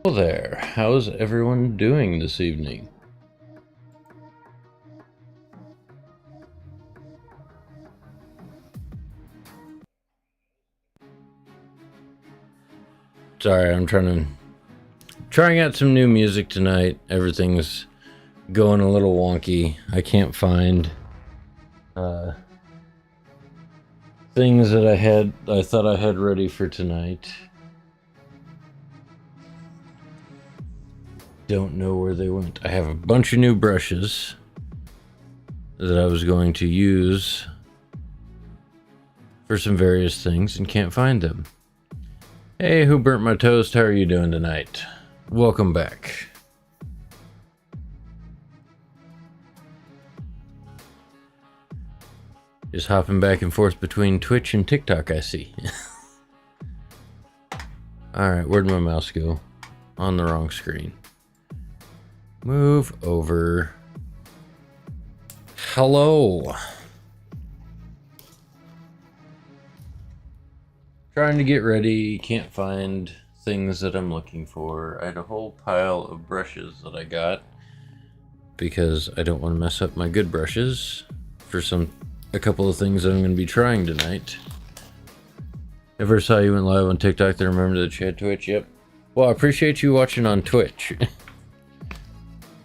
Hello there, how's everyone doing this evening? Sorry, I'm trying out some new music tonight. Everything's going a little wonky. I can't find things that I thought I had ready for tonight. Don't know where they went. I have a bunch of new brushes that I was going to use for some various things and can't find them. Hey, who burnt my toast? How are you doing tonight? Welcome back. Just hopping back and forth between Twitch and TikTok, I see. Alright, where'd my mouse go? On the wrong screen. Move over. Hello. Trying to get ready, can't find things that I'm looking for. I had a whole pile of brushes that I got because I don't want to mess up my good brushes for a couple of things that I'm going to be trying tonight. Ever saw you went live on TikTok, then remember the chat Twitch? Yep. Well, I appreciate you watching on Twitch.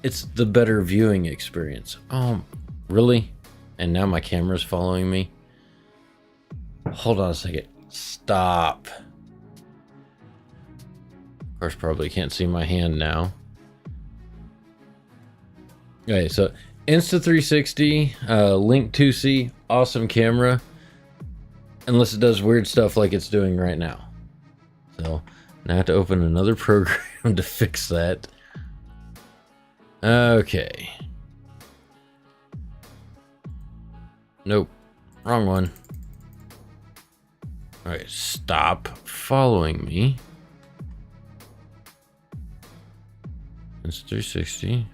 It's the better viewing experience. Oh, really? And now my camera's following me? Hold on a second. Stop. Of course, probably can't see my hand now. Okay, so Insta360, Link 2C, awesome camera. Unless it does weird stuff like it's doing right now. So, now I have to open another program to fix that. Okay. Nope. Wrong one. Alright, stop following me. It's 360.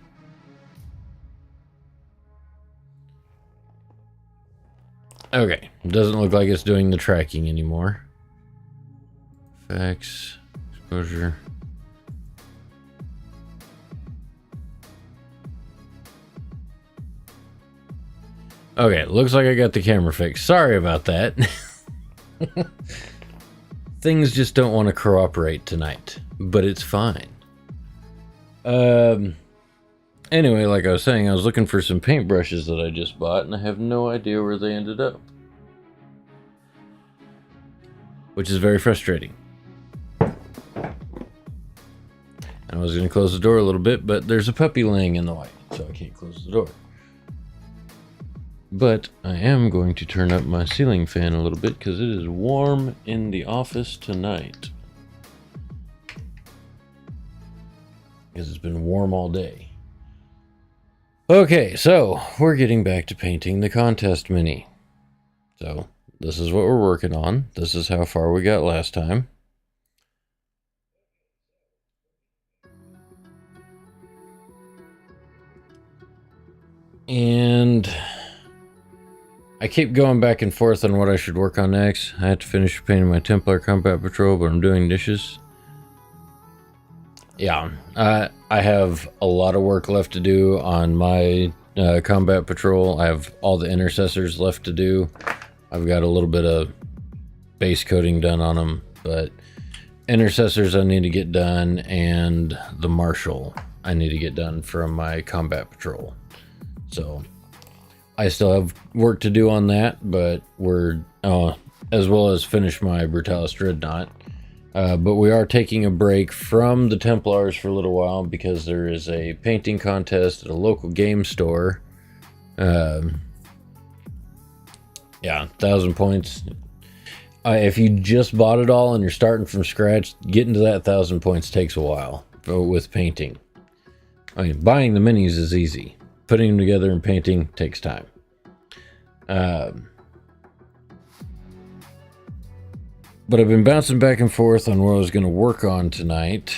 Okay, doesn't look like it's doing the tracking anymore. Effects, exposure. Okay, looks like I got the camera fixed. Sorry about that. things just don't want to cooperate tonight, but it's fine. Anyway, like I was saying, I was looking for some paintbrushes that I just bought, and I have no idea where they ended up. Which is very frustrating. I was going to close the door a little bit, but there's a puppy laying in the way, so I can't close the door. But I am going to turn up my ceiling fan a little bit because it is warm in the office tonight. Because it's been warm all day. Okay, so we're getting back to painting the contest mini. So this is what we're working on. This is how far we got last time. And I keep going back and forth on what I should work on next. I have to finish painting my Templar Combat Patrol, but I'm doing dishes. Yeah, I have a lot of work left to do on my Combat Patrol. I have all the intercessors left to do. I've got a little bit of base coating done on them, but intercessors I need to get done, and the Marshal I need to get done from my Combat Patrol. So I still have work to do on that, but we're as well as finish my Brutalis Dreadnought. But we are taking a break from the Templars for a little while because there is a painting contest at a local game store. Yeah, 1,000 points. If you just bought it all and you're starting from scratch, getting to that 1,000 points takes a while with painting. I mean, buying the minis is easy. Putting them together and painting takes time. But I've been bouncing back and forth on what I was going to work on tonight.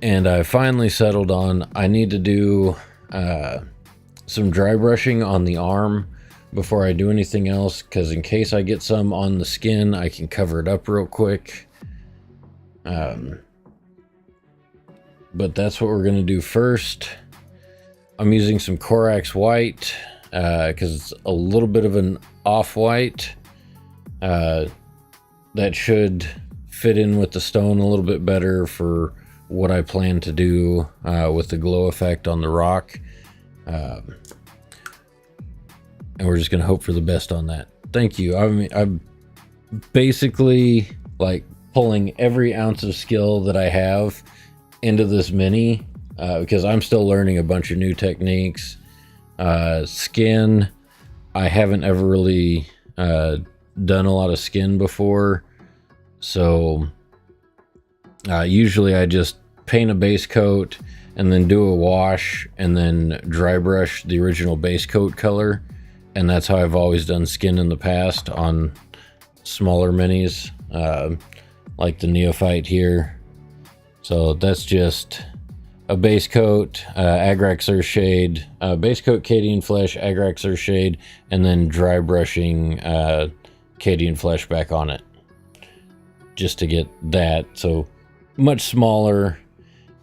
And I finally settled on I need to do some dry brushing on the arm before I do anything else, because in case I get some on the skin, I can cover it up real quick. But that's what we're going to do first. I'm using some Corax White because it's a little bit of an off-white. That should fit in with the stone a little bit better for what I plan to do with the glow effect on the rock. And we're just going to hope for the best on that. Thank you. I mean, I'm basically like pulling every ounce of skill that I have into this mini because I'm still learning a bunch of new techniques. Skin, I haven't ever really done a lot of skin before, so usually I just paint a base coat and then do a wash and then dry brush the original base coat color, and that's how I've always done skin in the past on smaller minis like the Neophyte here. So that's just a base coat, Agrax Earthshade, base coat Cadian Flesh, Agrax Earthshade, and then dry brushing Cadian Flesh back on it, just to get that. So much smaller,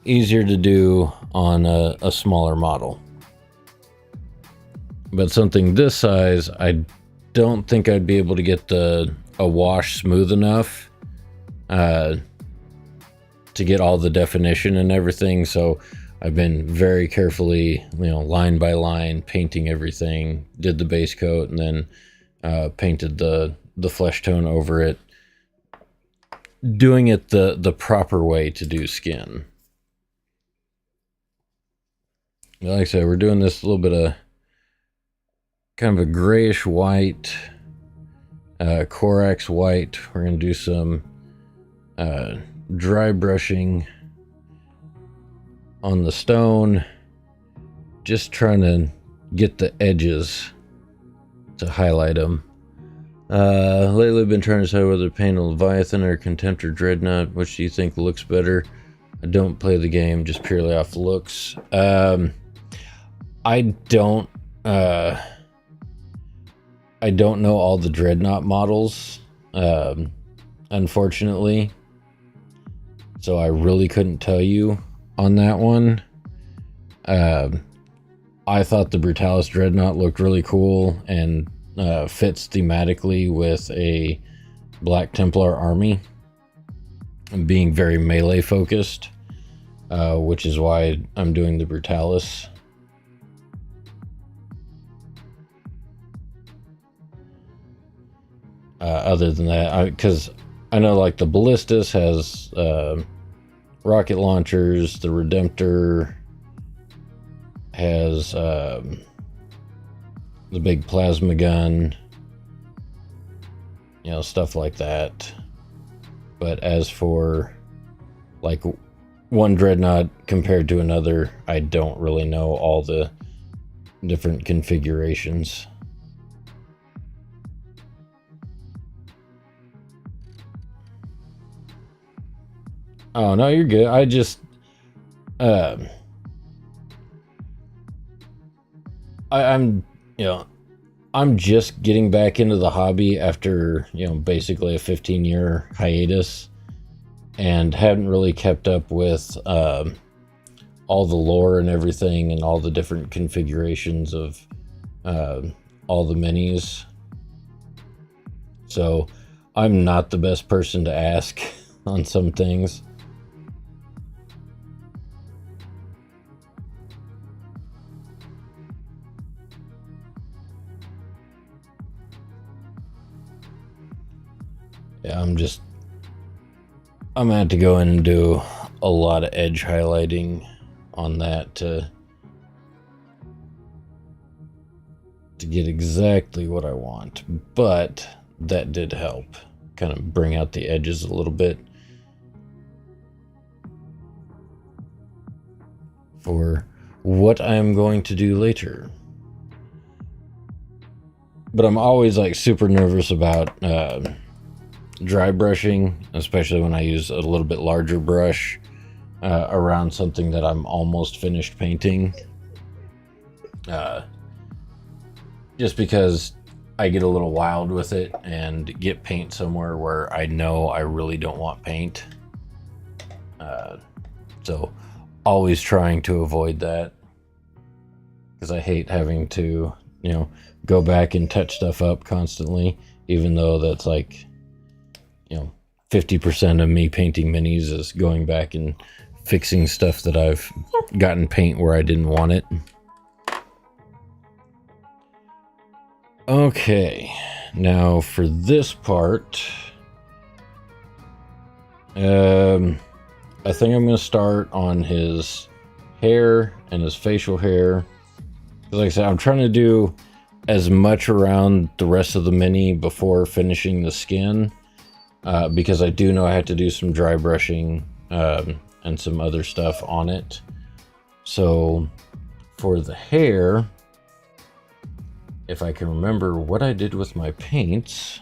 easier to do on a smaller model. But something this size, I don't think I'd be able to get a wash smooth enough to get all the definition and everything. So I've been very carefully, line by line, painting everything, did the base coat, and then painted the flesh tone over it, doing it the proper way to do skin. Like I said, we're doing this a little bit of kind of a grayish white, Corax White. We're going to do some dry brushing on the stone, just trying to get the edges to highlight them. Lately I've been trying to decide whether to paint a Leviathan or Contemptor Dreadnought. Which do you think looks better? I don't play the game just purely off looks. I don't know all the Dreadnought models, unfortunately, so I really couldn't tell you on that one. I thought the Brutalis Dreadnought looked really cool and fits thematically with a Black Templar army, being very melee focused, which is why I'm doing the Brutalis. Other than that, because I know like the Ballistus has rocket launchers, the Redemptor has the big plasma gun, you know, stuff like that. But as for like one dreadnought compared to another, I don't really know all the different configurations. Oh no, you're good. I just I'm you know, I'm just getting back into the hobby after, you know, basically a 15-year hiatus, and haven't really kept up with all the lore and everything and all the different configurations of all the minis. So I'm not the best person to ask on some things. Yeah, I'm gonna have to go in and do a lot of edge highlighting on that to get exactly what I want, but that did help kind of bring out the edges a little bit for what I'm going to do later. But I'm always like super nervous about dry brushing, especially when I use a little bit larger brush around something that I'm almost finished painting. Just because I get a little wild with it and get paint somewhere where I know I really don't want paint. So always trying to avoid that, because I hate having to, you know, go back and touch stuff up constantly, even though that's like, you know, 50% of me painting minis is going back and fixing stuff that I've gotten paint where I didn't want it. Okay, now for this part, I think I'm going to start on his hair and his facial hair. Like I said, I'm trying to do as much around the rest of the mini before finishing the skin, because I do know I have to do some dry brushing and some other stuff on it. So for the hair, if I can remember what I did with my paints,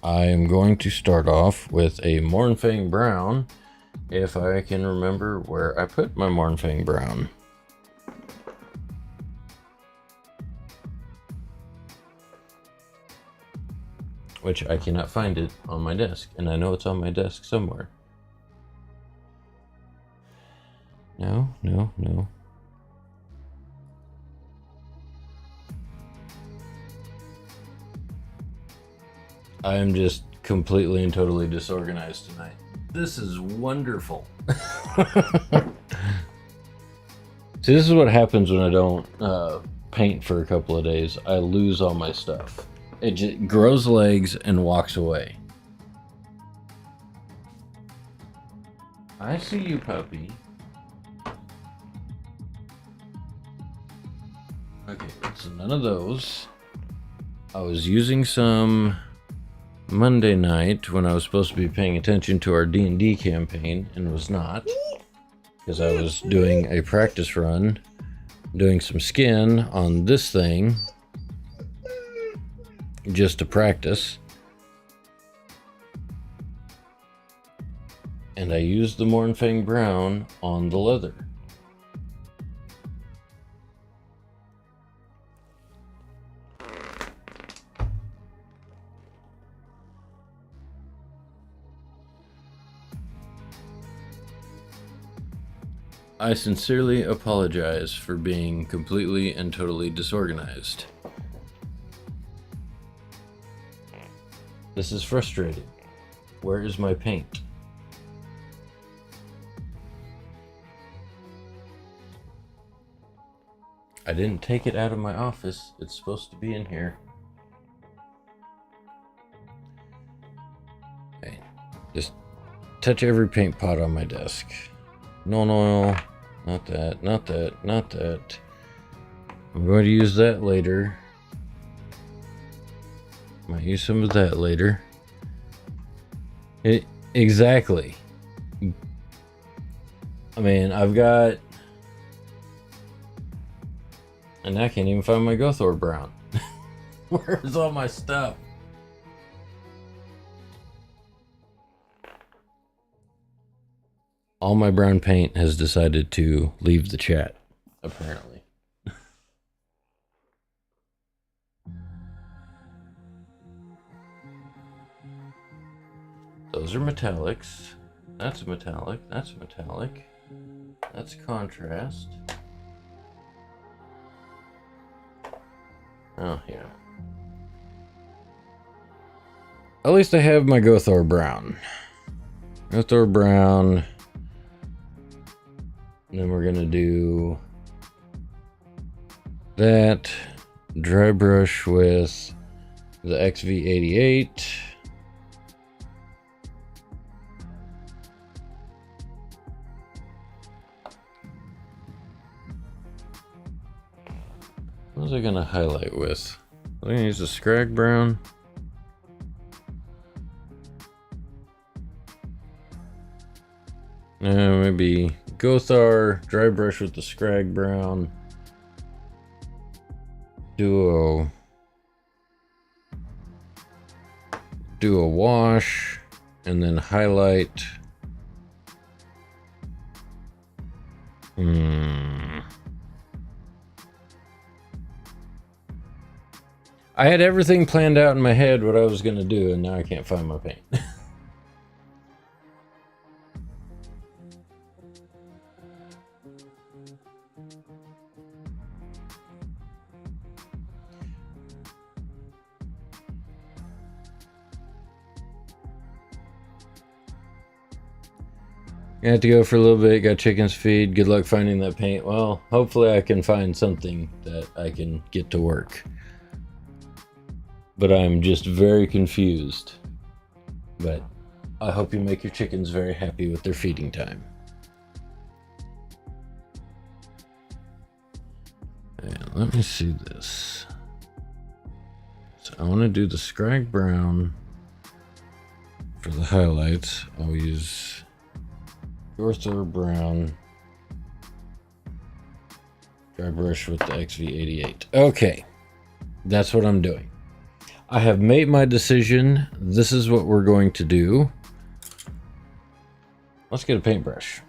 I am going to start off with a Mournfang Brown, if I can remember where I put my Mournfang Brown. Which I cannot find it on my desk, and I know it's on my desk somewhere. No. I am just completely and totally disorganized tonight. This is wonderful. See, this is what happens when I don't paint for a couple of days. I lose all my stuff. It just grows legs and walks away. I see you, puppy. Okay, so none of those. I was using some Monday night when I was supposed to be paying attention to our D&D campaign and was not, because I was doing a practice run, doing some skin on this thing just to practice, and I used the Mournfang Brown on the leather. I sincerely apologize for being completely and totally disorganized. This is frustrating. Where is my paint? I didn't take it out of my office. It's supposed to be in here. Okay. Just touch every paint pot on my desk. No, not that, not that, not that. I'm going to use that later. Might use some of that later. Exactly. I mean, I've got... And I can't even find my Gothor brown. Where's all my stuff? All my brown paint has decided to leave the chat, apparently. Those are metallics. That's a metallic. That's a metallic. That's contrast. Oh, yeah. At least I have my Gothor brown. Gothor brown. And then we're gonna do that. Dry brush with the XV88. What was I gonna highlight with? I'm gonna use the Scrag Brown. Maybe Gothar, dry brush with the Scrag Brown. Do a wash and then highlight. I had everything planned out in my head what I was gonna do, and now I can't find my paint. I have to go for a little bit, got chickens to feed. Good luck finding that paint. Well, hopefully I can find something that I can get to work. But I'm just very confused. But I hope you make your chickens very happy with their feeding time. And let me see this. So I want to do the Scrag Brown for the highlights. I'll use Gothor Brown dry brush with the XV88. Okay, that's what I'm doing. I have made my decision. This is what we're going to do. Let's get a paintbrush.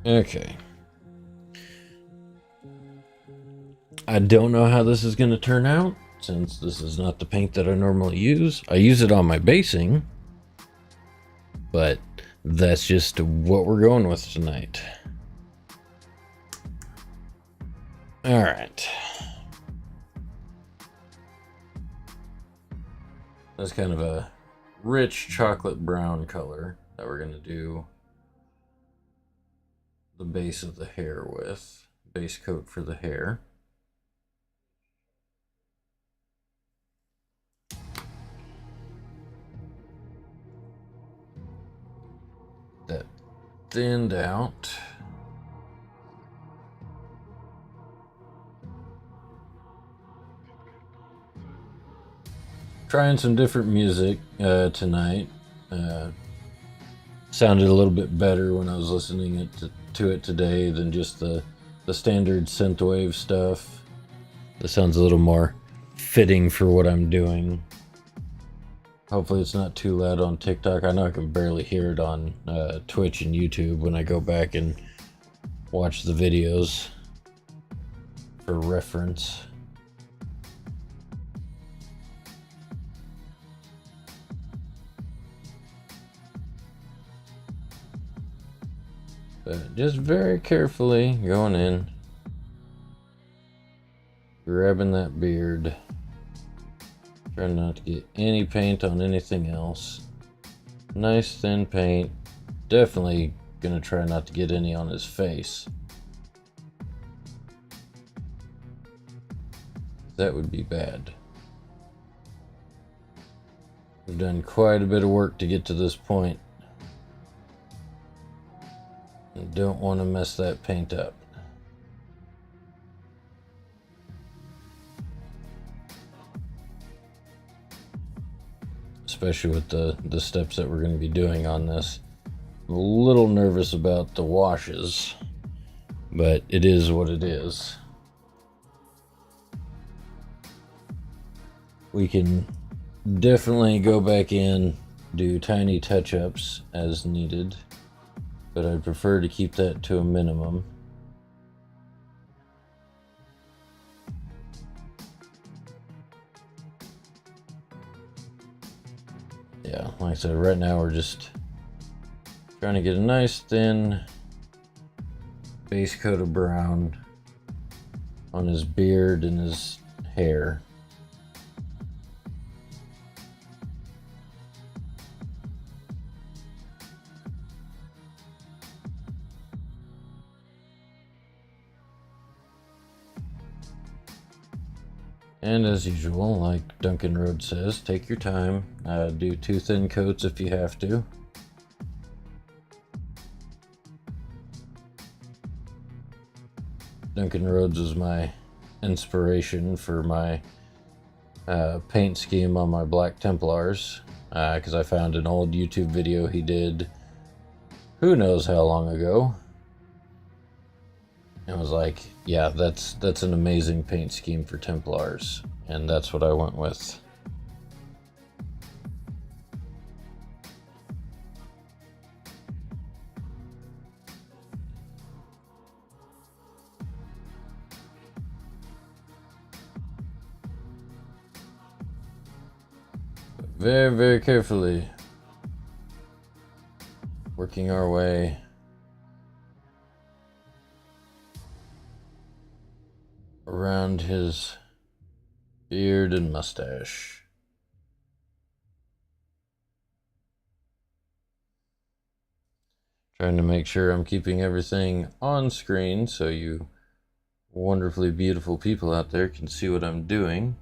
Okay. I don't know how this is going to turn out, since this is not the paint that I normally use. I use it on my basing, but that's just what we're going with tonight. All right. That's kind of a rich chocolate brown color that we're going to do the base of the hair with. Base coat for the hair. That thinned out. Trying some different music tonight. Sounded a little bit better when I was listening to it today than just the standard synthwave stuff. This sounds a little more fitting for what I'm doing. Hopefully it's not too loud on TikTok. I know I can barely hear it on Twitch and YouTube when I go back and watch the videos for reference. But just very carefully going in. grabbing that beard. Trying not to get any paint on anything else. Nice thin paint. Definitely gonna try not to get any on his face. That would be bad. We've done quite a bit of work to get to this point. And don't want to mess that paint up. Especially with the steps that we're going to be doing on this. I'm a little nervous about the washes, but it is what it is. We can definitely go back in, do tiny touch-ups as needed, but I'd prefer to keep that to a minimum. Yeah, like I said, right now we're just trying to get a nice thin base coat of brown on his beard and his hair. And as usual, like Duncan Rhodes says, take your time. Do 2 thin coats if you have to. Duncan Rhodes is my inspiration for my paint scheme on my Black Templars, because I found an old YouTube video he did who knows how long ago. I was like, yeah, that's an amazing paint scheme for Templars, and that's what I went with. Very, very carefully working our way around his beard and mustache. Trying to make sure I'm keeping everything on screen so you wonderfully beautiful people out there can see what I'm doing.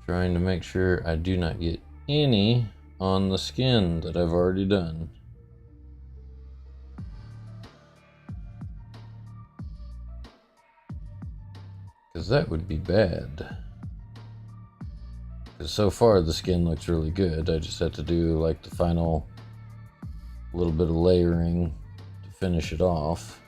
Trying to make sure I do not get any on the skin that I've already done. Because that would be bad. Because so far the skin looks really good. I just have to do like the final little bit of layering to finish it off.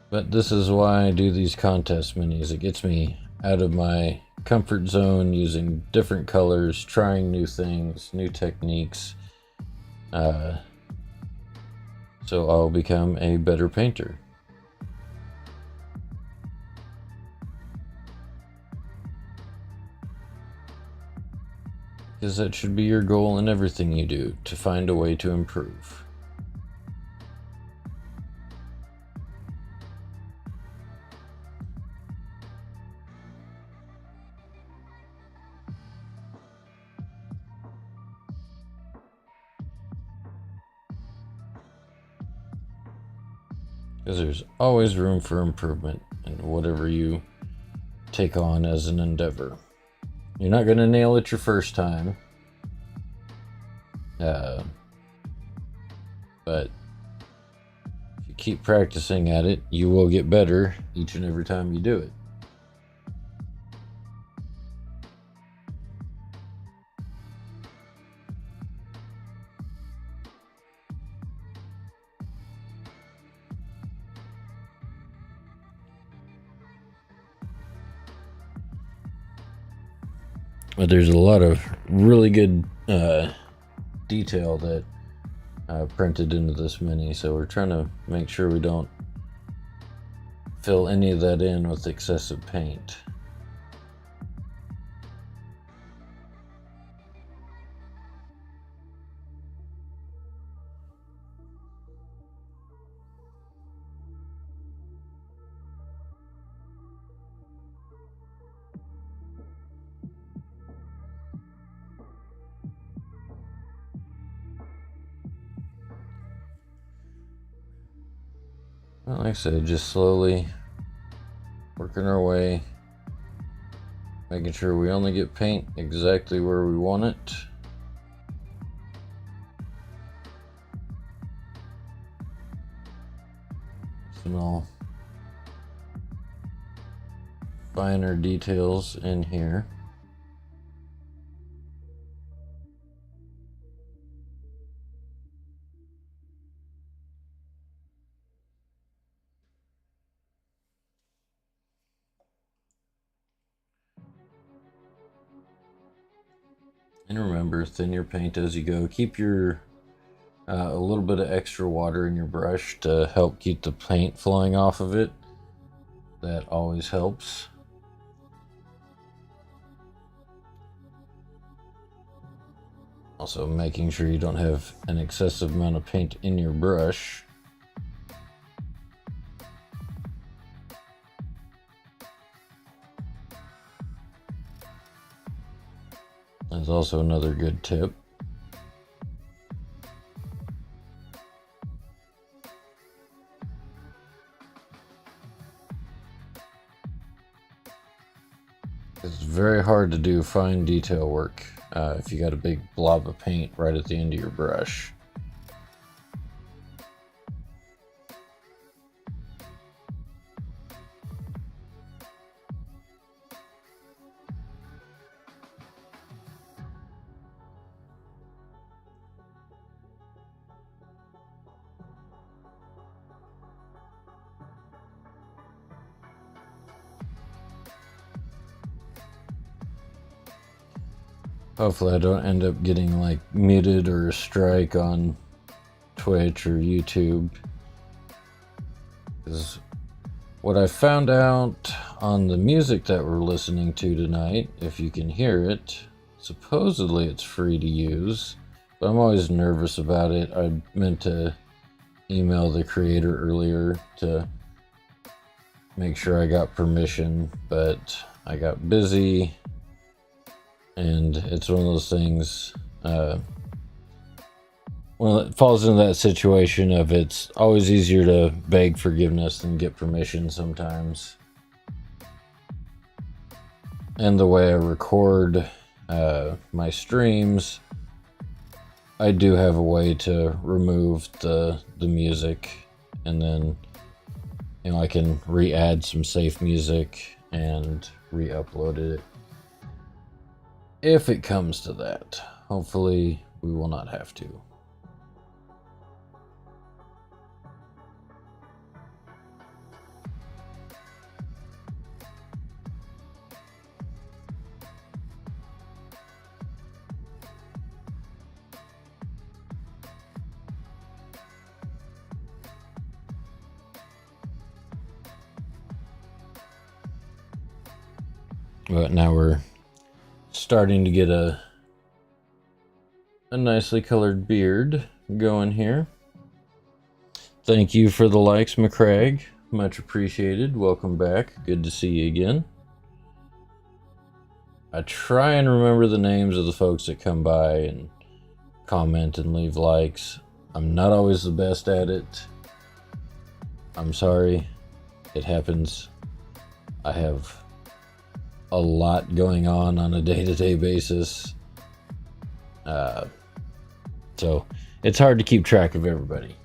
But this is why I do these contest minis. It gets me out of my comfort zone using different colors, trying new things, new techniques. So I'll become a better painter. Because that should be your goal in everything you do, to find a way to improve. Because there's always room for improvement in whatever you take on as an endeavor. You're not going to nail it your first time. But if you keep practicing at it, you will get better each and every time you do it. But there's a lot of really good detail that printed into this mini, so we're trying to make sure we don't fill any of that in with excessive paint. Well, like I said, just slowly working our way, making sure we only get paint exactly where we want it. Some all finer details in here. And remember, thin your paint as you go. Keep your a little bit of extra water in your brush to help keep the paint flowing off of it. That always helps. Also making sure you don't have an excessive amount of paint in your brush. That's also another good tip. It's very hard to do fine detail work if you got a big blob of paint right at the end of your brush. Hopefully I don't end up getting like muted or a strike on Twitch or YouTube. Because what I found out on the music that we're listening to tonight, if you can hear it, supposedly it's free to use, but I'm always nervous about it. I meant to email the creator earlier to make sure I got permission, but I got busy. And it's one of those things, when it falls into that situation of it's always easier to beg forgiveness than get permission sometimes. And the way I record my streams, I do have a way to remove the music, and then I can re-add some safe music and re-upload it. If it comes to that, hopefully we will not have to. But now we're starting to get a nicely colored beard going here. Thank you for the likes, McCrag. Much appreciated. Welcome back. Good to see you again. I try and remember the names of the folks that come by and comment and leave likes. I'm not always the best at it. I'm sorry. It happens. I have a lot going on a day-to-day basis. So it's hard to keep track of everybody.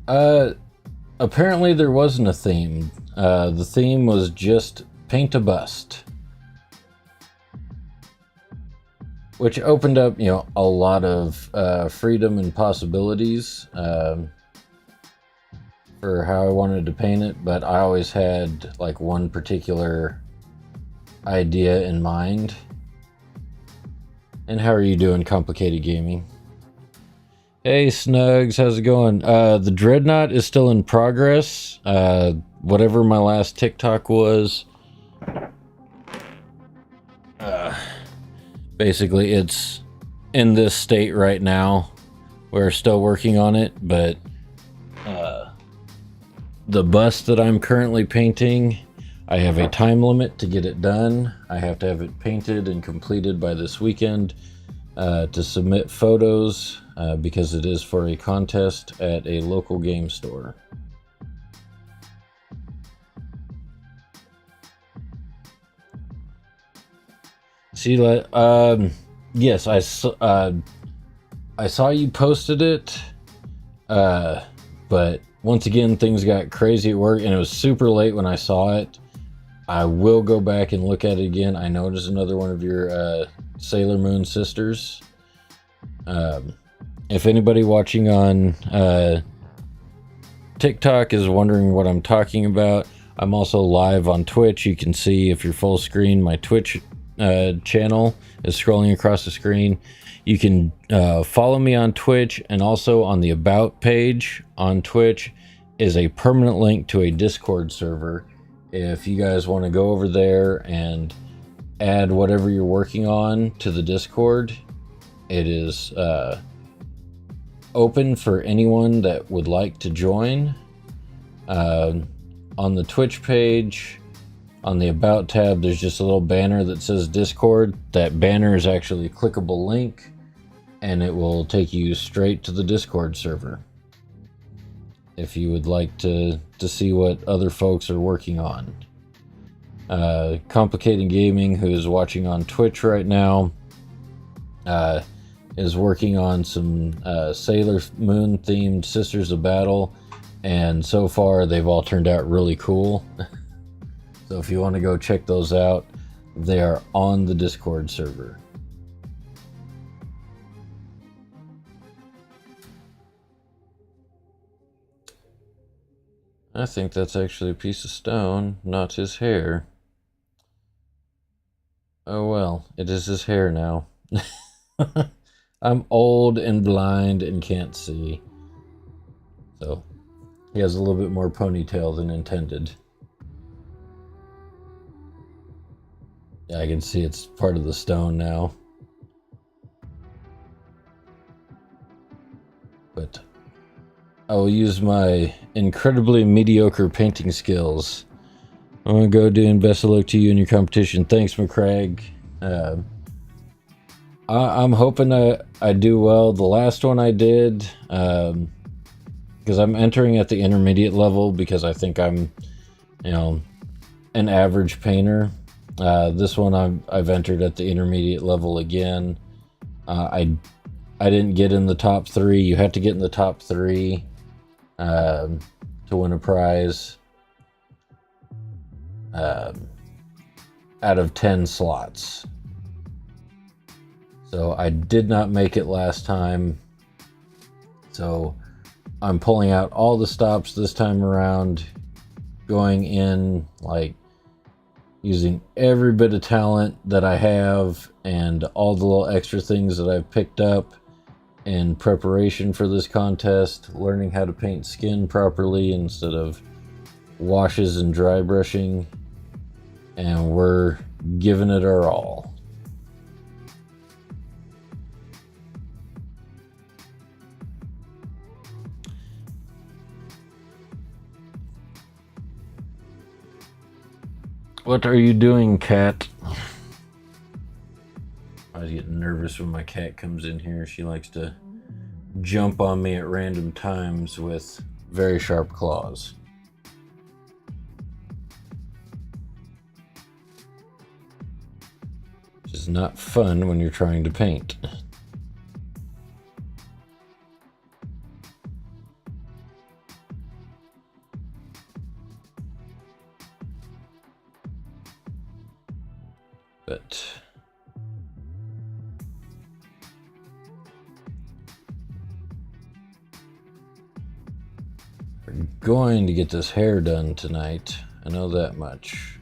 Uh, Apparently there wasn't a theme. The theme was just paint a bust, which opened up, a lot of freedom and possibilities for how I wanted to paint it. But I always had like one particular idea in mind. And how are you doing, Complicated Gaming? Hey Snugs, how's it going? The Dreadnought is still in progress. Whatever my last TikTok was, basically it's in this state right now. We're still working on it, but the bust that I'm currently painting, I have a time limit to get it done. I have to have it painted and completed by this weekend to submit photos because it is for a contest at a local game store. See, yes, I saw you posted it, but once again, things got crazy at work, and it was super late when I saw it. I will go back and look at it again. I know there's another one of your Sailor Moon sisters. If anybody watching on TikTok is wondering what I'm talking about, I'm also live on Twitch. You can see, if you're full screen, my Twitch channel is scrolling across the screen. You can follow me on Twitch, and also on the About page on Twitch is a permanent link to a Discord server. If you guys want to go over there and add whatever you're working on to the Discord, it is open for anyone that would like to join. On the Twitch page, on the About tab, there's just a little banner that says Discord. That banner is actually a clickable link, and it will take you straight to the Discord server if you would like to see what other folks are working on. Complicated Gaming, who is watching on Twitch right now, is working on some Sailor Moon themed Sisters of Battle, and so far they've all turned out really cool. So if you want to go check those out, they are on the Discord server. I think that's actually a piece of stone, not his hair. Oh well, it is his hair now. I'm old and blind and can't see. So he has a little bit more ponytail than intended. Yeah, I can see it's part of the stone now. But I will use my incredibly mediocre painting skills. I'm gonna go doing best of luck to you in your competition. Thanks, McCraig. I'm hoping I do well. The last one I did, because I'm entering at the intermediate level because I think I'm, an average painter. This one I've entered at the intermediate level again. I didn't get in the top 3. You have to get in the top 3 to win a prize out of 10 slots. So I did not make it last time. So I'm pulling out all the stops this time around, going in, like, using every bit of talent that I have and all the little extra things that I've picked up in preparation for this contest, learning how to paint skin properly instead of washes and dry brushing, and we're giving it our all. What are you doing, cat? I get nervous when my cat comes in here. She likes to jump on me at random times with very sharp claws. Which is not fun when you're trying to paint. going to get this hair done tonight. I know that much.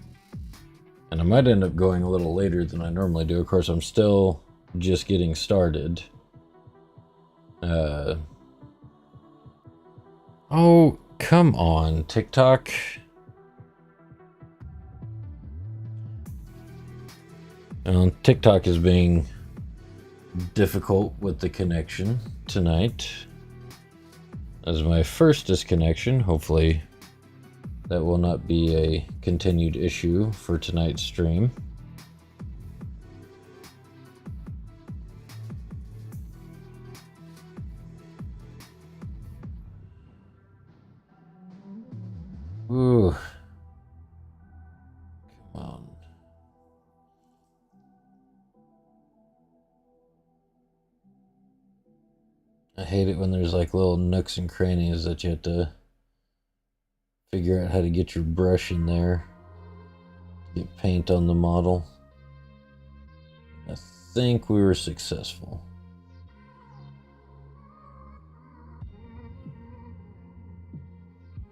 And I might end up going a little later than I normally do. Of course, I'm still just getting started. Oh, come on, TikTok. TikTok is being difficult with the connection tonight. As my first disconnection, hopefully that will not be a continued issue for tonight's stream. Ooh. Come on. I hate it when there's like little nooks and crannies that you have to figure out how to get your brush in there. Get paint on the model. I think we were successful.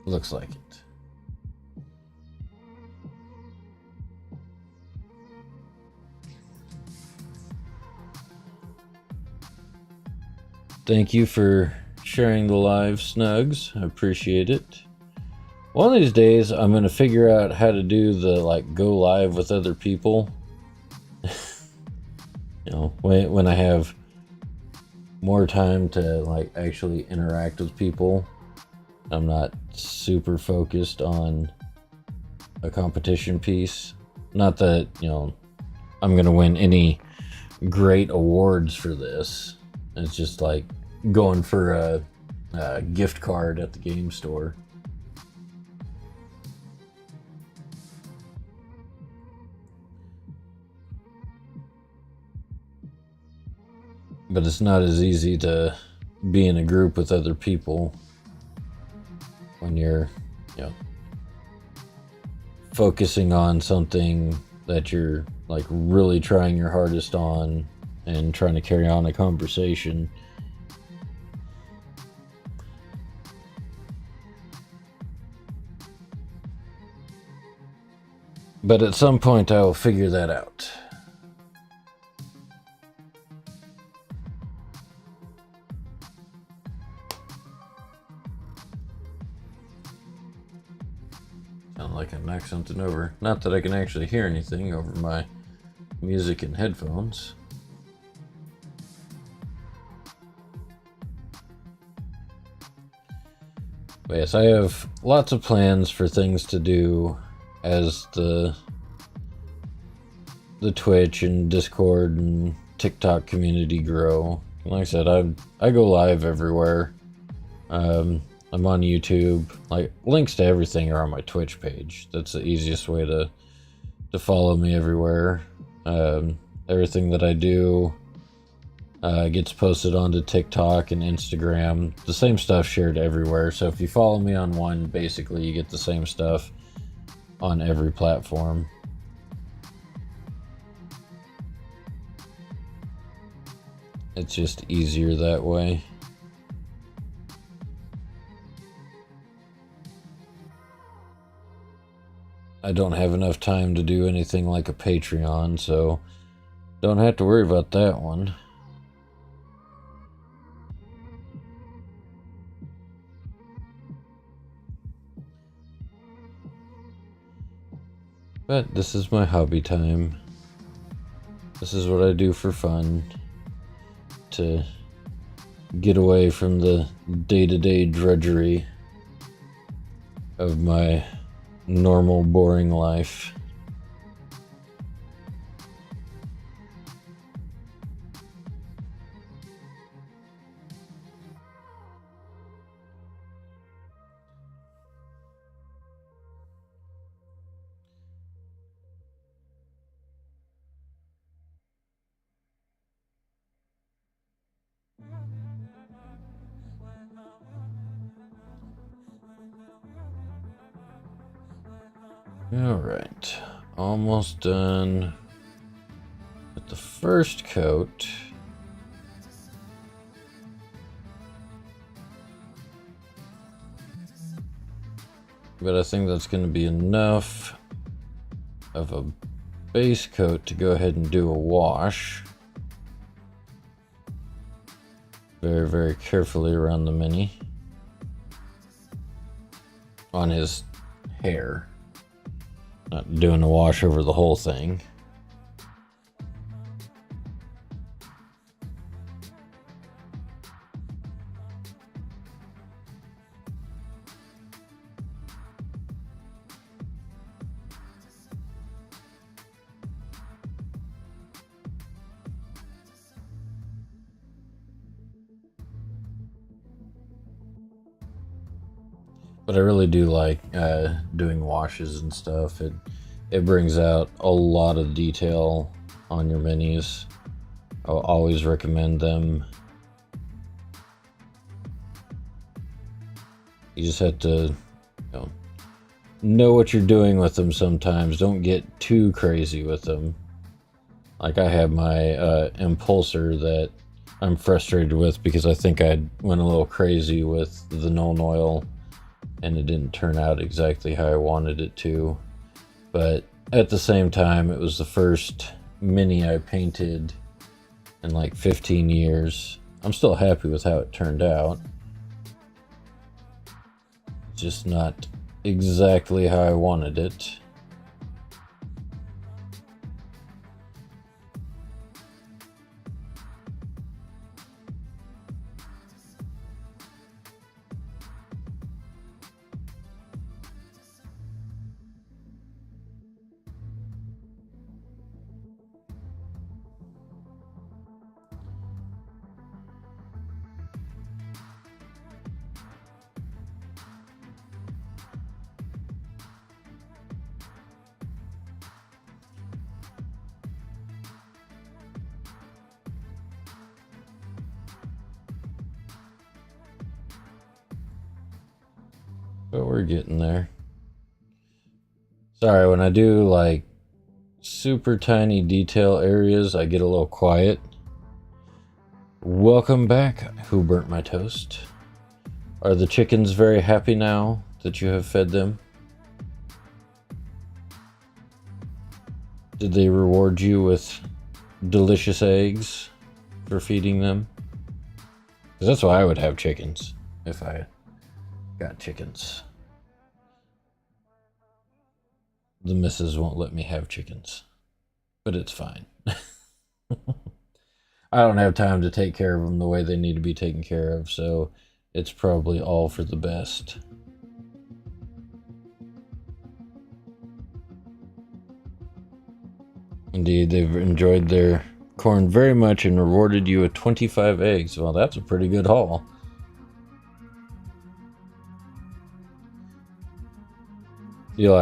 Looks like it. Thank you for sharing the live, Snugs. I appreciate it. One of these days, I'm going to figure out how to do the, like, go live with other people. You know, when I have more time to, like, actually interact with people. I'm not super focused on a competition piece. Not that, you know, I'm going to win any great awards for this. It's just like going for a gift card at the game store. But it's not as easy to be in a group with other people when you're, you know, focusing on something that you're like really trying your hardest on and trying to carry on a conversation. But at some point I will figure that out. Sound like I knocked something over. Not that I can actually hear anything over my music and headphones. But yes, I have lots of plans for things to do as the Twitch and Discord and TikTok community grow. Like I said, I go live everywhere. I'm on YouTube. Like, links to everything are on my Twitch page. That's the easiest way to follow me everywhere. Everything that I do gets posted onto TikTok and Instagram. The same stuff shared everywhere. So if you follow me on one, basically you get the same stuff on every platform. It's just easier that way. I don't have enough time to do anything like a Patreon, so don't have to worry about that one. But this is my hobby time. This is what I do for fun. To get away from the day-to-day drudgery of my normal, boring life. Alright, almost done with the first coat. but I think that's going to be enough of a base coat to go ahead and do a wash. Very, very carefully around the mini. On his hair. Not doing a wash over the whole thing. But I really do like doing washes and stuff. It brings out a lot of detail on your minis. I'll always recommend them. You just have to know what you're doing with them sometimes. Don't get too crazy with them. Like I have my impulsor that I'm frustrated with because I think I went a little crazy with the Nuln Oil and it didn't turn out exactly how I wanted it to. But at the same time, it was the first mini I painted in like 15 years. I'm still happy with how it turned out. Just not exactly how I wanted it. But we're getting there. Sorry, when I do like super tiny detail areas, I get a little quiet. Welcome back, Who Burnt My Toast? Are the chickens very happy now that you have fed them? Did they reward you with delicious eggs for feeding them? Because that's why I would have chickens if I got chickens. The missus won't let me have chickens, but it's fine. I don't have time to take care of them the way they need to be taken care of, so it's probably all for the best. Indeed, they've enjoyed their corn very much and rewarded you with 25 eggs. Well, that's a pretty good haul. You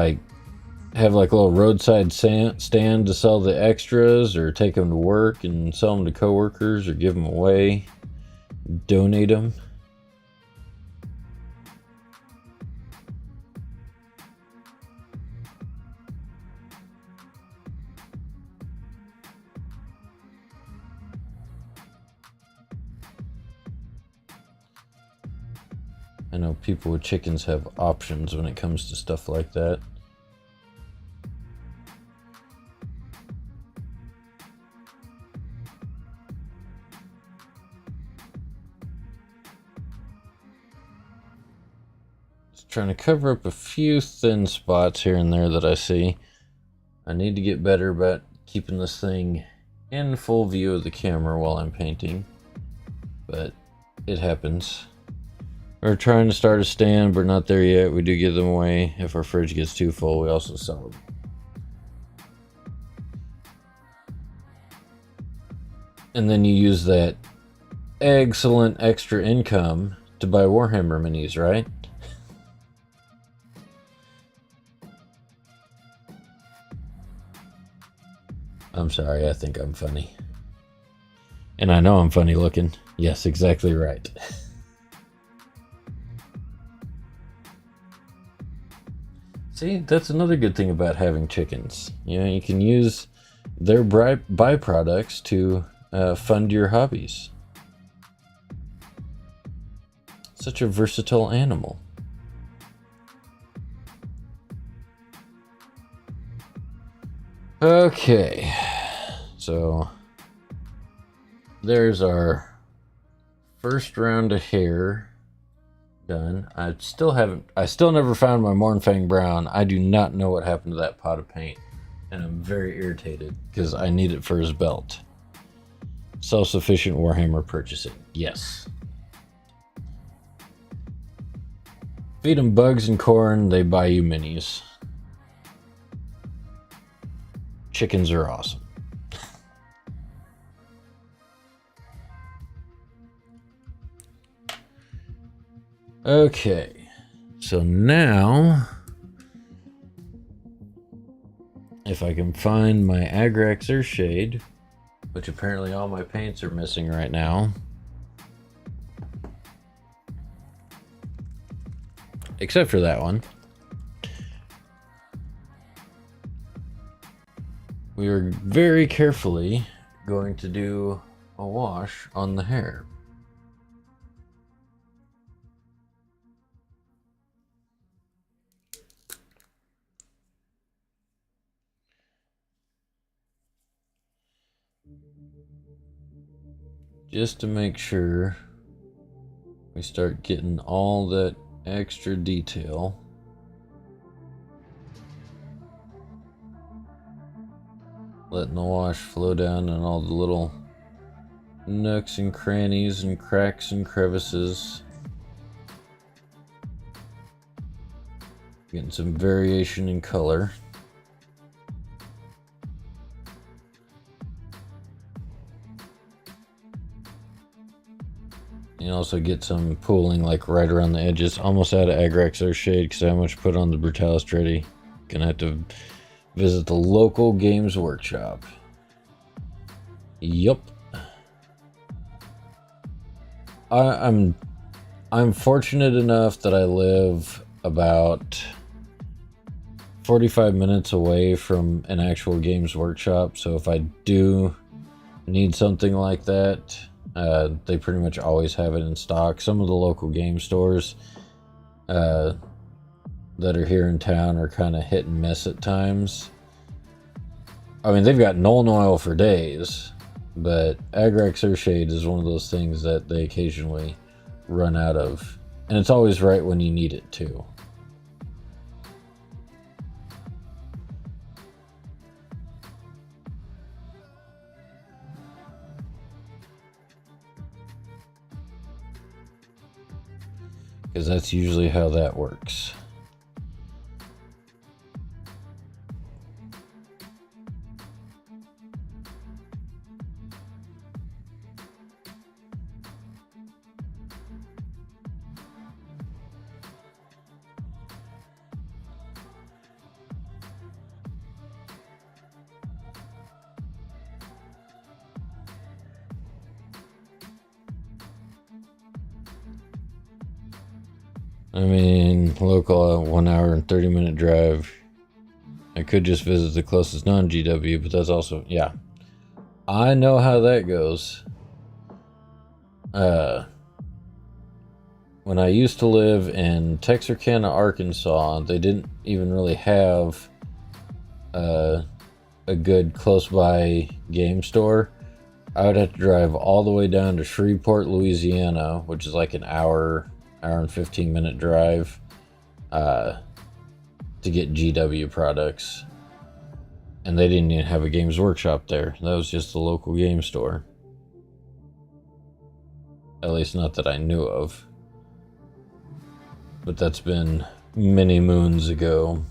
have like a little roadside stand to sell the extras, or take them to work and sell them to coworkers, or give them away, donate them. I know people with chickens have options when it comes to stuff like that. Just trying to cover up a few thin spots here and there that I see. I need to get better about keeping this thing in full view of the camera while I'm painting, but it happens. We're trying to start a stand, but not there yet. We do give them away. If our fridge gets too full, we also sell them. And then you use that excellent extra income to buy Warhammer minis, right? I'm sorry, I think I'm funny. And I know I'm funny looking. Yes, exactly right. See, that's another good thing about having chickens. You know, you can use their byproducts to fund your hobbies. Such a versatile animal. Okay, so there's our first round of hair done. I still never found my Mornfang Brown. I do not know what happened to that pot of paint, and I'm very irritated because I need it for his belt. Self-sufficient Warhammer purchasing, yes. Feed them bugs and corn, they buy you minis. Chickens are awesome. Okay, so now, if I can find my Agrax Earthshade, which apparently all my paints are missing right now, except for that one. We are very carefully going to do a wash on the hair. Just to make sure we start getting all that extra detail. Letting the wash flow down in all the little nooks and crannies and cracks and crevices. Getting some variation in color. You also get some pooling like right around the edges. Almost out of Agrax Earthshade because I much put on the Brutalis Ready. Gonna have to visit the local Games Workshop. Yup. I'm fortunate enough that I live about 45 minutes away from an actual Games Workshop, so if I do need something like that, they pretty much always have it in stock. Some of the local game stores that are here in town are kind of hit and miss at times. I mean, they've got Nuln Oil for days, but Agrax Earthshade is one of those things that they occasionally run out of, and it's always right when you need it too. Because that's usually how that works. I mean, local 1 hour and 30-minute drive. I could just visit the closest non-GW, but that's also, yeah. I know how that goes. When I used to live in Texarkana, Arkansas, they didn't even really have a good close-by game store. I would have to drive all the way down to Shreveport, Louisiana, which is like an hour and 15-minute drive to get GW products, and they didn't even have a Games Workshop there. That was just the local game store, at least not that I knew of, but that's been many moons ago.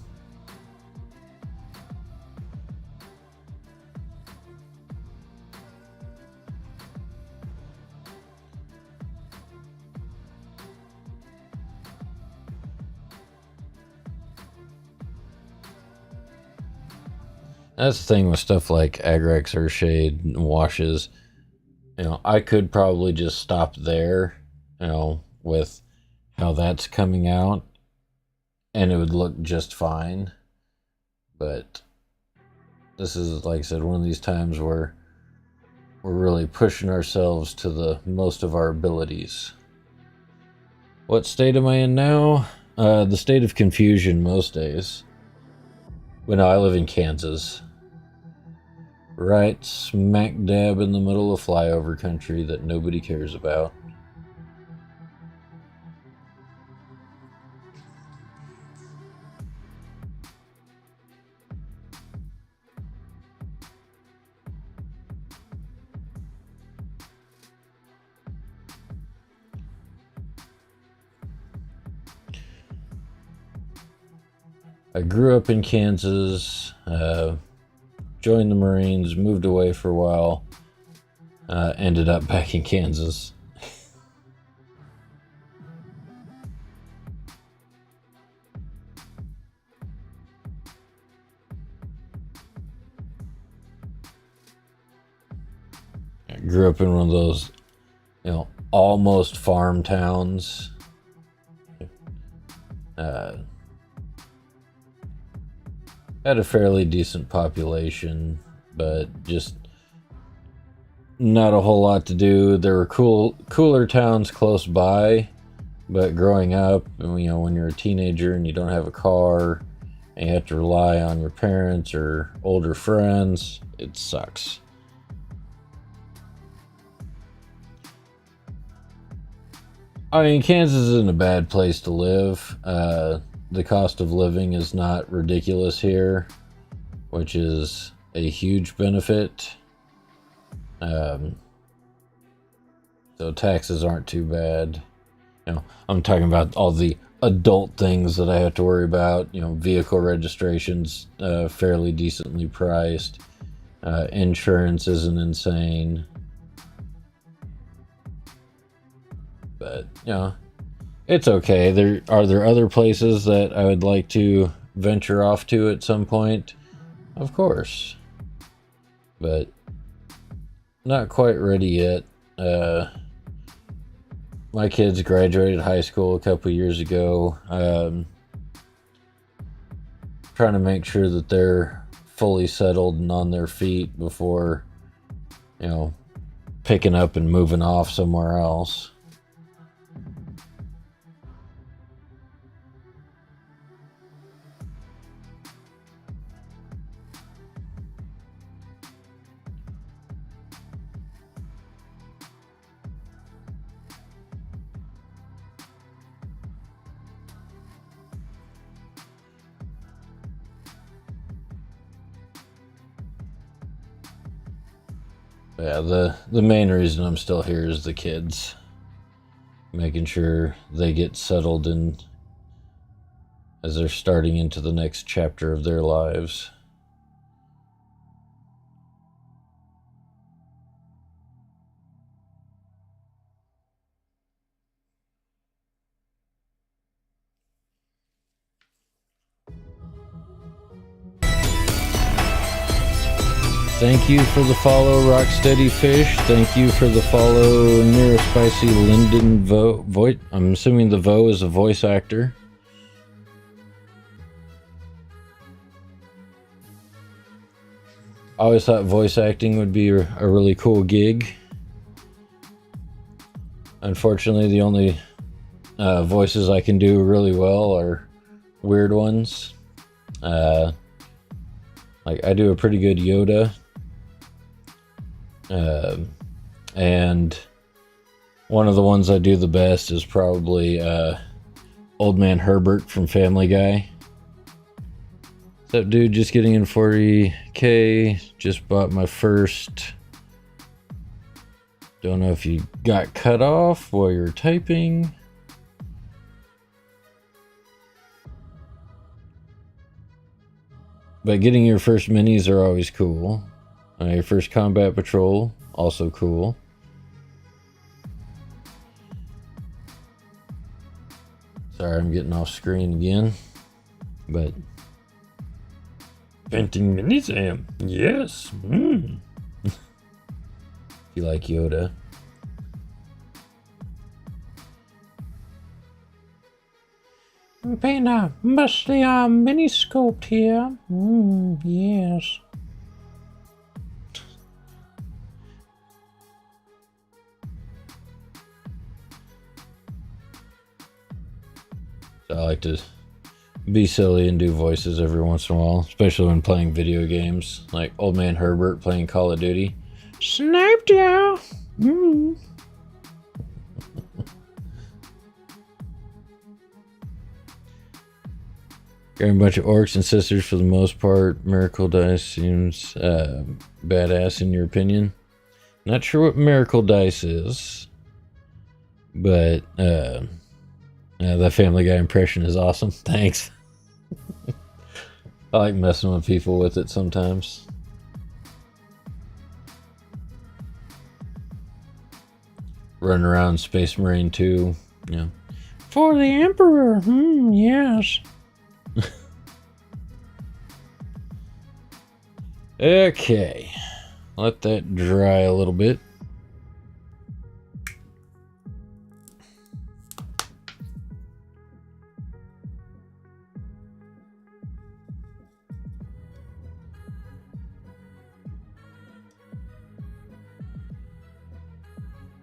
That's the thing with stuff like Agrax Earthshade and washes. You know, I could probably just stop there, you know, with how that's coming out, and it would look just fine. But this is, like I said, one of these times where we're really pushing ourselves to the most of our abilities. What state am I in now? The state of confusion most days. Well, no, I live in Kansas. right smack dab in the middle of flyover country that nobody cares about. I grew up in Kansas, joined the Marines, moved away for a while, ended up back in Kansas. I grew up in one of those, almost farm towns. Had a fairly decent population, but just not a whole lot to do. There were cooler towns close by, but growing up, when you're a teenager and you don't have a car and you have to rely on your parents or older friends, it sucks. I mean, Kansas isn't a bad place to live. The cost of living is not ridiculous here, which is a huge benefit. So taxes aren't too bad. I'm talking about all the adult things that I have to worry about. Vehicle registrations, fairly decently priced. Insurance isn't insane. But, it's okay. Are there other places that I would like to venture off to at some point? Of course. But not quite ready yet. My kids graduated high school a couple years ago. Trying to make sure that they're fully settled and on their feet before, picking up and moving off somewhere else. Yeah, the main reason I'm still here is the kids. Making sure they get settled in as they're starting into the next chapter of their lives. Thank you for the follow, Rocksteady Fish. Thank you for the follow, Near Spicy Lyndon Voigt. I'm assuming the Vo is a voice actor. I always thought voice acting would be a really cool gig. Unfortunately, the only voices I can do really well are weird ones. Like, I do a pretty good Yoda. And one of the ones I do the best is probably Old Man Herbert from Family Guy. What's up, dude? Just getting in 40K. Just bought my first. Don't know if you got cut off while you're typing. But getting your first minis are always cool. Your first combat patrol, also cool. Sorry, I'm getting off screen again. But venting minis, am yes. If you like Yoda. I'm being mostly mini scoped here. Yes. So I like to be silly and do voices every once in a while, especially when playing video games, like Old Man Herbert playing Call of Duty. Sniped ya! Mm. Carrying a bunch of orcs and sisters for the most part. Miracle Dice seems badass in your opinion. Not sure what Miracle Dice is, but that Family Guy impression is awesome. Thanks. I like messing with people with it sometimes. Running around Space Marine 2, yeah. For the Emperor, yes. Okay, let that dry a little bit.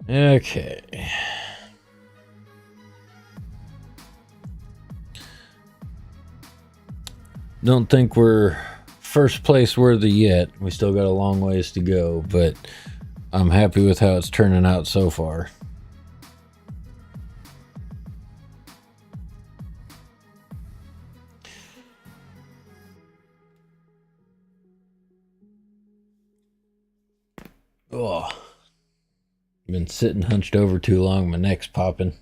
Okay. Don't think we're first place worthy yet. We still got a long ways to go, but I'm happy with how it's turning out so far. Oh, been sitting hunched over too long. My neck's popping.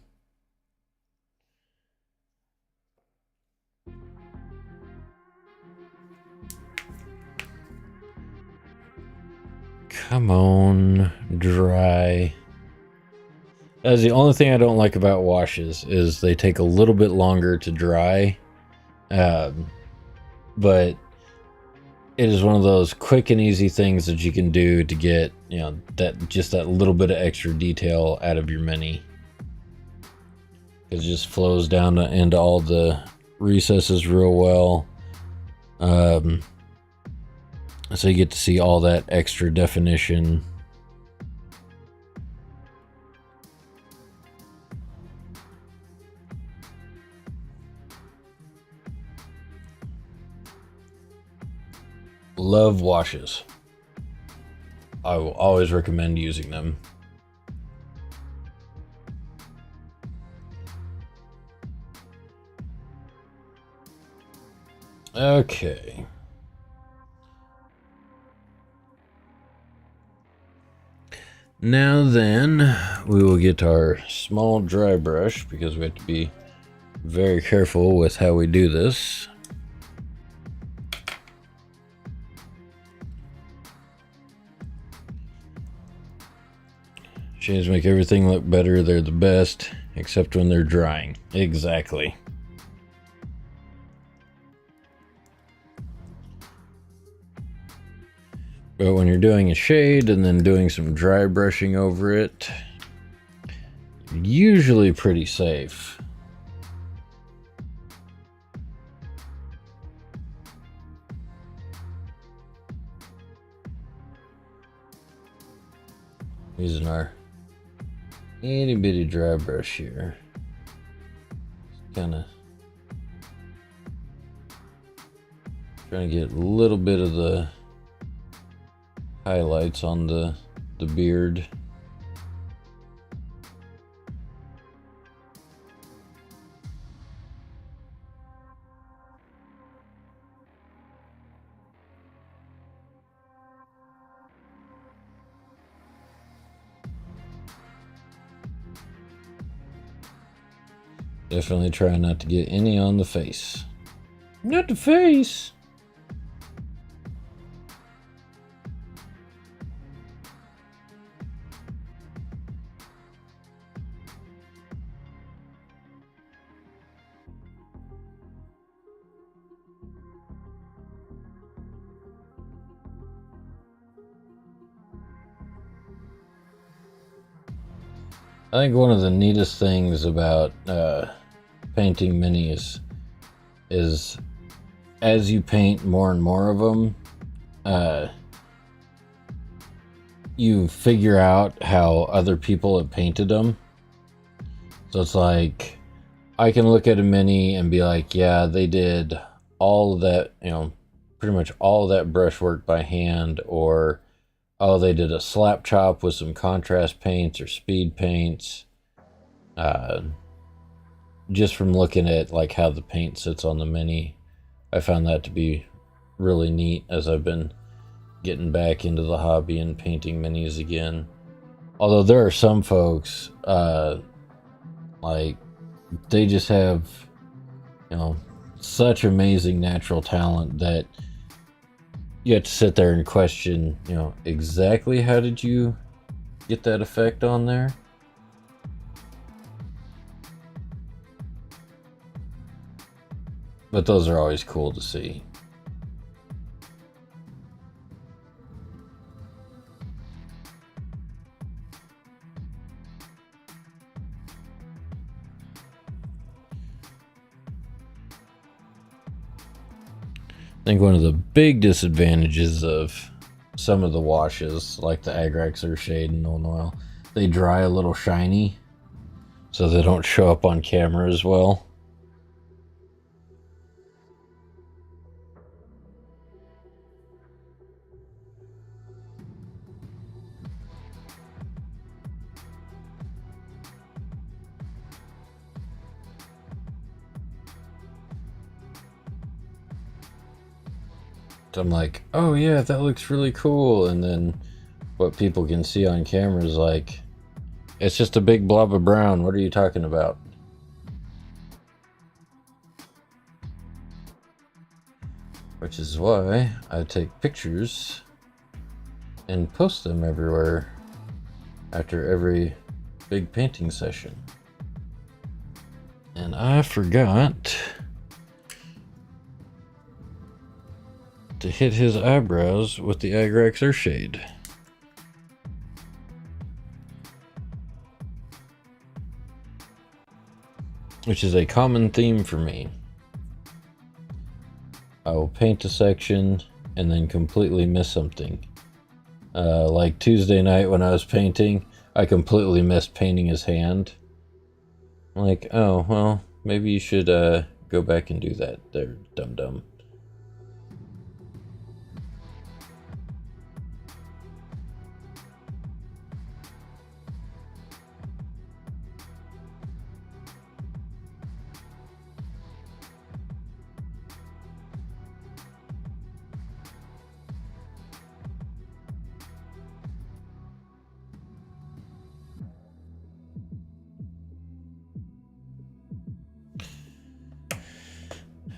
Come on, dry. That's the only thing I don't like about washes, is they take a little bit longer to dry. But it is one of those quick and easy things that you can do to get, you know, that little bit of extra detail out of your mini. It just flows down into all the recesses real well. So you get to see all that extra definition. Love washes. I will always recommend using them. Okay. Now then, we will get our small dry brush, because we have to be very careful with how we do this. Shades make everything look better. They're the best, except when they're drying. Exactly. But when you're doing a shade and then doing some dry brushing over it, you're usually pretty safe. Using our itty bitty dry brush here. Kind of trying to get a little bit of the highlights on the beard. Definitely try not to get any on the face. Not the face! I think one of the neatest things about painting minis is as you paint more and more of them, you figure out how other people have painted them. So it's like, I can look at a mini and be like, yeah, they did all of that, pretty much all of that brushwork by hand, or oh, they did a slap chop with some contrast paints or speed paints. Uh, just from looking at like how the paint sits on the mini, I found that to be really neat as I've been getting back into the hobby and painting minis again. Although there are some folks, like they just have, such amazing natural talent that you have to sit there and question, exactly how did you get that effect on there? But those are always cool to see. I think one of the big disadvantages of some of the washes, like the Agrax or Shade and Oil Oil, they dry a little shiny, so they don't show up on camera as well. So I'm like, oh yeah, that looks really cool, and then what people can see on camera is like, it's just a big blob of brown. What are you talking about? Which is why I take pictures and post them everywhere after every big painting session. And I forgot to hit his eyebrows with the Agrax Earthshade. Which is a common theme for me. I will paint a section and then completely miss something. Like Tuesday night when I was painting, I completely missed painting his hand. I'm like, oh, well, maybe you should go back and do that there, dum-dum.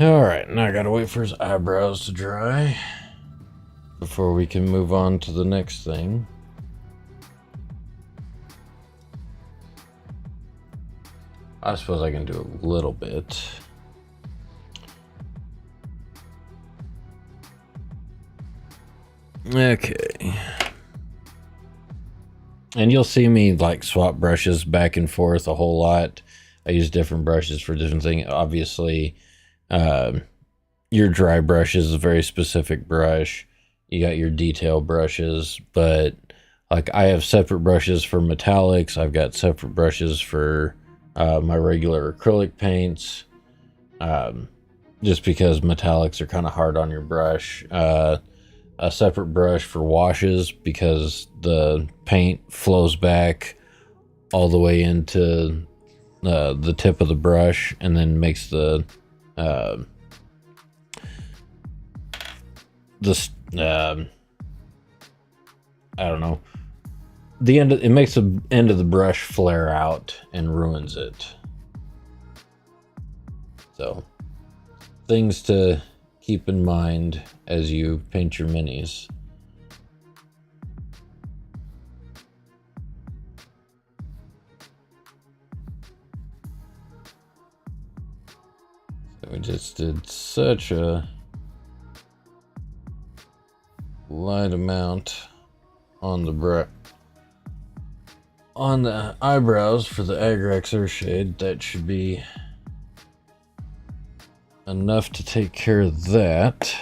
Alright, now I gotta wait for his eyebrows to dry before we can move on to the next thing. I suppose I can do a little bit. Okay. And you'll see me like swap brushes back and forth a whole lot. I use different brushes for different things. Obviously, your dry brush is a very specific brush. You got your detail brushes, but like I have separate brushes for metallics. I've got separate brushes for my regular acrylic paints. Just because metallics are kind of hard on your brush. A separate brush for washes because the paint flows back all the way into the tip of the brush and then makes the I don't know, it makes the end of the brush flare out and ruins it. So things to keep in mind as you paint your minis. So we just did such a light amount on the eyebrows for the Agrax Earthshade. That should be enough to take care of that.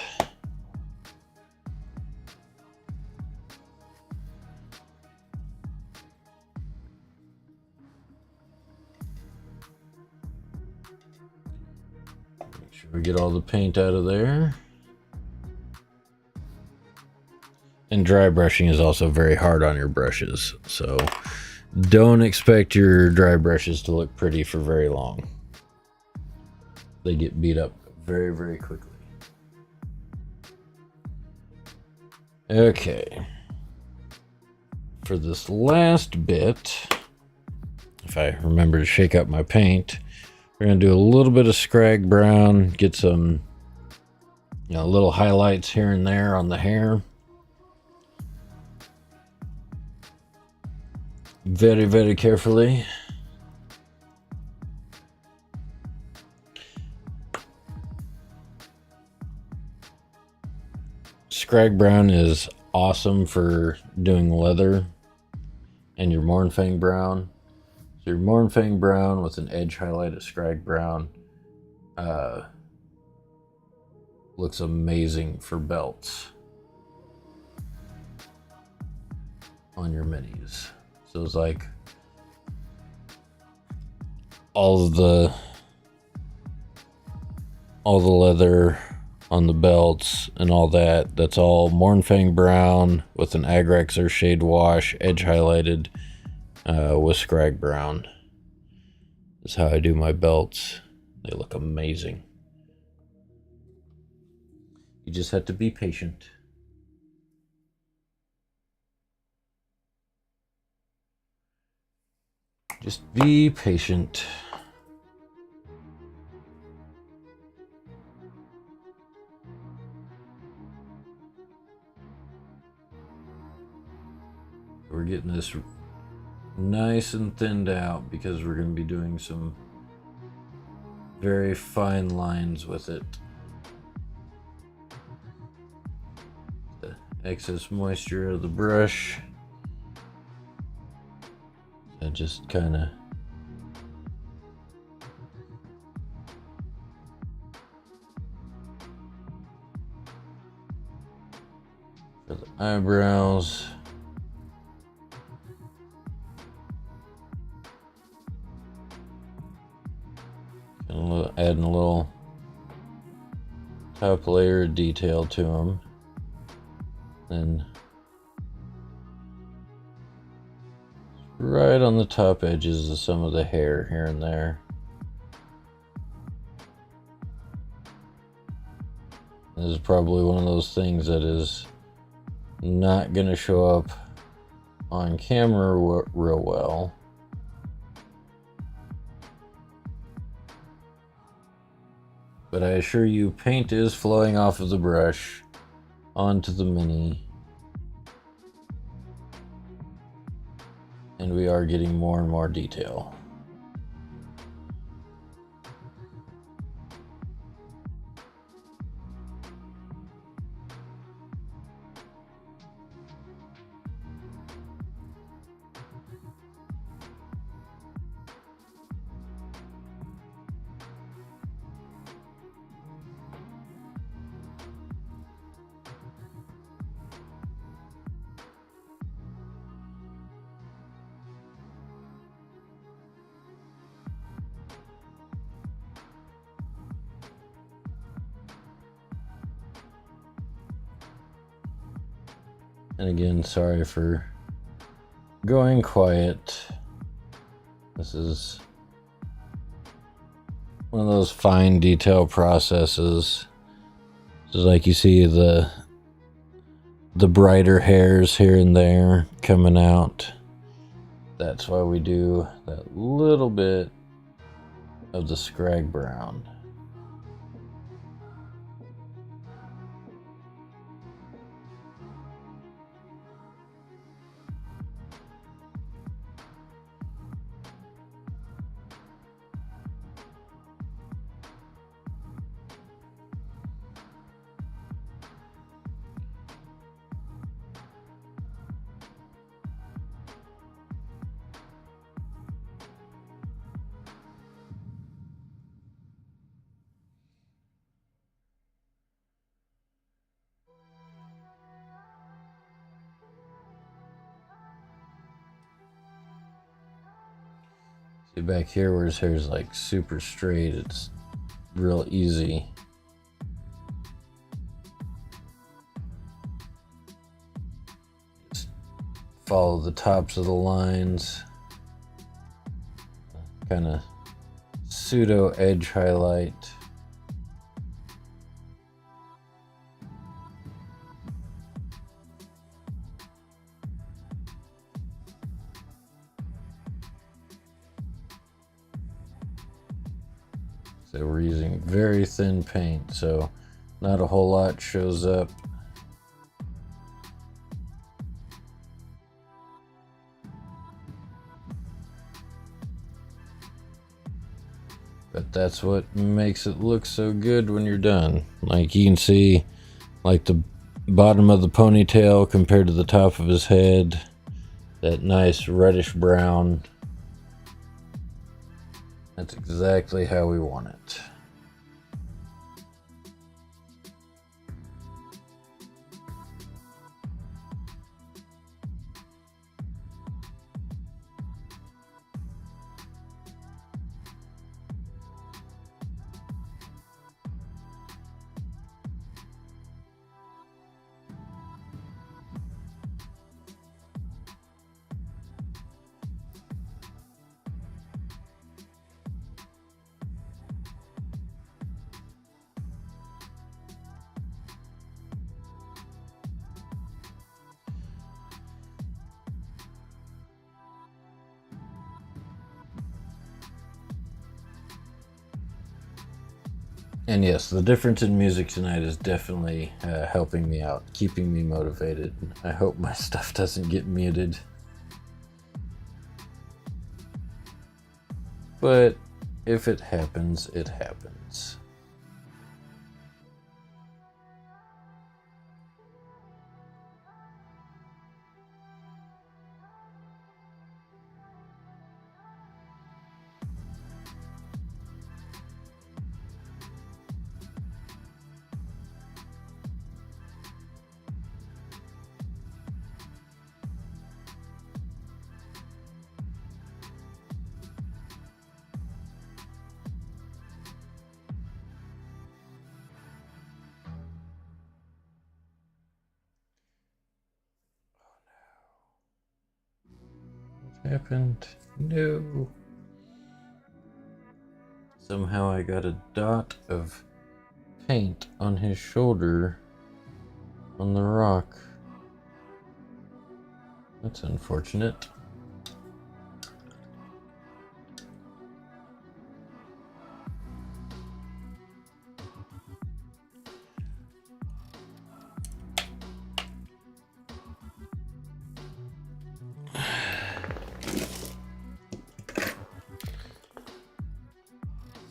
sure we get all the paint out of there. And dry brushing is also very hard on your brushes, so don't expect your dry brushes to look pretty for very long. They get beat up very, very quickly. Okay. For this last bit, if I remember to shake up my paint, we're going to do a little bit of scrag brown, get some, little highlights here and there on the hair. Very, very carefully. Scrag brown is awesome for doing leather and your Mournfang brown. So your Mournfang brown with an edge highlight of scrag brown looks amazing for belts on your minis. So it's like all the leather on the belts and all that, that's all Mournfang brown with an Agrax or shade wash, edge highlighted with scrag brown. That's how I do my belts. They look amazing. You just have to be patient. Just be patient. We're getting this nice and thinned out because we're going to be doing some very fine lines with it. The excess moisture of the brush. And just kind of for the eyebrows. Adding a little top layer of detail to them. Then right on the top edges of some of the hair here and there. This is probably one of those things that is not going to show up on camera real well. But I assure you, paint is flowing off of the brush onto the mini. And we are getting more and more detail. And again, sorry for going quiet. This is one of those fine detail processes. Just like you see the brighter hairs here and there coming out. That's why we do that little bit of the scrag brown. See back here where his hair is like super straight, it's real easy. Just follow the tops of the lines. Kind of pseudo edge highlight. So we're using very thin paint, so not a whole lot shows up. But that's what makes it look so good when you're done. Like you can see, like the bottom of the ponytail compared to the top of his head, that nice reddish brown. That's exactly how we want it. And yes, the difference in music tonight is definitely helping me out, keeping me motivated. I hope my stuff doesn't get muted. But if it happens, it happens. Happened? No. Somehow I got a dot of paint on his shoulder on the rock. That's unfortunate.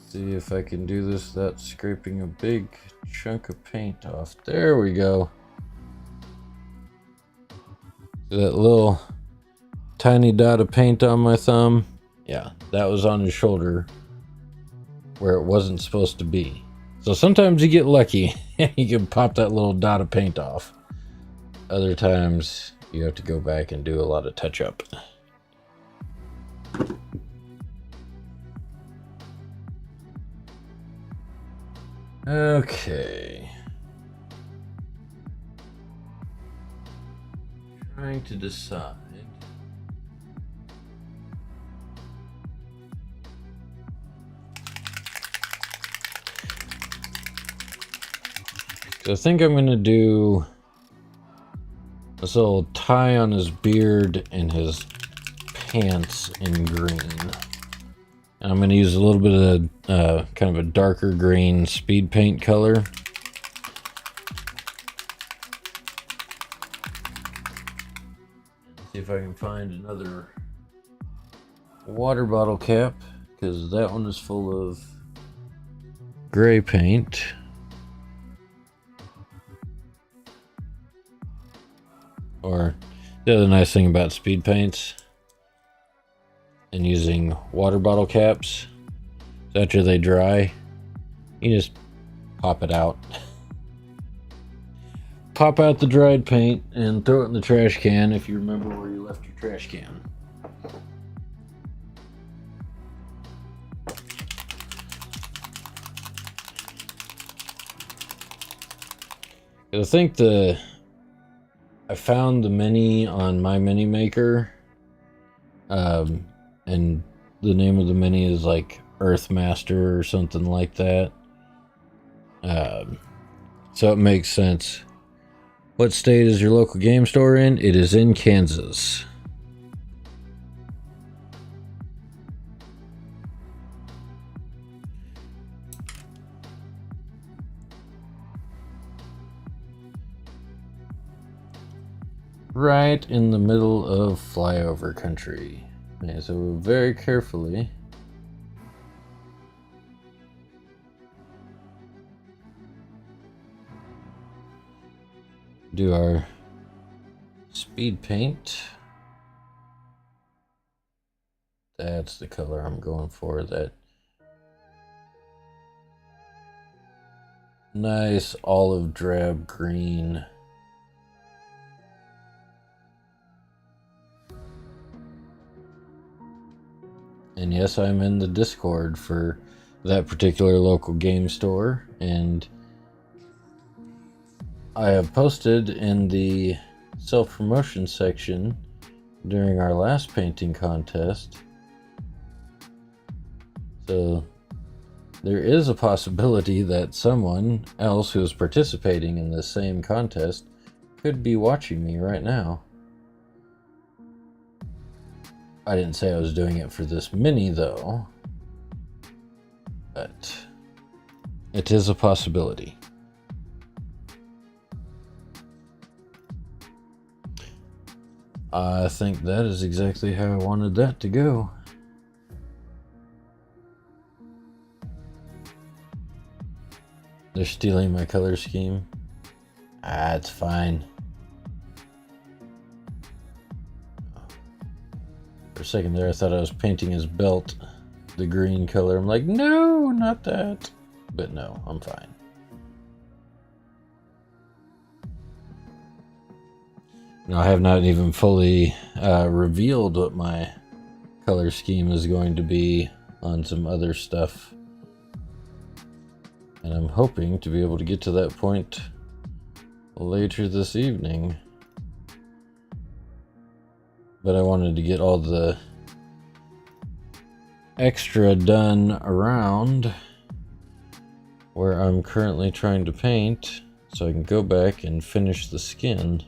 See if I can do this without scraping a big chunk of paint off. There we go. See that little tiny dot of paint on my thumb? Yeah, that was on his shoulder where it wasn't supposed to be. So sometimes you get lucky and you can pop that little dot of paint off. Other times you have to go back and do a lot of touch up. Okay. Trying to decide. So I think I'm gonna do this little tie on his beard and his pants in green. And I'm going to use a little bit of kind of a darker green speed paint color. See if I can find another water bottle cap, because that one is full of gray paint. Or the other nice thing about speed paints and using water bottle caps, so after they dry, you just pop it out. Pop out the dried paint and throw it in the trash can if you remember where you left your trash can. I think I found the mini on my mini maker, and the name of the mini is like Earthmaster or something like that. So it makes sense. What state is your local game store in? It is in Kansas. Right in the middle of flyover country. Okay, so very carefully do our speed paint. That's the color I'm going for. That nice olive drab green. And yes, I'm in the Discord for that particular local game store, and I have posted in the self-promotion section during our last painting contest. So there is a possibility that someone else who is participating in this same contest could be watching me right now. I didn't say I was doing it for this mini though, but it is a possibility. I think that is exactly how I wanted that to go. They're stealing my color scheme. It's fine. For a second there, I thought I was painting his belt the green color. I'm like, no, not that. But no, I'm fine. Now, I have not even fully revealed what my color scheme is going to be on some other stuff. And I'm hoping to be able to get to that point later this evening. But I wanted to get all the extra done around where I'm currently trying to paint, so I can go back and finish the skin.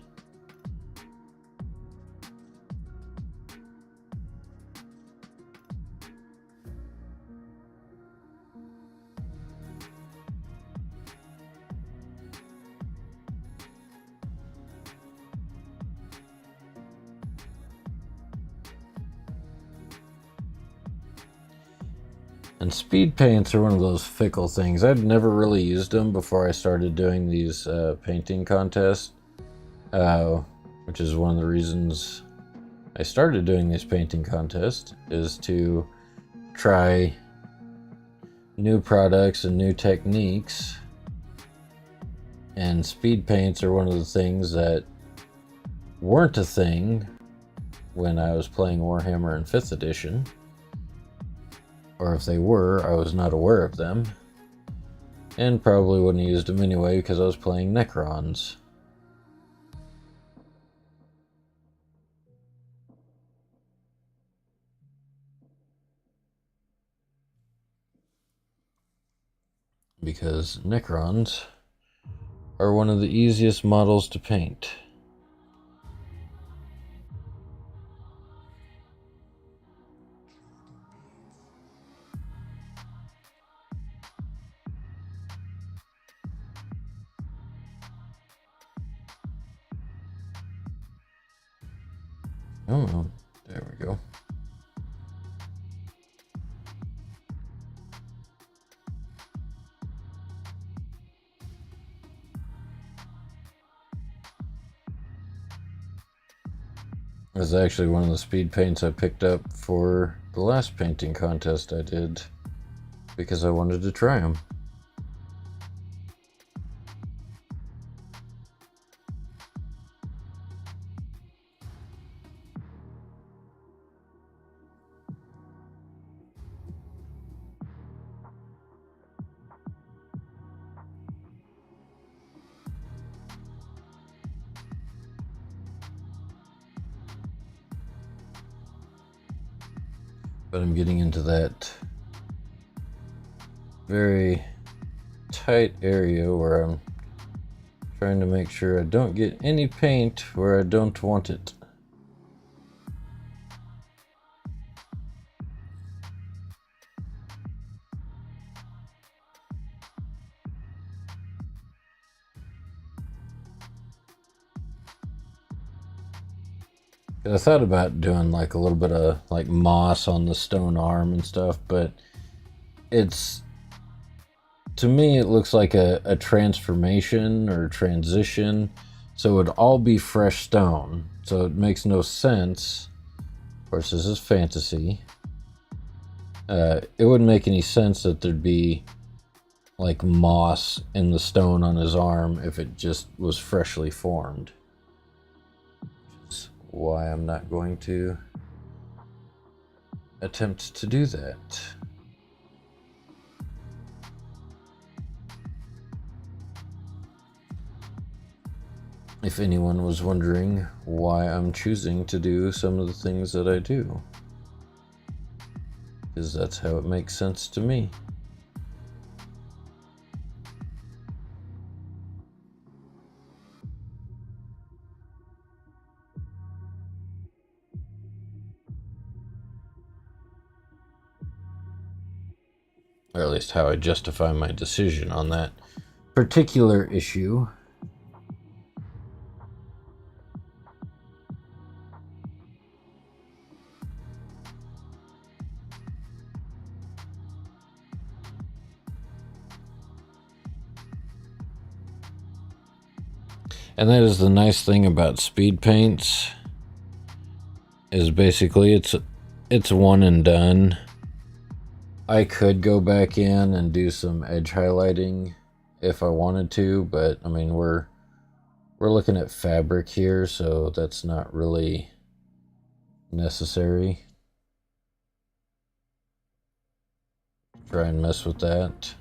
And speed paints are one of those fickle things. I'd never really used them before I started doing these painting contests, which is one of the reasons I started doing these painting contests, is to try new products and new techniques. And speed paints are one of the things that weren't a thing when I was playing Warhammer in 5th edition. Or if they were, I was not aware of them. And probably wouldn't have used them anyway because I was playing Necrons. Because Necrons are one of the easiest models to paint. Oh, there we go. This is actually one of the speed paints I picked up for the last painting contest I did because I wanted to try them. But I'm getting into that very tight area where I'm trying to make sure I don't get any paint where I don't want it. I thought about doing like a little bit of like moss on the stone arm and stuff, but to me it looks like a transformation or transition, so it'd all be fresh stone, so it makes no sense. Of course, this is fantasy. It wouldn't make any sense that there'd be like moss in the stone on his arm if it just was freshly formed. Why I'm not going to attempt to do that. If anyone was wondering why I'm choosing to do some of the things that I do, because that's how it makes sense to me. Or at least how I justify my decision on that particular issue. And that is the nice thing about speed paints, is basically it's one and done. I could go back in and do some edge highlighting if I wanted to, but I mean we're looking at fabric here, so that's not really necessary. Try and mess with that.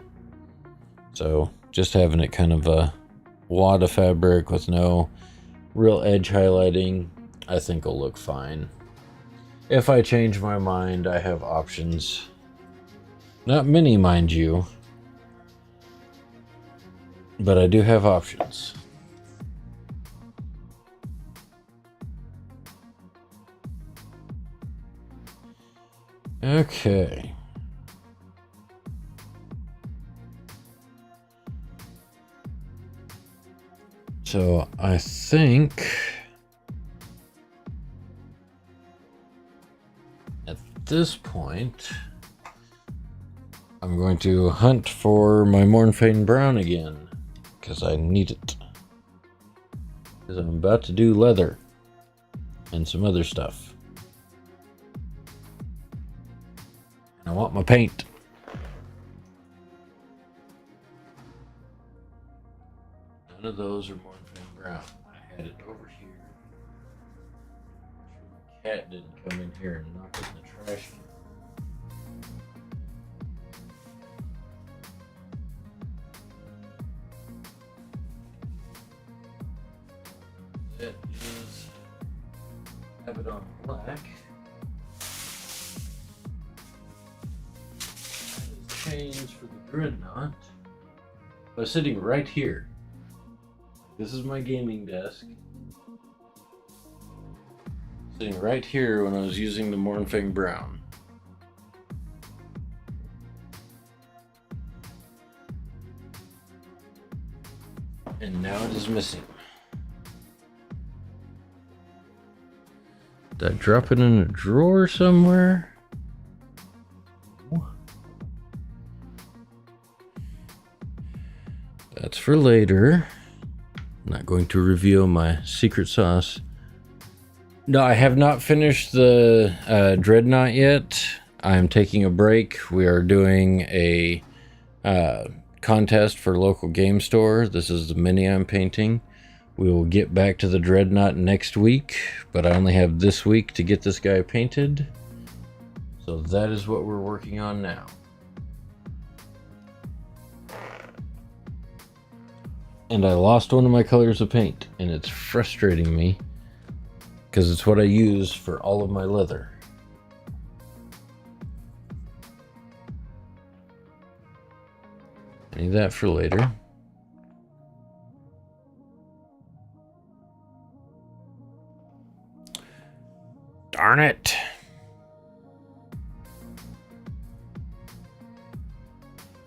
So just having it kind of a wad of fabric with no real edge highlighting, I think will look fine. If I change my mind, I have options. Not many, mind you, but I do have options. Okay. So I think at this point I'm going to hunt for my Mornfane Brown again, because I need it. Because I'm about to do leather and some other stuff. I want my paint. None of those are Mornfane Brown. I had it over here. My cat didn't come in here and knock it in the trash can. That is, have it on black. That is chains for the dreadnought. I was sitting right here. This is my gaming desk. Sitting right here when I was using the Mornfang Brown. And now it is missing. Did I drop it in a drawer somewhere? That's for later. I'm not going to reveal my secret sauce. No, I have not finished the Dreadnought yet. I'm taking a break. We are doing a contest for local game store. This is the mini I'm painting. We will get back to the Dreadnought next week, but I only have this week to get this guy painted. So that is what we're working on now. And I lost one of my colors of paint, and it's frustrating me because it's what I use for all of my leather. Need that for later. Darn it.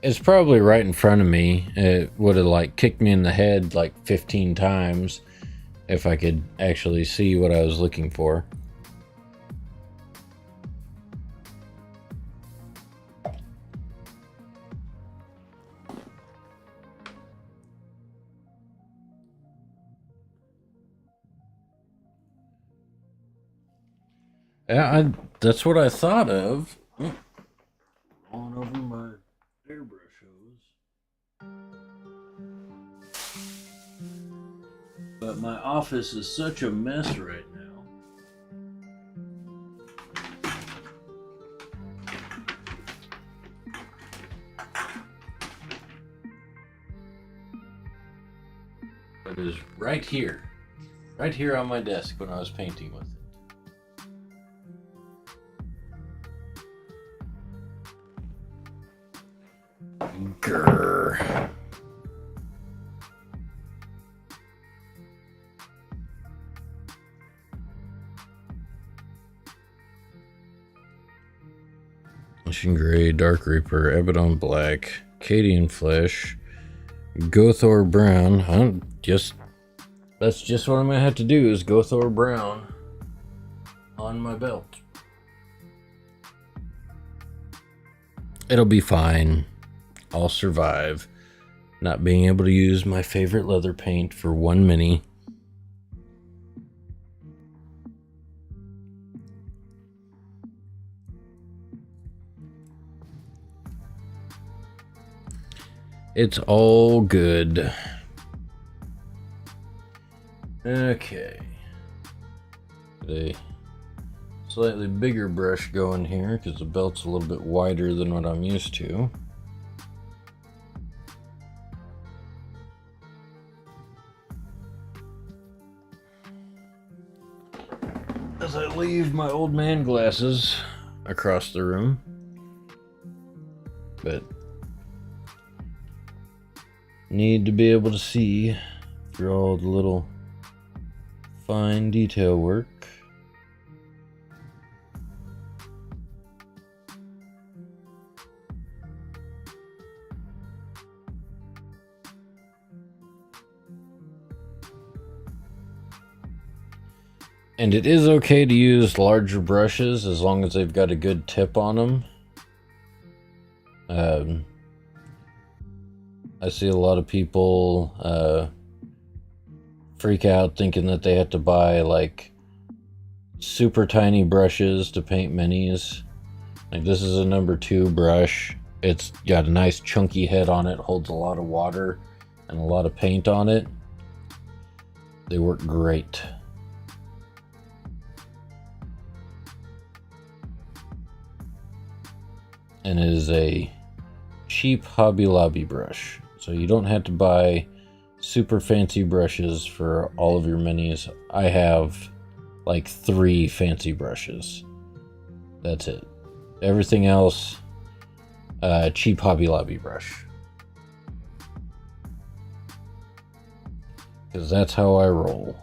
It's probably right in front of me. It would have like kicked me in the head like 15 times if I could actually see what I was looking for. Yeah, that's what I thought of. On over my airbrush hose. But my office is such a mess right now. It is right here on my desk when I was painting with it. Grr. Ocean Gray, Dark Reaper, Abaddon Black, Cadian Flesh, Gothor Brown. That's just what I'm gonna have to do is Gothor Brown on my belt. It'll be fine. I'll survive not being able to use my favorite leather paint for one mini. It's all good. Okay. A slightly bigger brush going here because the belt's a little bit wider than what I'm used to. As I leave my old man glasses across the room. But need to be able to see through all the little fine detail work. And it is okay to use larger brushes as long as they've got a good tip on them. I see a lot of people freak out thinking that they have to buy like super tiny brushes to paint minis. Like this is a number 2 brush. It's got a nice chunky head on it, holds a lot of water and a lot of paint on it. They work great. And it is a cheap Hobby Lobby brush. So you don't have to buy super fancy brushes for all of your minis. I have like 3 fancy brushes. That's it. Everything else, cheap Hobby Lobby brush. Because that's how I roll.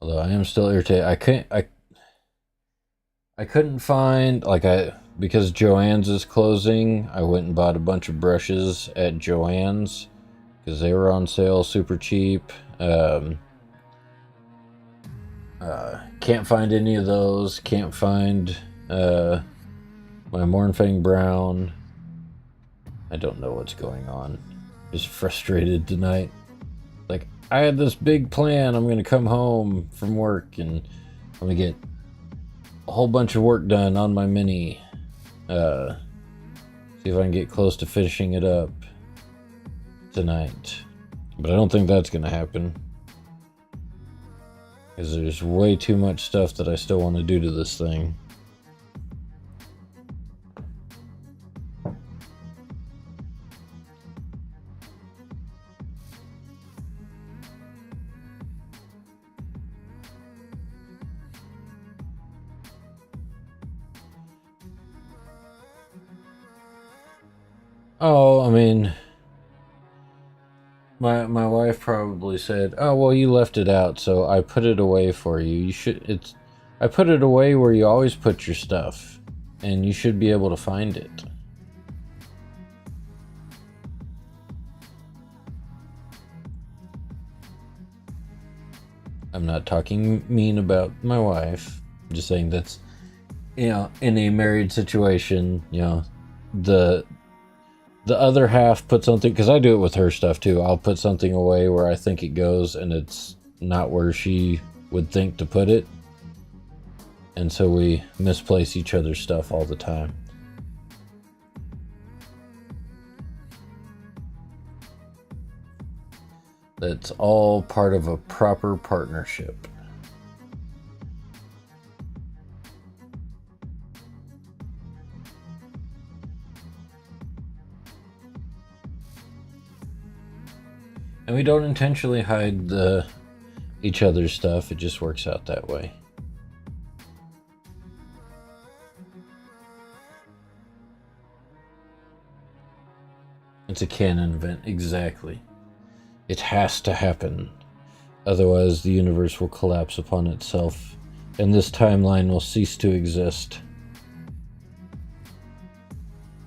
Although I am still irritated. I couldn't find because Joann's is closing. I went and bought a bunch of brushes at Joann's because they were on sale super cheap. Can't find any of those. Can't find my Mornfang Brown. I don't know what's going on. Just frustrated tonight. Like, I had this big plan. I'm gonna come home from work and I'm gonna get a whole bunch of work done on my mini. See if I can get close to finishing it up tonight. But I don't think that's gonna happen. Because there's way too much stuff that I still want to do to this thing. Oh, I mean, my wife probably said, "Oh, well, you left it out, so I put it away for you. You should it's I put it away where you always put your stuff, and you should be able to find it." I'm not talking mean about my wife. I'm just saying that's, in a married situation, the the other half put something, because I do it with her stuff too. I'll put something away where I think it goes, and it's not where she would think to put it. And so we misplace each other's stuff all the time. That's all part of a proper partnership. And we don't intentionally hide each other's stuff. It just works out that way. It's a canon event, exactly. It has to happen. Otherwise, the universe will collapse upon itself, and this timeline will cease to exist.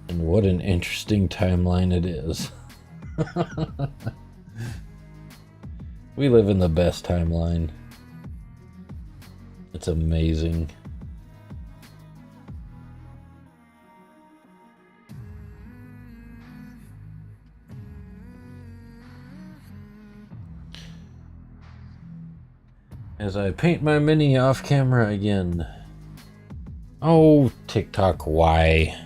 And what an interesting timeline it is. We live in the best timeline. It's amazing. As I paint my mini off camera again. Oh, TikTok, why?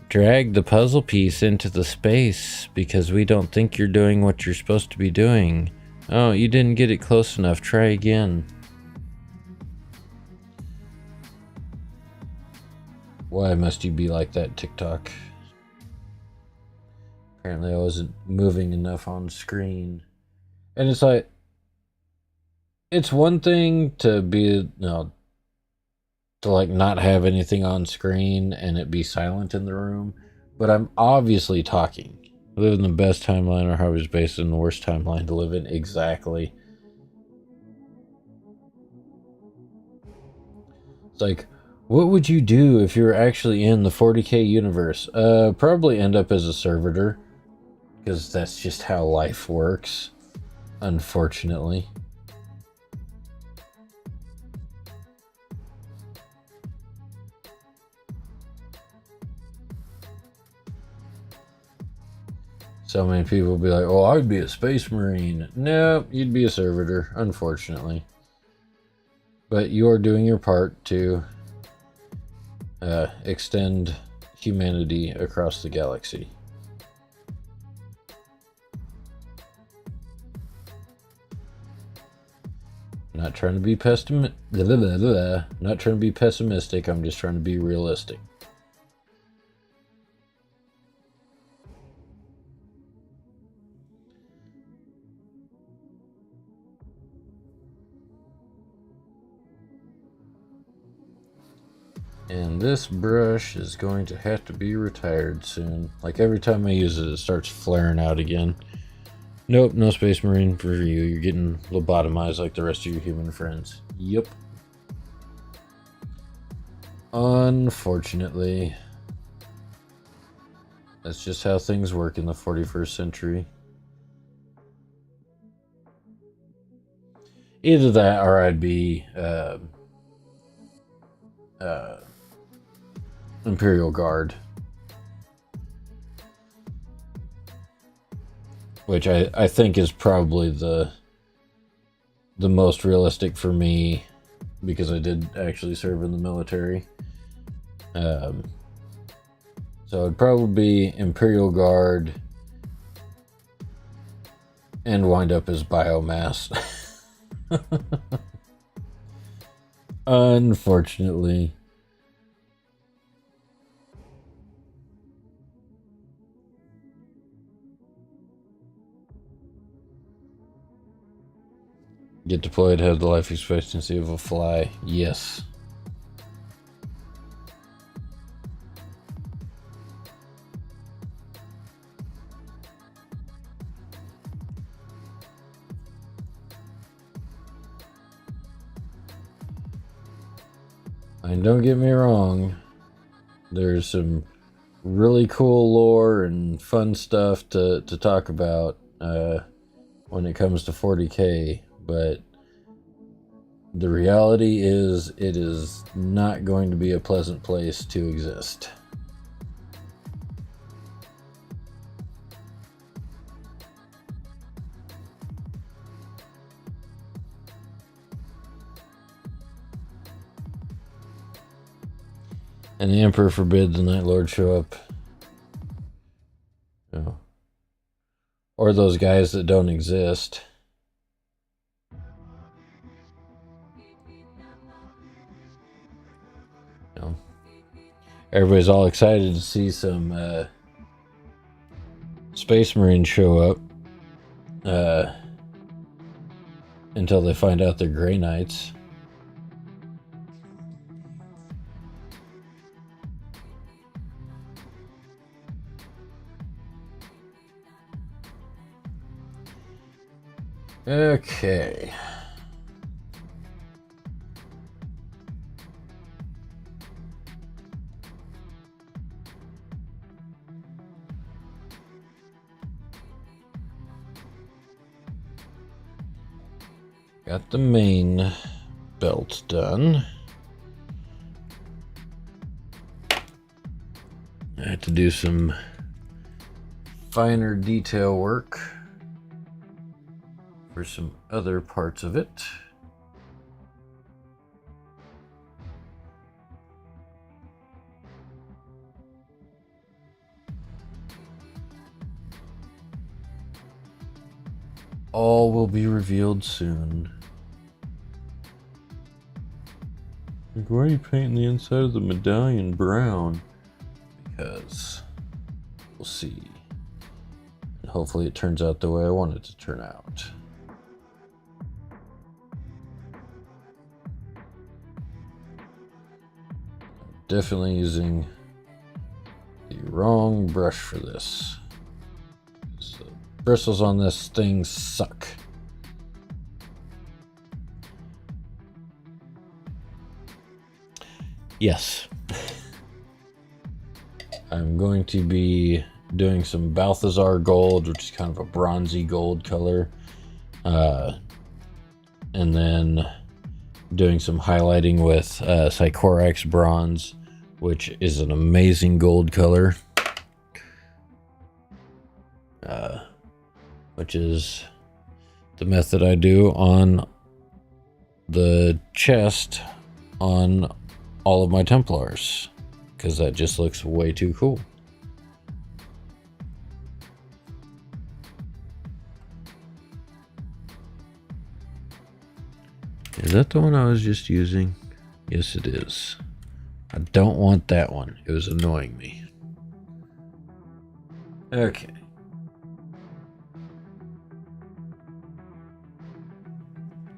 Drag the puzzle piece into the space because we don't think you're doing what you're supposed to be doing. Oh, you didn't get it close enough. Try again. Why must you be like that, TikTok? Apparently I wasn't moving enough on screen. And it's like, it's one thing to be, to like not have anything on screen and it be silent in the room, but I'm obviously talking. I live in the best timeline, or how I was based in the worst timeline to live in. Exactly. It's like, what would you do if you were actually in the 40K universe? Probably end up as a servitor, because that's just how life works, unfortunately. So many people will be like, oh, I'd be a space marine. No, you'd be a servitor, unfortunately. But you are doing your part to extend humanity across the galaxy. Not trying to be not trying to be pessimistic. I'm just trying to be realistic. And this brush is going to have to be retired soon. Like every time I use it, it starts flaring out again. Nope, no Space Marine for you. You're getting lobotomized like the rest of your human friends. Yep. Unfortunately. That's just how things work in the 41st century. Either that or I'd be Imperial Guard. Which I think is probably the most realistic for me, because I did actually serve in the military. So it'd probably be Imperial Guard and wind up as biomass. Unfortunately. Get deployed, have the life expectancy of a fly. Yes. And don't get me wrong, there's some really cool lore and fun stuff to talk about when it comes to 40K, but the reality is it is not going to be a pleasant place to exist. And the Emperor forbid the Night Lord show up. No. Or those guys that don't exist. No. Everybody's all excited to see some Space Marines show up. Until they find out they're Grey Knights. Okay. Got the main belt done. I had to do some finer detail work for some other parts of it. All will be revealed soon. Like, why are you painting the inside of the medallion brown? Because we'll see. And hopefully it turns out the way I want it to turn out. Definitely using the wrong brush for this. So bristles on this thing suck. Yes. I'm going to be doing some Balthazar gold, which is kind of a bronzy gold color. And then doing some highlighting with Sycorax bronze, which is an amazing gold color. Which is the method I do on the chest on all of my Templars, because that just looks way too cool. Is that the one I was just using? Yes, it is. I don't want that one. It was annoying me. Okay.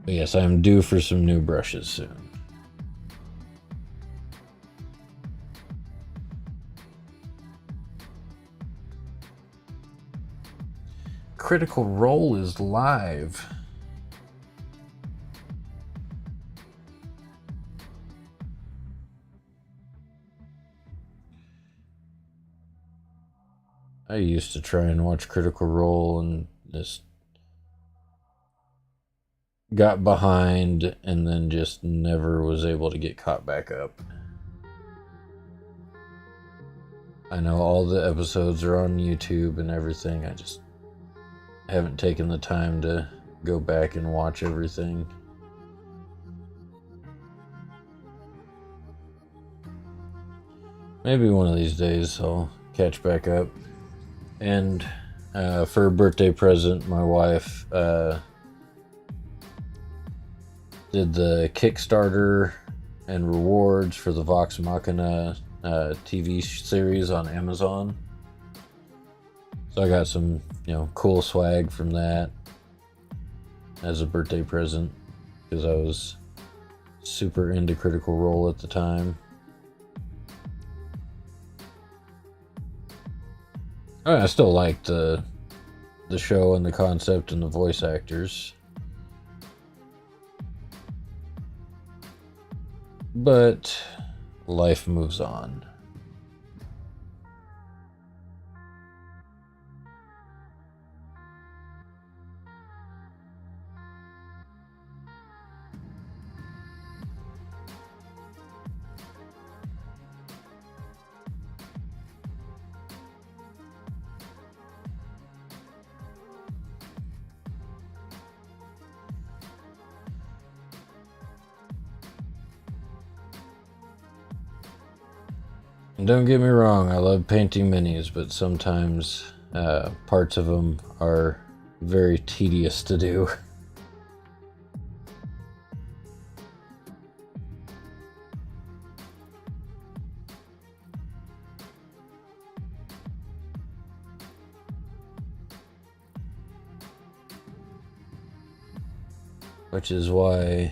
But yes, I am due for some new brushes soon. Critical Role is live. I used to try and watch Critical Role and just got behind and then just never was able to get caught back up. I know all the episodes are on YouTube and everything. I just haven't taken the time to go back and watch everything. Maybe one of these days I'll catch back up. And for a birthday present, my wife did the Kickstarter and rewards for the Vox Machina TV series on Amazon. So I got some, cool swag from that as a birthday present, because I was super into Critical Role at the time. I still liked the show and the concept and the voice actors. but life moves on. And don't get me wrong, I love painting minis, but sometimes parts of them are very tedious to do. Which is why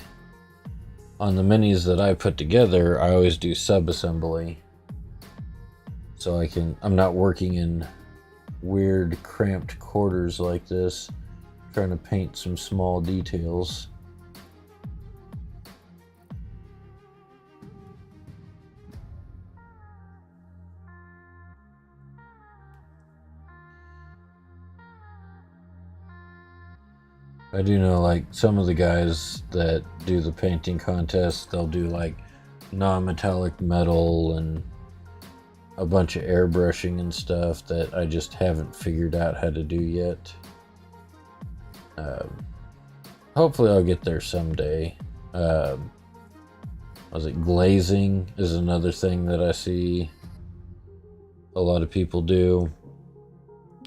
on the minis that I put together, I always do sub-assembly. So I'm not working in weird cramped quarters like this, trying to paint some small details. I do know, like, some of the guys that do the painting contests, they'll do like non-metallic metal and a bunch of airbrushing and stuff that I just haven't figured out how to do yet. Hopefully I'll get there someday. Glazing is another thing that I see a lot of people do.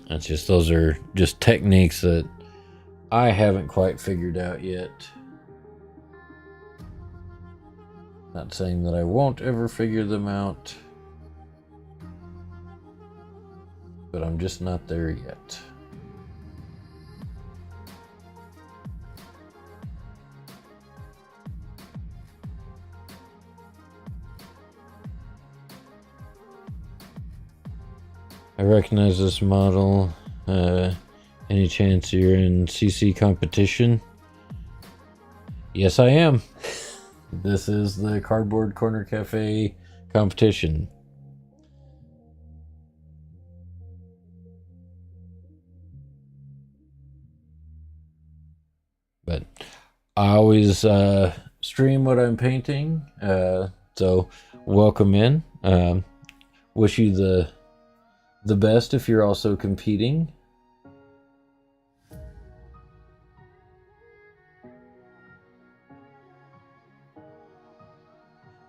It's just, those are just techniques that I haven't quite figured out yet. Not saying that I won't ever figure them out, but I'm just not there yet. I recognize this model. Any chance you're in CC competition? Yes, I am. This is the Cardboard Corner Cafe competition. But I always stream what I'm painting, so welcome in. Wish you the best if you're also competing.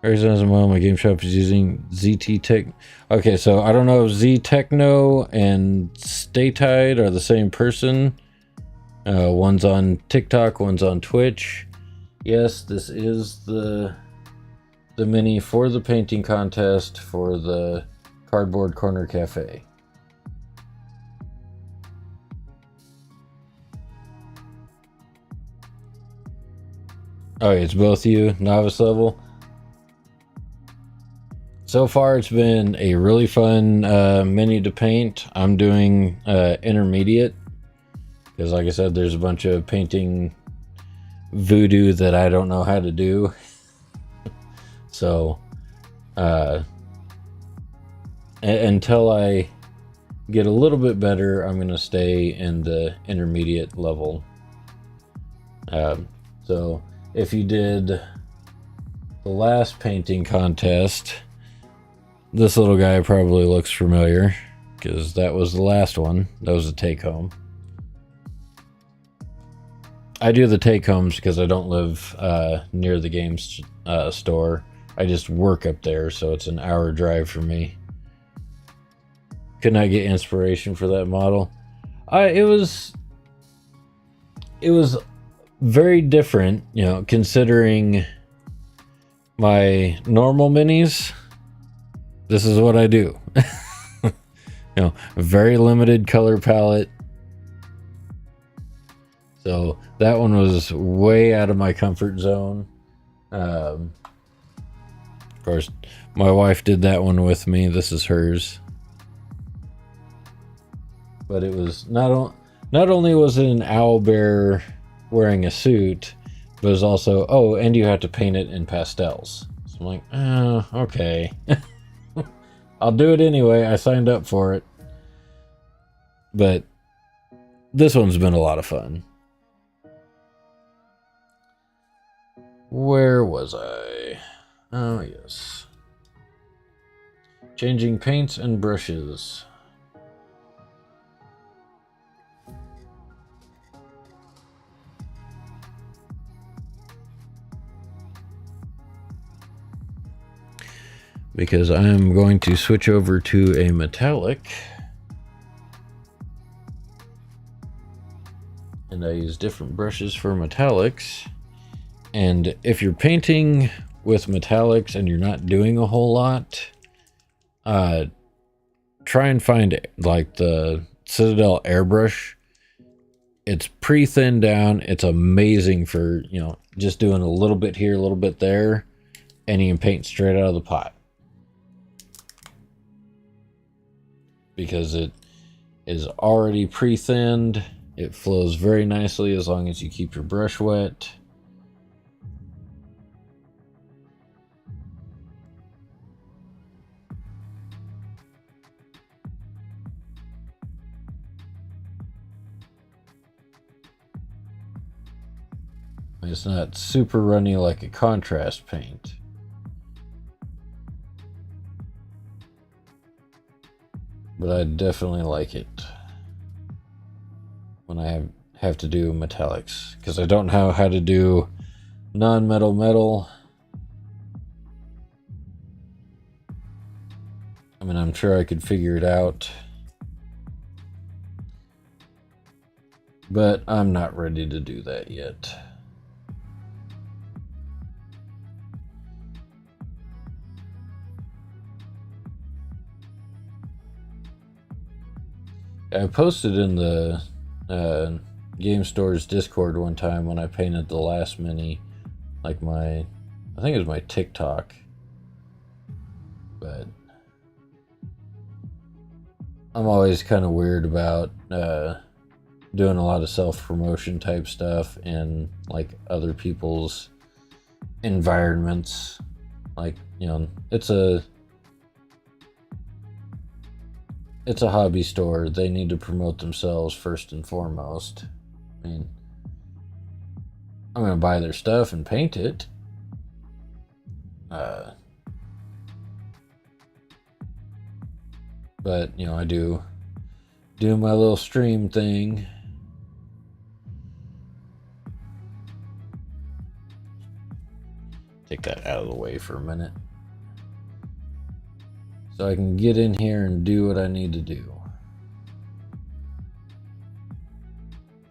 Arizona's model, my game shop is using ZT Tech. Okay, so I don't know if Z Techno and Stay Tide are the same person. One's on TikTok, one's on Twitch. Yes, this is the mini for the painting contest for the Cardboard Corner Cafe. Oh, it's both you, novice level. So far, it's been a really fun mini to paint. I'm doing intermediate because, like I said, there's a bunch of painting voodoo that I don't know how to do. So, until I get a little bit better, I'm going to stay in the intermediate level. So, if you did the last painting contest, this little guy probably looks familiar because that was the last one. That was a take home. I do the take homes because I don't live near the games store. I just work up there, so it's an hour drive for me. Could not get inspiration for that model. It was very different, you know, considering my normal minis. This is what I do. You know, very limited color palette. So that one was way out of my comfort zone. Of course, my wife did that one with me. This is hers. But it was not only was it an owl bear wearing a suit, but it was also, oh, and you have to paint it in pastels. So I'm like, oh, okay. I'll do it anyway. I signed up for it. But this one's been a lot of fun. Where was I? Oh, yes. Changing paints and brushes. Because I'm going to switch over to a metallic. And I use different brushes for metallics. And if you're painting with metallics and you're not doing a whole lot, try and find like the Citadel airbrush. It's pre-thinned down. It's amazing for, you know, just doing a little bit here, a little bit there, and you can paint straight out of the pot. Because it is already pre-thinned. It flows very nicely as long as you keep your brush wet. It's not super runny like a contrast paint. But I definitely like it when I have to do metallics, because I don't know how to do non-metal metal. I mean, I'm sure I could figure it out, but I'm not ready to do that yet. I posted in the game store's Discord one time when I painted the last mini, like I think it was my TikTok, but I'm always kind of weird about doing a lot of self-promotion type stuff in like other people's environments. Like, you know, it's a hobby store. They need to promote themselves first and foremost. I mean, I'm gonna buy their stuff and paint it. But, you know, I do my little stream thing. Take that out of the way for a minute, so I can get in here and do what I need to do.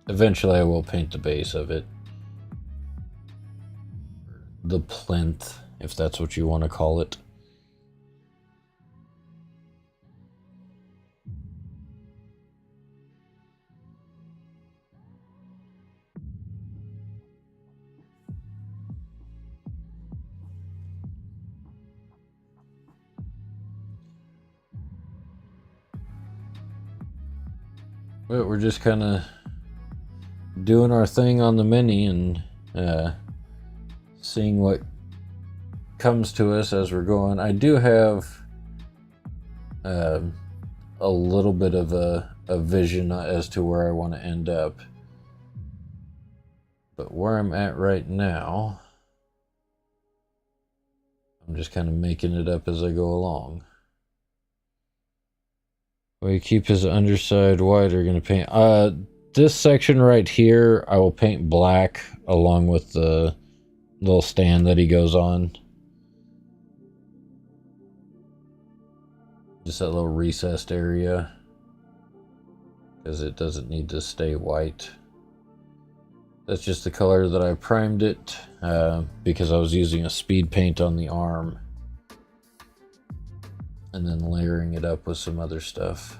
Eventually I will paint the base of it. The plinth, if that's what you want to call it. But we're just kind of doing our thing on the mini and seeing what comes to us as we're going. I do have a little bit of a vision as to where I want to end up. But where I'm at right now, I'm just kind of making it up as I go along. We keep his underside white. Are going to paint this section right here. I will paint black along with the little stand that he goes on. Just that little recessed area, because it doesn't need to stay white. That's just the color that I primed it because I was using a speed paint on the arm and then layering it up with some other stuff.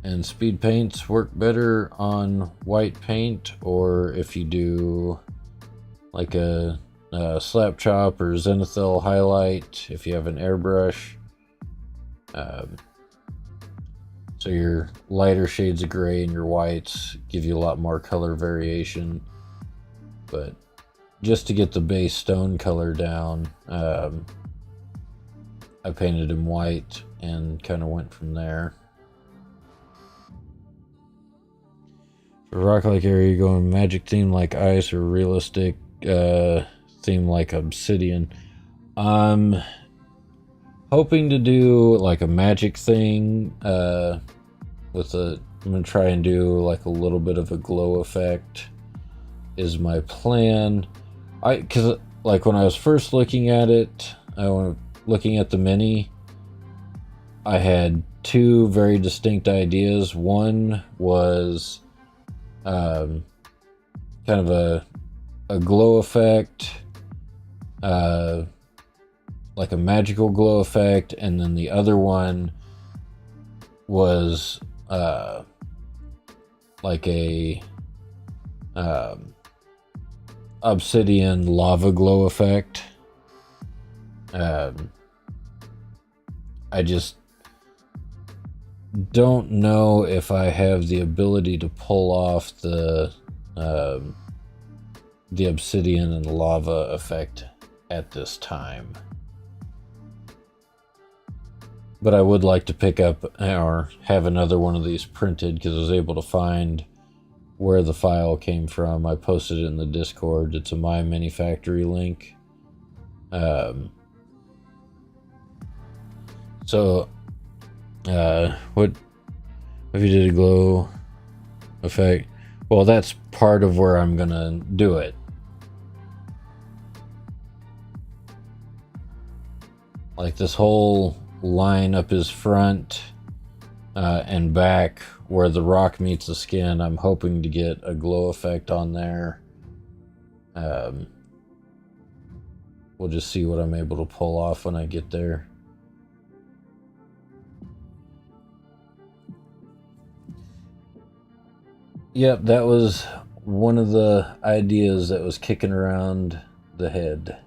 And speed paints work better on white paint, or if you do like a slap chop or zenithal highlight, if you have an airbrush. So your lighter shades of gray and your whites give you a lot more color variation. But just to get the base stone color down, I painted him white and kind of went from there. For rock-like area, going magic theme like ice or realistic theme like obsidian. I'm hoping to do like a magic thing with a. I'm gonna try and do like a little bit of a glow effect. Is my plan. Because like when I was first looking at it, looking at the mini, I had two very distinct ideas. One was kind of a glow effect, like a magical glow effect, and then the other one was like a obsidian lava glow effect. I just don't know if I have the ability to pull off the obsidian and lava effect at this time. But I would like to pick up or have another one of these printed because I was able to find where the file came from. I posted it in the Discord. It's a My Mini Factory link. So, what if you did a glow effect? Well, that's part of where I'm gonna do it. Like this whole line up his front and back where the rock meets the skin, I'm hoping to get a glow effect on there. We'll just see what I'm able to pull off when I get there. Yep, that was one of the ideas that was kicking around the head.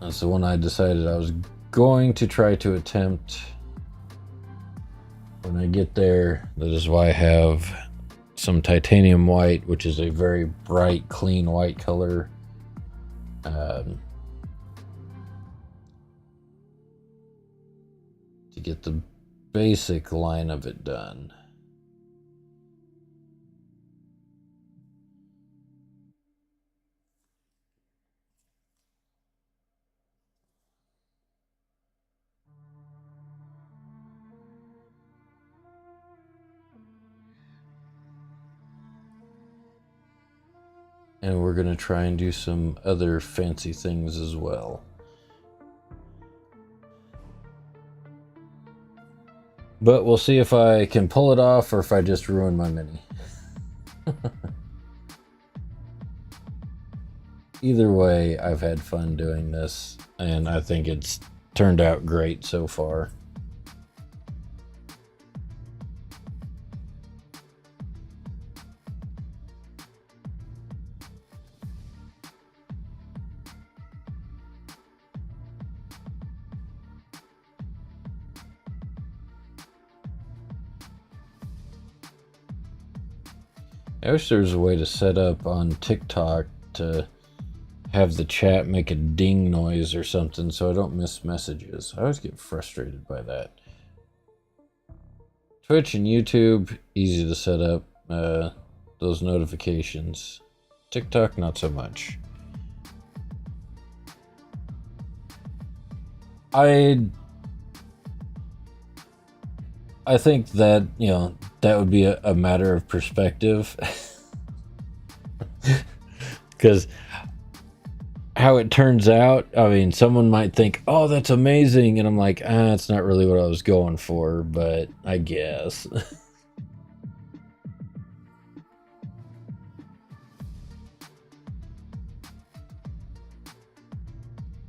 That's the one I decided I was going to try to attempt when I get there. That is why I have some titanium white, which is a very bright, clean white color. To get the basic line of it done. And we're going to try and do some other fancy things as well. But we'll see if I can pull it off or if I just ruin my mini. Either way, I've had fun doing this, and I think it's turned out great so far. I wish there was a way to set up on TikTok to have the chat make a ding noise or something so I don't miss messages. I always get frustrated by that. Twitch and YouTube, easy to set up those notifications. TikTok, not so much. I think that, you know, that would be a matter of perspective. Because how it turns out, I mean, someone might think, oh, that's amazing. And I'm like, it's not really what I was going for, but I guess.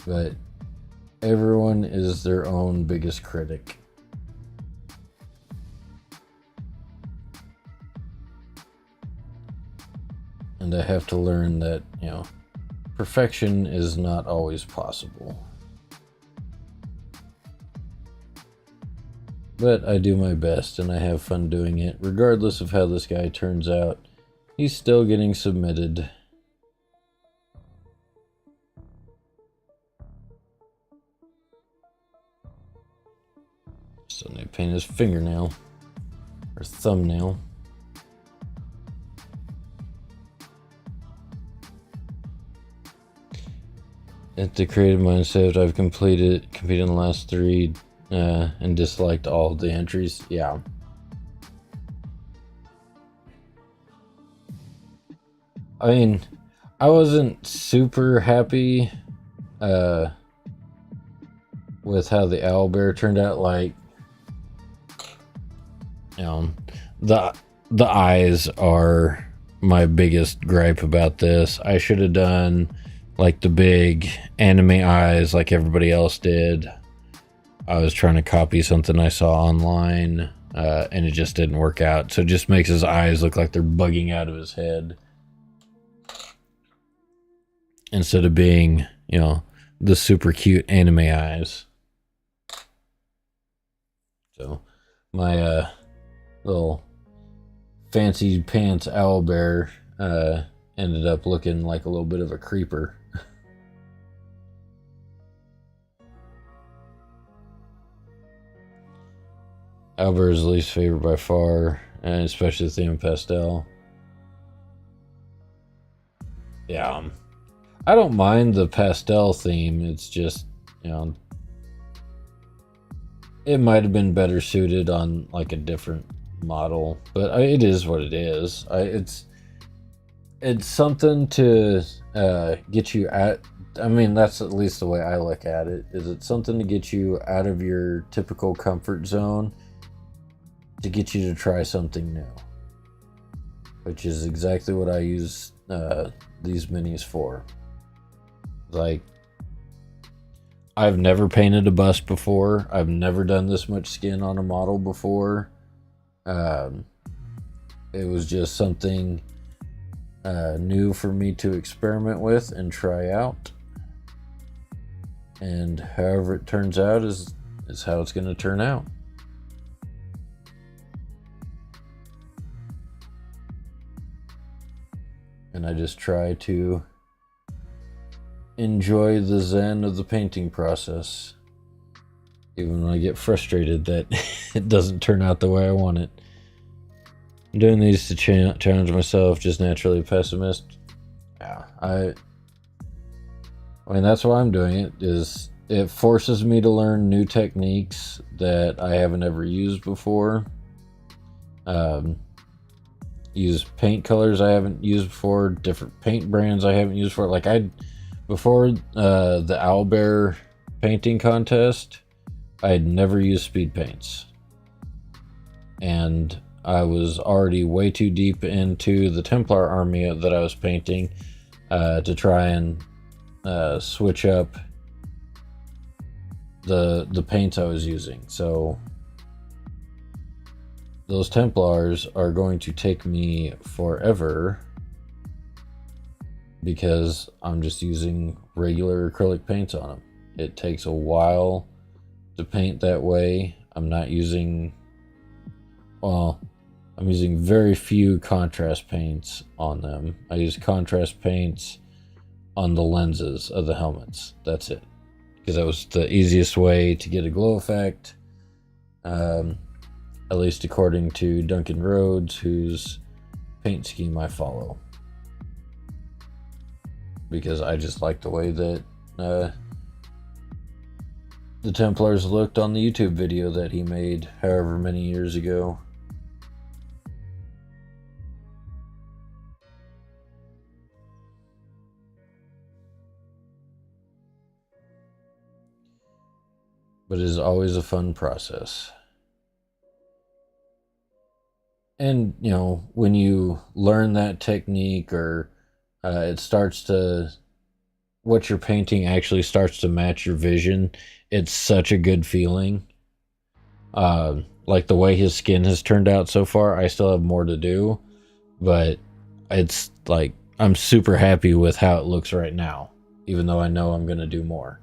But everyone is their own biggest critic. And I have to learn that, you know, perfection is not always possible. But I do my best and I have fun doing it. Regardless of how this guy turns out, he's still getting submitted. So they paint his fingernail or thumbnail. At the creative mindset, I've competed in the last 3 and disliked all of the entries. Yeah. I mean, I wasn't super happy with how the owlbear turned out. Like, the eyes are my biggest gripe about this. I should have done like the big anime eyes like everybody else did. I was trying to copy something I saw online, and it just didn't work out. So it just makes his eyes look like they're bugging out of his head, instead of being, the super cute anime eyes. So my little fancy pants owlbear ended up looking like a little bit of a creeper. Owlbear is the least favorite by far, and especially the theme of pastel. Yeah, I don't mind the pastel theme. It's just, it might have been better suited on like a different model, but it is what it is. It's something to get you at. I mean, that's at least the way I look at it. Is it something to get you out of your typical comfort zone, to get you to try something new, which is exactly what I use these minis for. Like, I've never painted a bust before. I've never done this much skin on a model before. It was just something new for me to experiment with and try out. And however it turns out is how it's going to turn out. And I just try to enjoy the zen of the painting process, even when I get frustrated that it doesn't turn out the way I want it. I'm doing these to challenge myself, just naturally a pessimist. Yeah, I mean, that's why I'm doing it, is it forces me to learn new techniques that I haven't ever used before. Use paint colors I haven't used before, different paint brands I haven't used before. Like, before the owlbear painting contest, I had never used speed paints, and I was already way too deep into the Templar army that I was painting to try and switch up the paints I was using. So those Templars are going to take me forever, because I'm just using regular acrylic paints on them. It takes a while to paint that way. I'm using very few contrast paints on them. I use contrast paints on the lenses of the helmets. That's it. Because that was the easiest way to get a glow effect. At least according to Duncan Rhodes, whose paint scheme I follow. Because I just like the way that the Templars looked on the YouTube video that he made however many years ago. But it is always a fun process. And, when you learn that technique, or it starts to, what you're painting actually starts to match your vision, it's such a good feeling. Like the way his skin has turned out so far, I still have more to do, but it's like, I'm super happy with how it looks right now, even though I know I'm going to do more.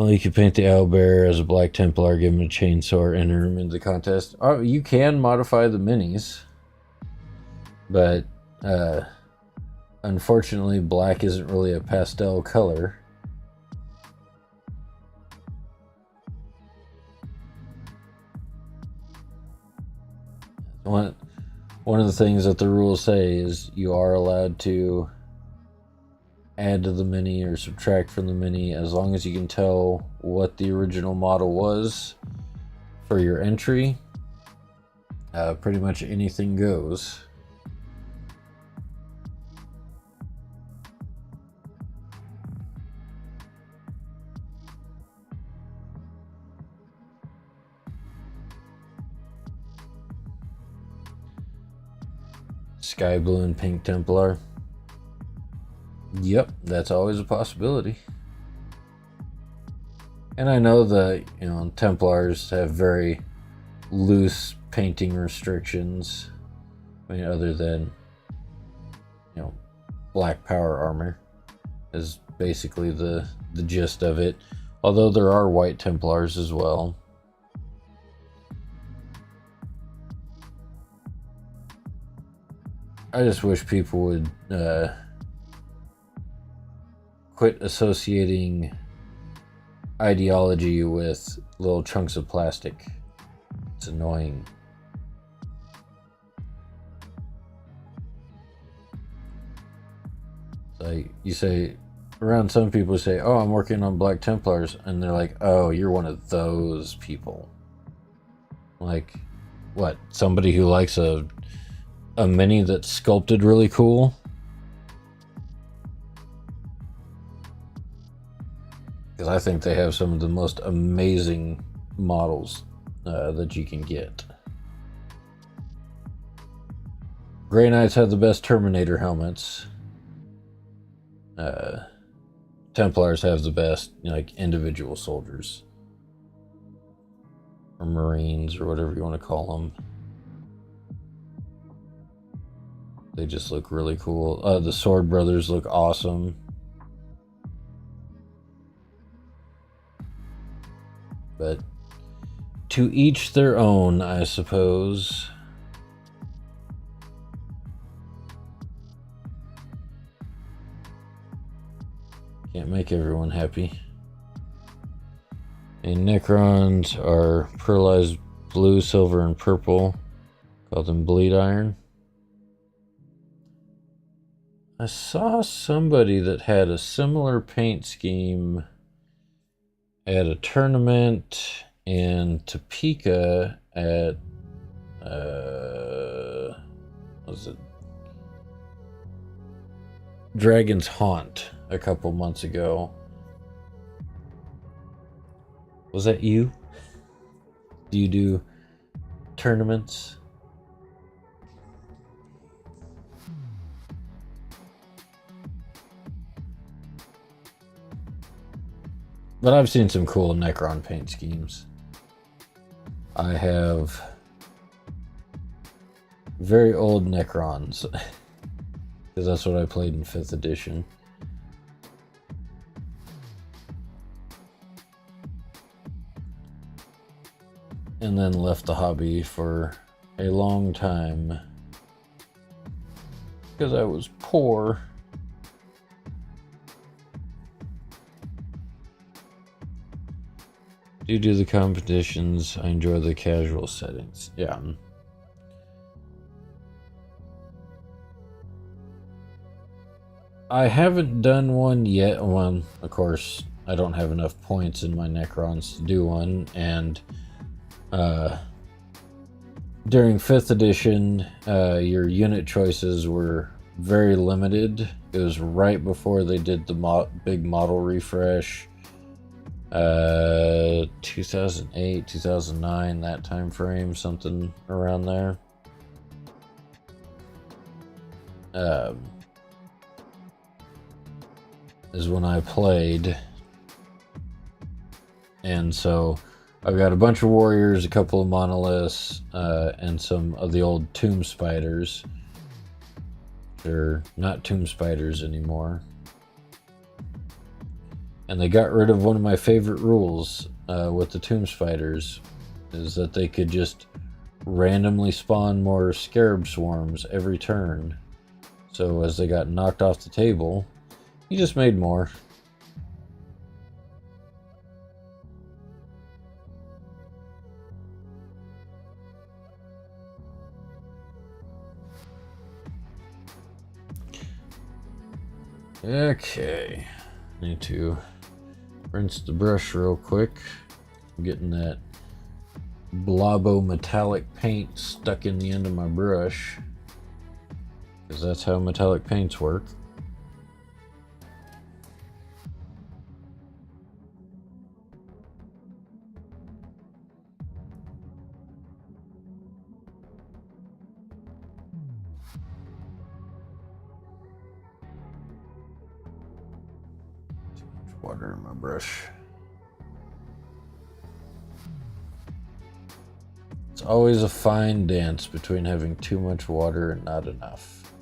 Well, you could paint the owlbear as a Black Templar, give him a chainsaw, enter him into the contest. Oh, you can modify the minis, but unfortunately, black isn't really a pastel color. One of the things that the rules say is you are allowed to add to the mini or subtract from the mini as long as you can tell what the original model was for your entry. Pretty much anything goes. Sky blue and pink Templar. Yep, that's always a possibility. And I know that, Templars have very loose painting restrictions. I mean, other than, black power armor is basically the gist of it. Although there are white Templars as well. I just wish people would quit associating ideology with little chunks of plastic. It's annoying. Like you say, around some people say, "Oh, I'm working on Black Templars," and they're like, "Oh, you're one of those people." Like, what? Somebody who likes a mini that's sculpted really cool? Because I think they have some of the most amazing models that you can get. Grey Knights have the best Terminator helmets. Templars have the best, individual soldiers. Or Marines, or whatever you want to call them. They just look really cool. The Sword Brothers look awesome. But to each their own, I suppose. Can't make everyone happy. And Necrons are pearlized blue, silver, and purple. Call them bleed iron. I saw somebody that had a similar paint scheme at a tournament in Topeka at was it Dragon's Haunt a couple months ago. Was that you? Do you do tournaments? But I've seen some cool Necron paint schemes. I have very old Necrons, because that's what I played in 5th edition. And then left the hobby for a long time because I was poor. Do you do the competitions? I enjoy the casual settings. Yeah. I haven't done one yet. Well, of course, I don't have enough points in my Necrons to do one, and during 5th edition, your unit choices were very limited. It was right before they did the big model refresh. 2008, 2009, that time frame, something around there. Is when I played. And so I've got a bunch of warriors, a couple of monoliths, and some of the old tomb spiders. They're not tomb spiders anymore. And they got rid of one of my favorite rules with the tomb spiders, is that they could just randomly spawn more scarab swarms every turn. So as they got knocked off the table, he just made more. Okay, need to rinse the brush real quick. I'm getting that blobbo metallic paint stuck in the end of my brush, because that's how metallic paints work. Too much water in my brush. It's always a fine dance between having too much water and not enough.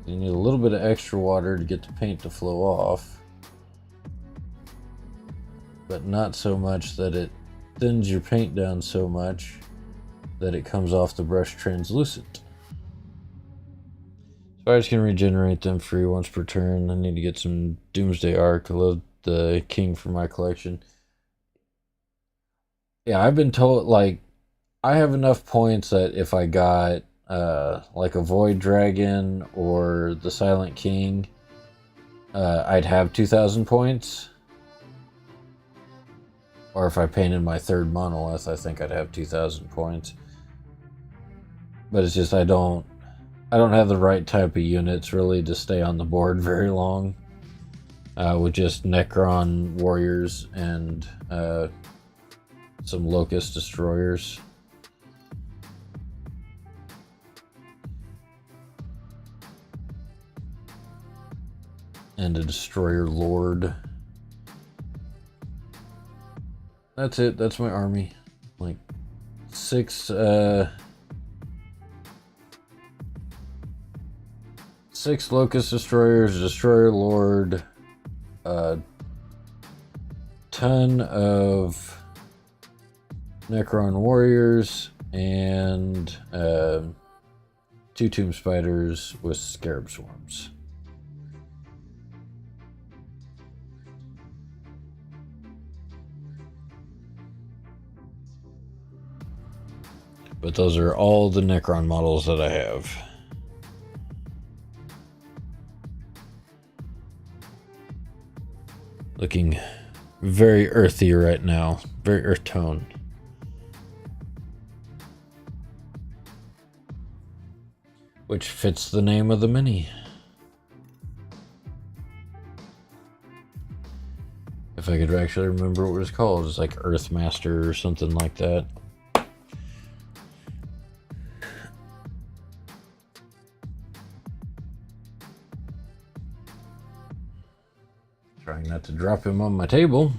You need a little bit of extra water to get the paint to flow off, but not so much that it thins your paint down so much that it comes off the brush translucent. Spiders can regenerate them free once per turn. I need to get some Doomsday Arc. I love the king for my collection. Yeah, I've been told, like, I have enough points that if I got like a Void Dragon or the Silent King, I'd have 2,000 points. Or if I painted my third monolith, I think I'd have 2,000 points. But it's just I don't have the right type of units really to stay on the board very long. With just Necron warriors and some Locust destroyers. And a Destroyer Lord. That's it. That's my army. Like six Locust destroyers, Destroyer Lord, a ton of Necron warriors, and 2 tomb spiders with scarab swarms. But those are all the Necron models that I have. Looking very earthy right now. Very earth tone. Which fits the name of the mini. If I could actually remember what it was called. It's like Earthmaster or something like that. Trying not to drop him on my table.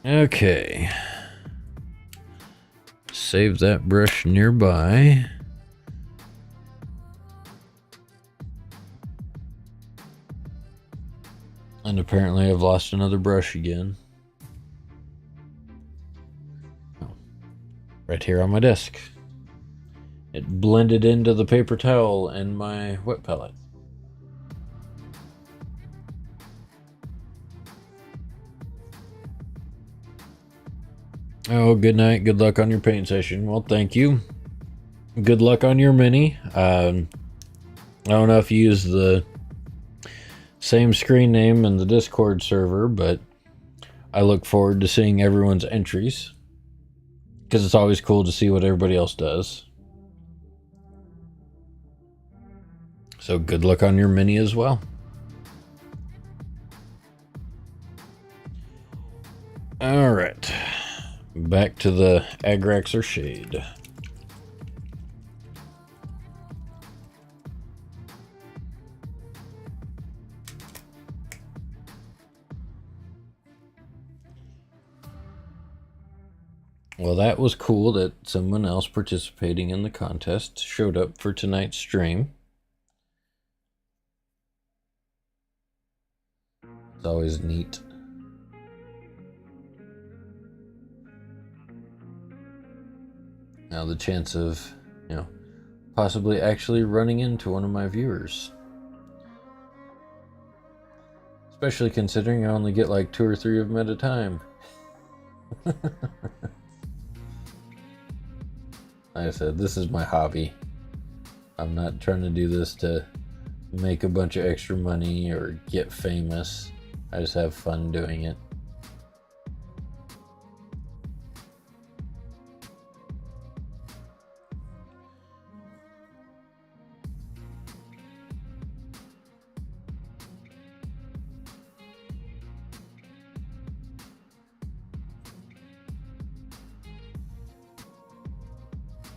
Okay. Save that brush nearby. And apparently I've lost another brush again. Oh, right here on my desk. It blended into the paper towel and my wet palette. Oh, good night. Good luck on your paint session. Well, thank you. Good luck on your mini. I don't know if you use the same screen name in the Discord server, but I look forward to seeing everyone's entries, because it's always cool to see what everybody else does. So good luck on your mini as well. All right, back to the Agraxer Shade. Well, that was cool that someone else participating in the contest showed up for tonight's stream. It's always neat. Now the chance of, possibly actually running into one of my viewers. Especially considering I only get like 2 or 3 of them at a time. Like I said, this is my hobby. I'm not trying to do this to make a bunch of extra money or get famous. I just have fun doing it.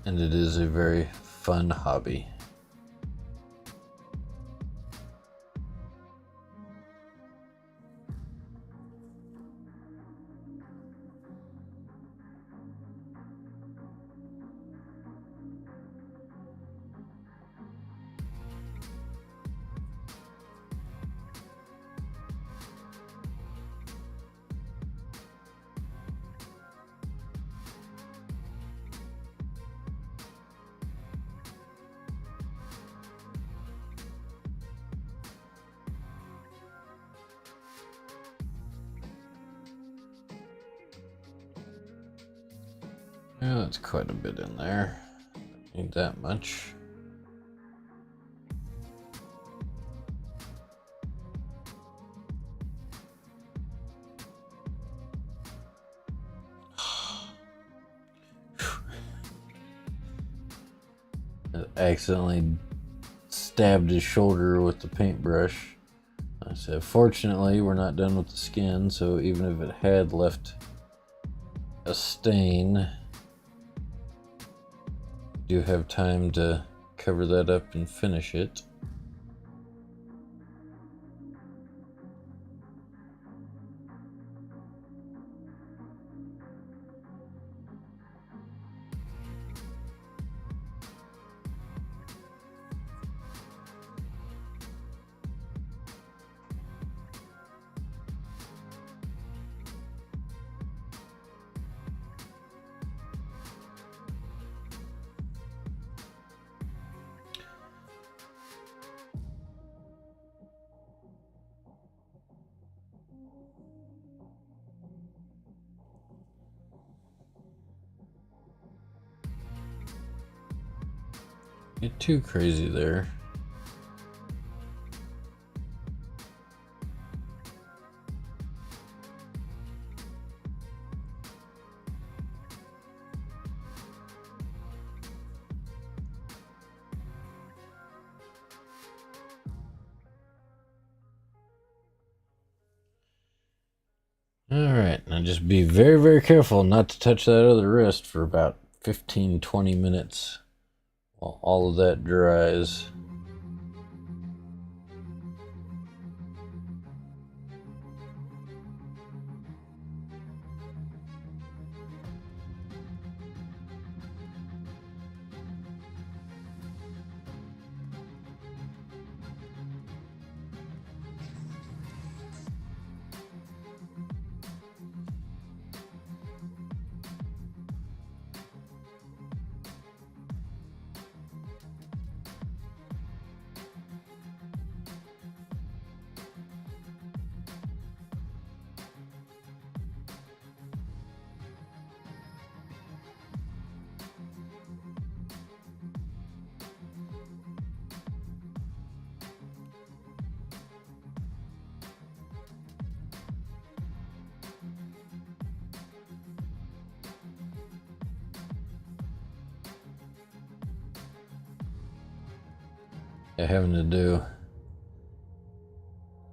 And it is a very fun hobby. Yeah, that's quite a bit in there. Don't need that much. I accidentally stabbed his shoulder with the paintbrush. I said, fortunately, we're not done with the skin, so even if it had left a stain, do have time to cover that up and finish it. Get too crazy there. Alright, now just be very, very careful not to touch that other wrist for about 15-20 minutes while all of that dries. Having to do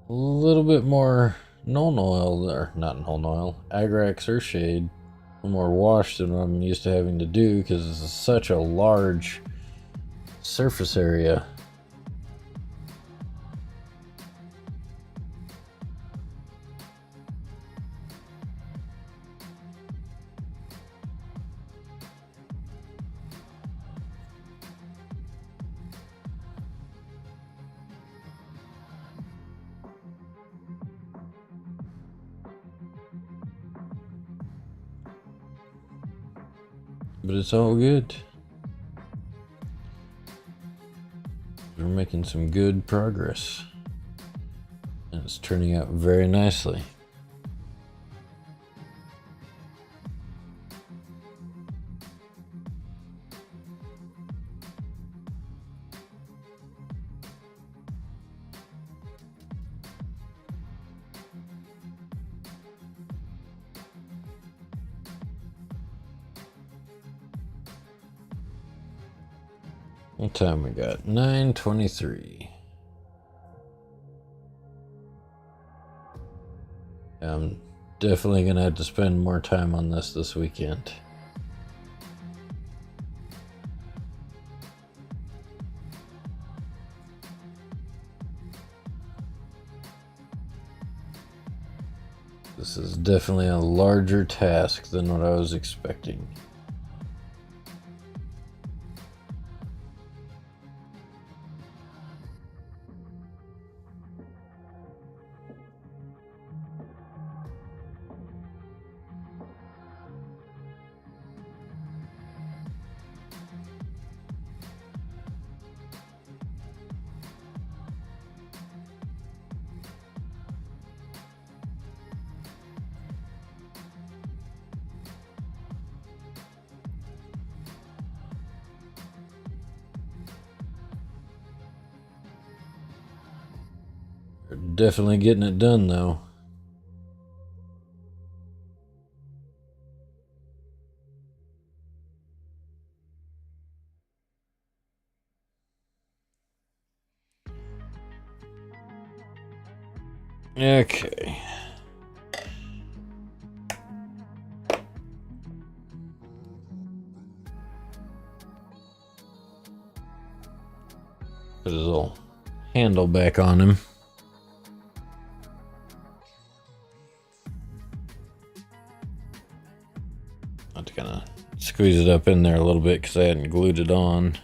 a little bit more Nuln Oil, or not Nuln Oil, Agrax Earthshade, a little more wash than what I'm used to having to do because this is such a large surface area. But it's all good. We're making some good progress. And it's turning out very nicely. What time we got? 9:23. I'm definitely gonna have to spend more time on this weekend. This is definitely a larger task than what I was expecting. We're definitely getting it done though. Okay. Put his little handle back on him. I have to kind of squeeze it up in there a little bit because I hadn't glued it on.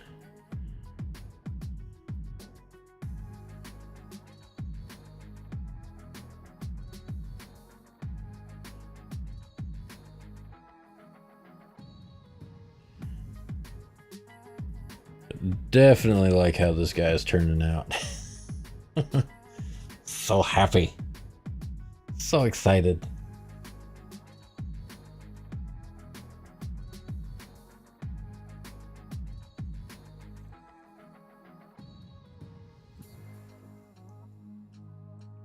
Definitely like how this guy is turning out. So happy. So excited.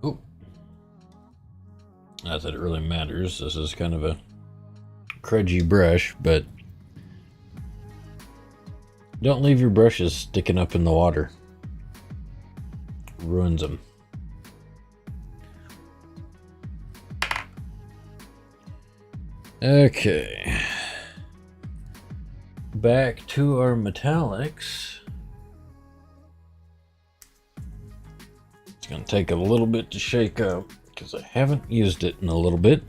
Oh. Not that it really matters. This is kind of a crudgy brush, but don't leave your brushes sticking up in the water. Ruins them. Okay. Back to our metallics. It's going to take a little bit to shake up because I haven't used it in a little bit.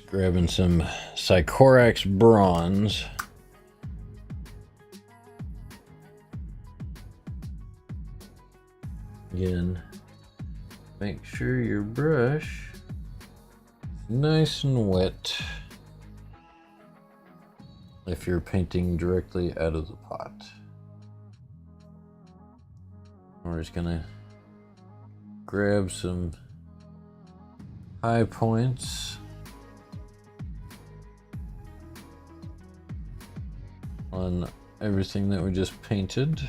Grabbing some Sycorax bronze. Again, make sure your brush is nice and wet if you're painting directly out of the pot. We're just gonna grab some high points on everything that we just painted.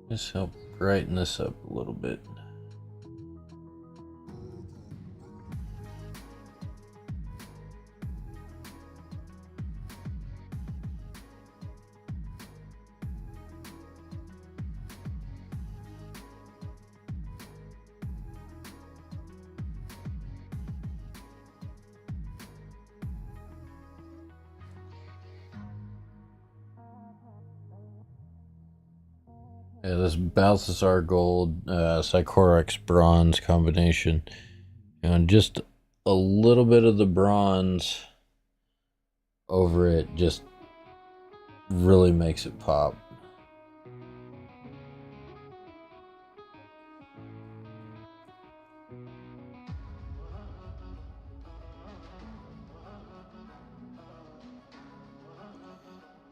Just help brighten this up a little bit. Yeah, this Balthasar Gold, Sycorax Bronze combination. And just a little bit of the bronze over it just really makes it pop.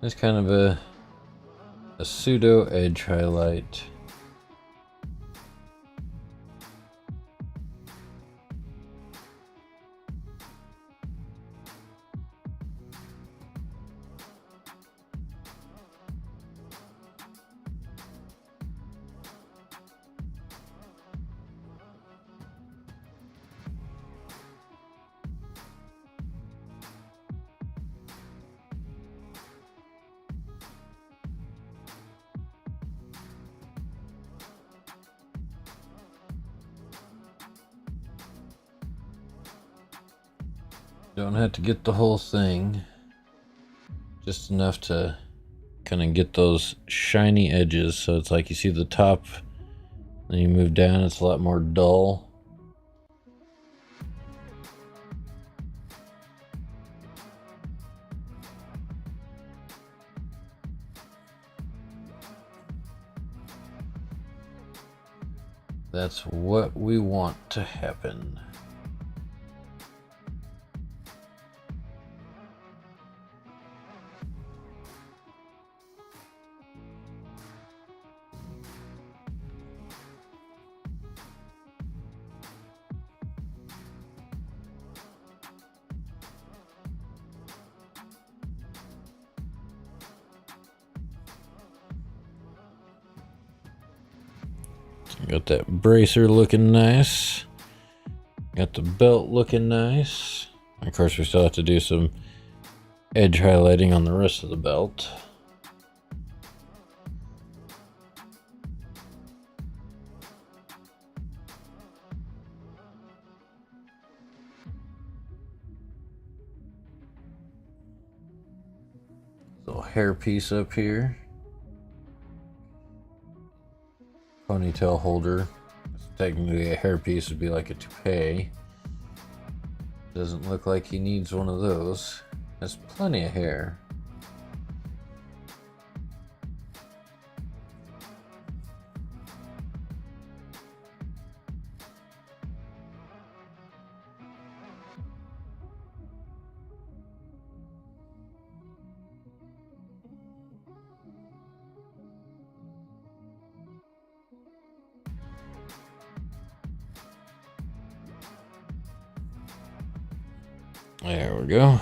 It's kind of a pseudo edge highlight. Don't have to get the whole thing, just enough to kind of get those shiny edges. So it's like you see the top, then you move down, it's a lot more dull. That's what we want to happen. Got that bracer looking nice. Got the belt looking nice. Of course, we still have to do some edge highlighting on the rest of the belt. Little hairpiece up here. Ponytail holder. Technically a hairpiece would be like a toupee. Doesn't look like he needs one of those. Has plenty of hair. There we go.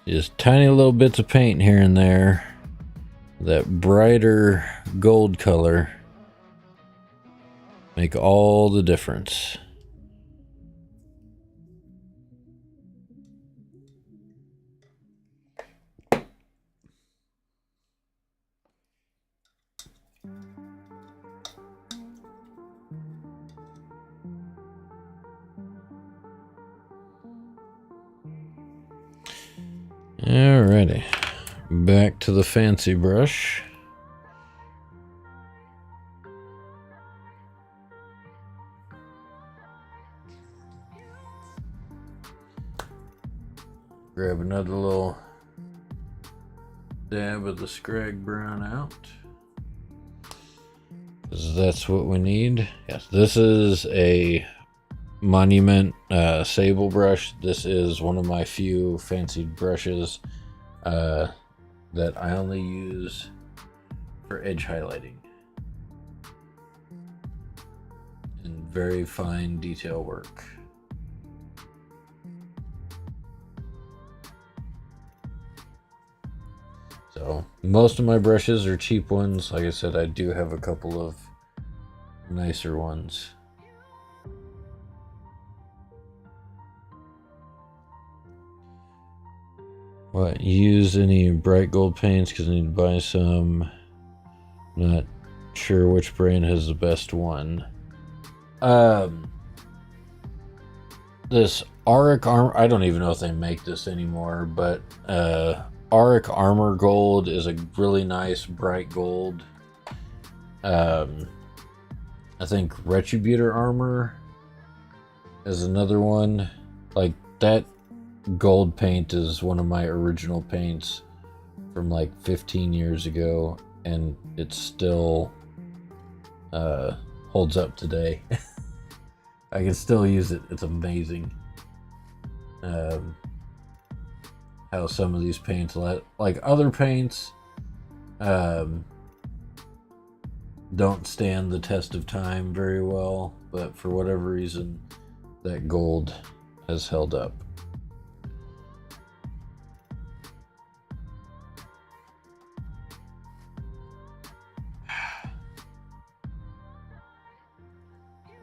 Just tiny little bits of paint here and there. That brighter gold color make all the difference. Alrighty, back to the fancy brush. Grab another little dab of the Scrag Brown out, because that's what we need. Yes, this is a Monument sable brush. This is one of my few fancied brushes that I only use for edge highlighting and very fine detail work. So most of my brushes are cheap ones. Like I said, I do have a couple of nicer ones. What, use any bright gold paints because I need to buy some. Not sure which brand has the best one. This Auric Armor, I don't even know if they make this anymore, but Auric Armor Gold is a really nice bright gold. I think Retributor Armor is another one. Like, that gold paint is one of my original paints from like 15 years ago, and it still holds up today. I can still use it. It's amazing how some of these paints, like other paints, don't stand the test of time very well, but for whatever reason, that gold has held up.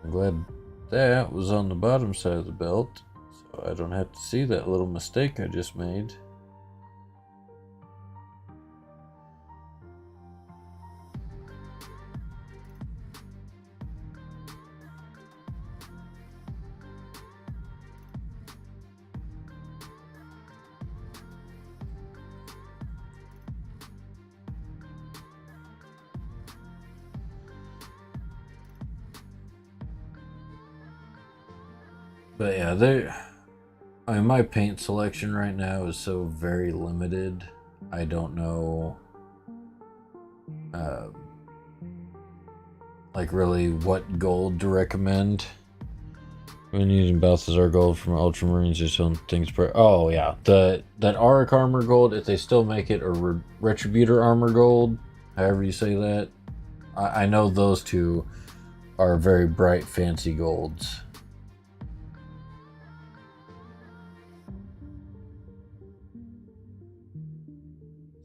I'm glad that was on the bottom side of the belt, so I don't have to see that little mistake I just made. But yeah, I mean, my paint selection right now is so very limited. I don't know, like, really what gold to recommend. When using Balthazar gold from Ultramarines or some things. Oh yeah, that Auric Armor Gold, if they still make it, or Retributor Armor Gold, however you say that. I know those two are very bright, fancy golds.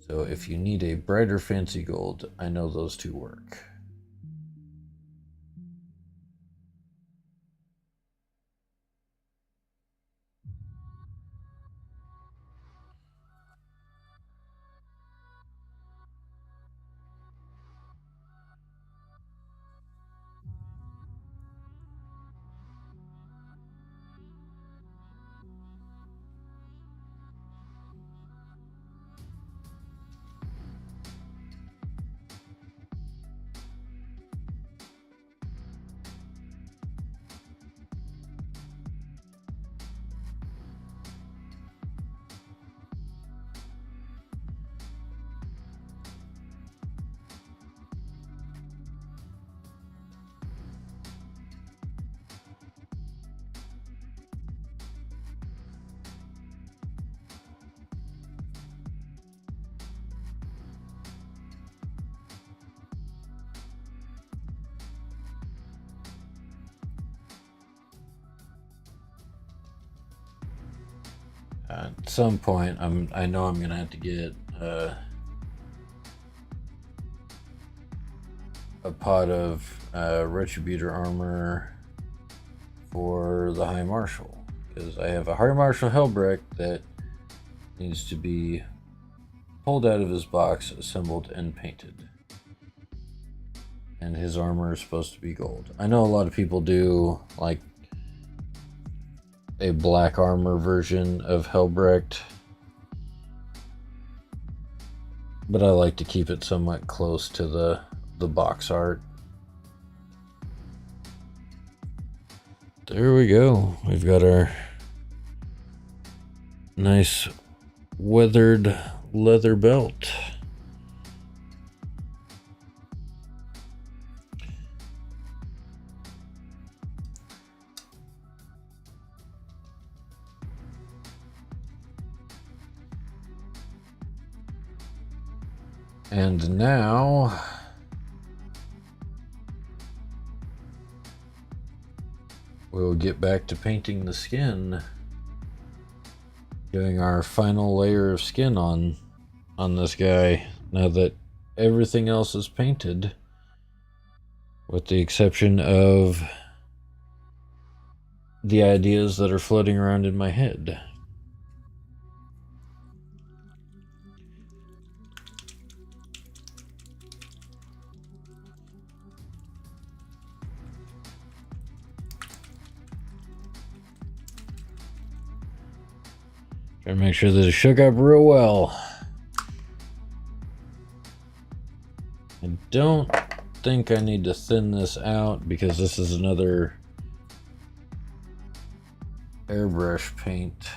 So if you need a brighter, fancy gold, I know those two work. At some point, I know I'm gonna have to get a pot of Retributor armor for the High Marshal, because I have a High Marshal Helbrecht that needs to be pulled out of his box, assembled, and painted. And his armor is supposed to be gold. I know a lot of people do like a black armor version of Helbrecht, but I like to keep it somewhat close to the box art. There we go. We've got our nice weathered leather belt. And now we'll get back to painting the skin, doing our final layer of skin on this guy, now that everything else is painted, with the exception of the ideas that are floating around in my head. Try to make sure that it shook up real well. don't think I need to thin this out because this is another airbrush paint.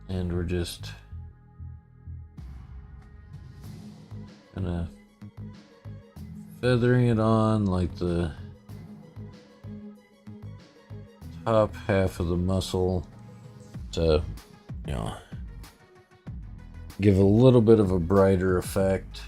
And we're just kind of feathering it on like the top half of the muscle to, you know, give a little bit of a brighter effect.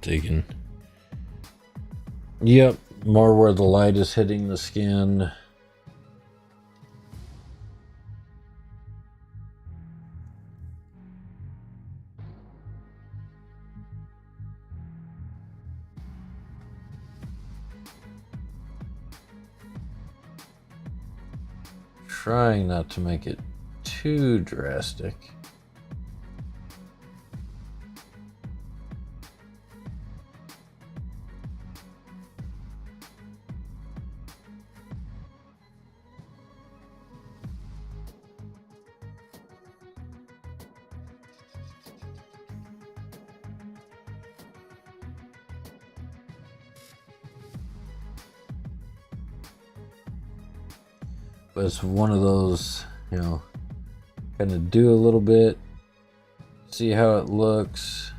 Taking, yep, more where the light is hitting the skin. Trying not to make it too drastic. But it's one of those, you know, kind of do a little bit, see how it looks,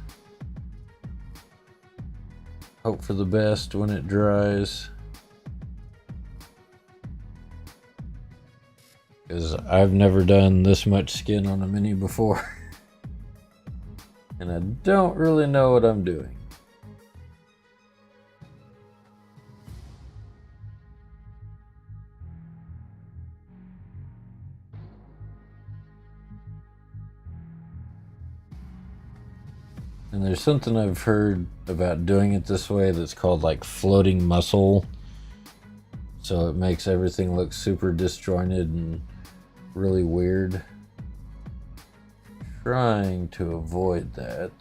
hope for the best when it dries. Because I've never done this much skin on a Mini before. And I don't really know what I'm doing. And there's something I've heard about doing it this way that's called like floating muscle. So it makes everything look super disjointed and really weird. Trying to avoid that.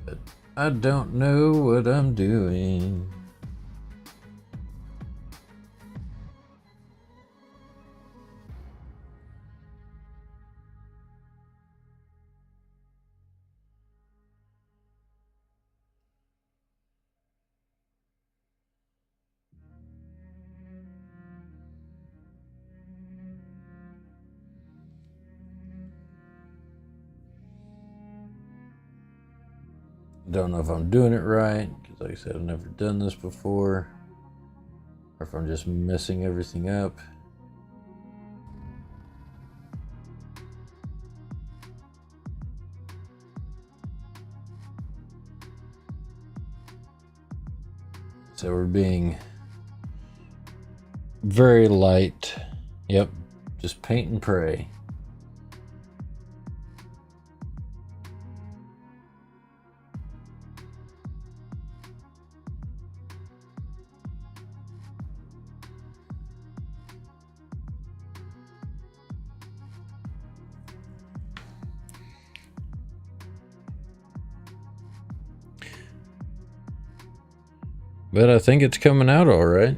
But I don't know what I'm doing. Don't know if I'm doing it right, because like I said, I've never done this before, or if I'm just messing everything up. So we're being very light. Yep, just paint and pray. But I think it's coming out all right.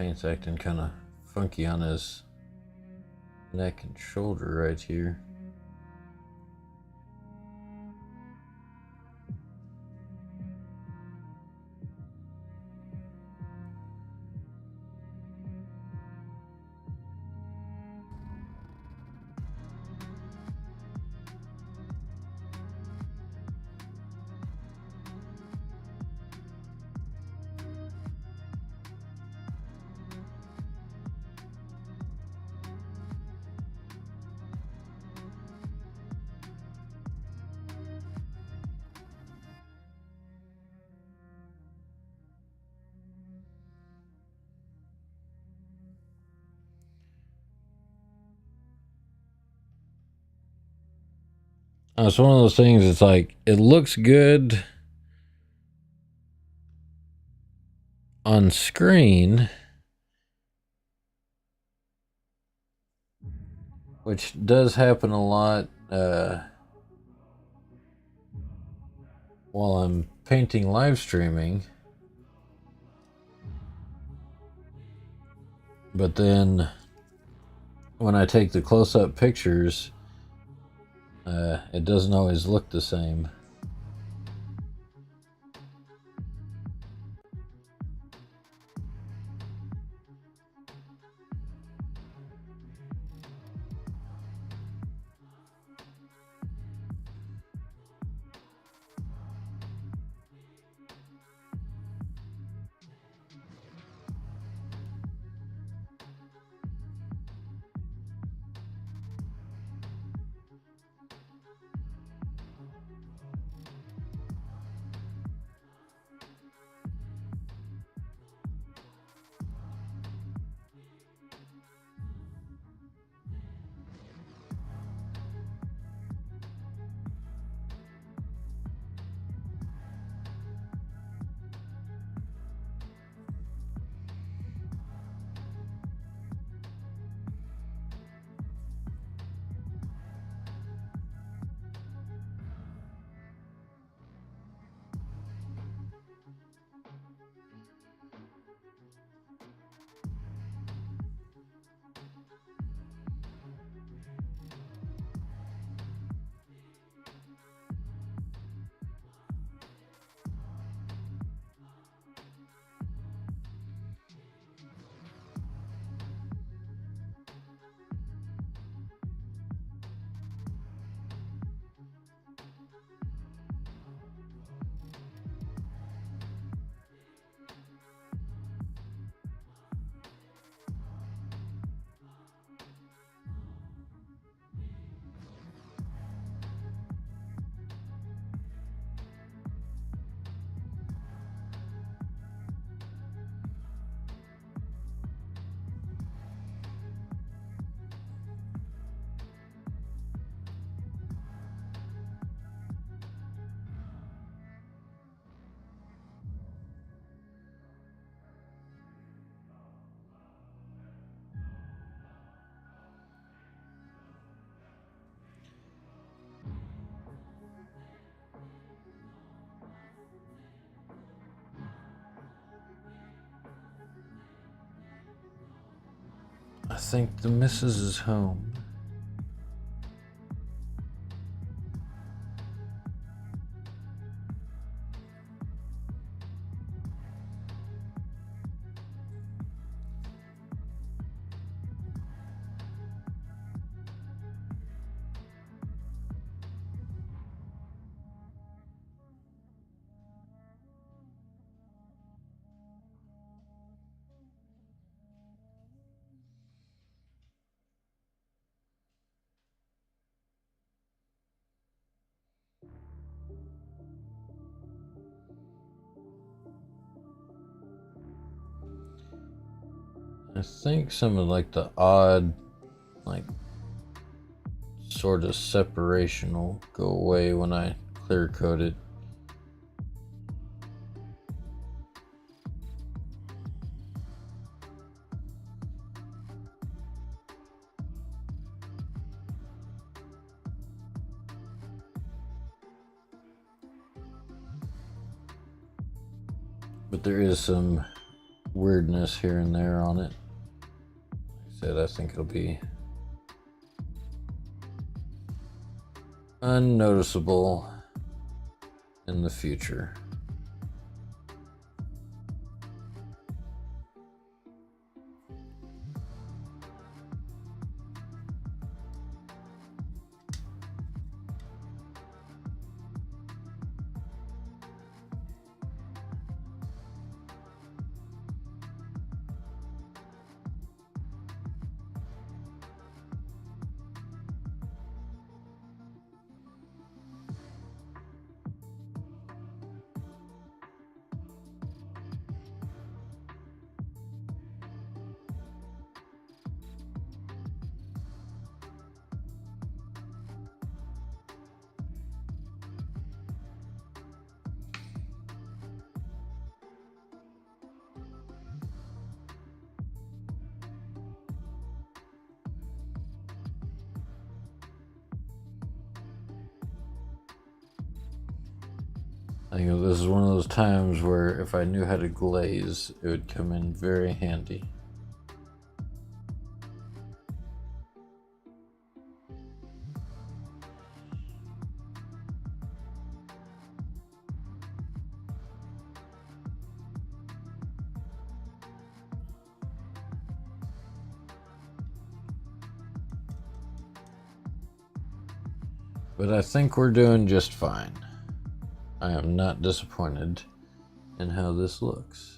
paint's acting kind of funky on his neck and shoulder right here. It's one of those things, it's like, it looks good on screen, which does happen a lot while I'm painting live streaming. But then when I take the close-up pictures, it doesn't always look the same. I think the missus is home. I think some of like the odd, like, sort of separation will go away when I clear coat it. But there is some weirdness here and there on it. Like I said, I think it'll be unnoticeable in the future. I think this is one of those times where if I knew how to glaze, it would come in very handy. But I think we're doing just fine. I am not disappointed in how this looks.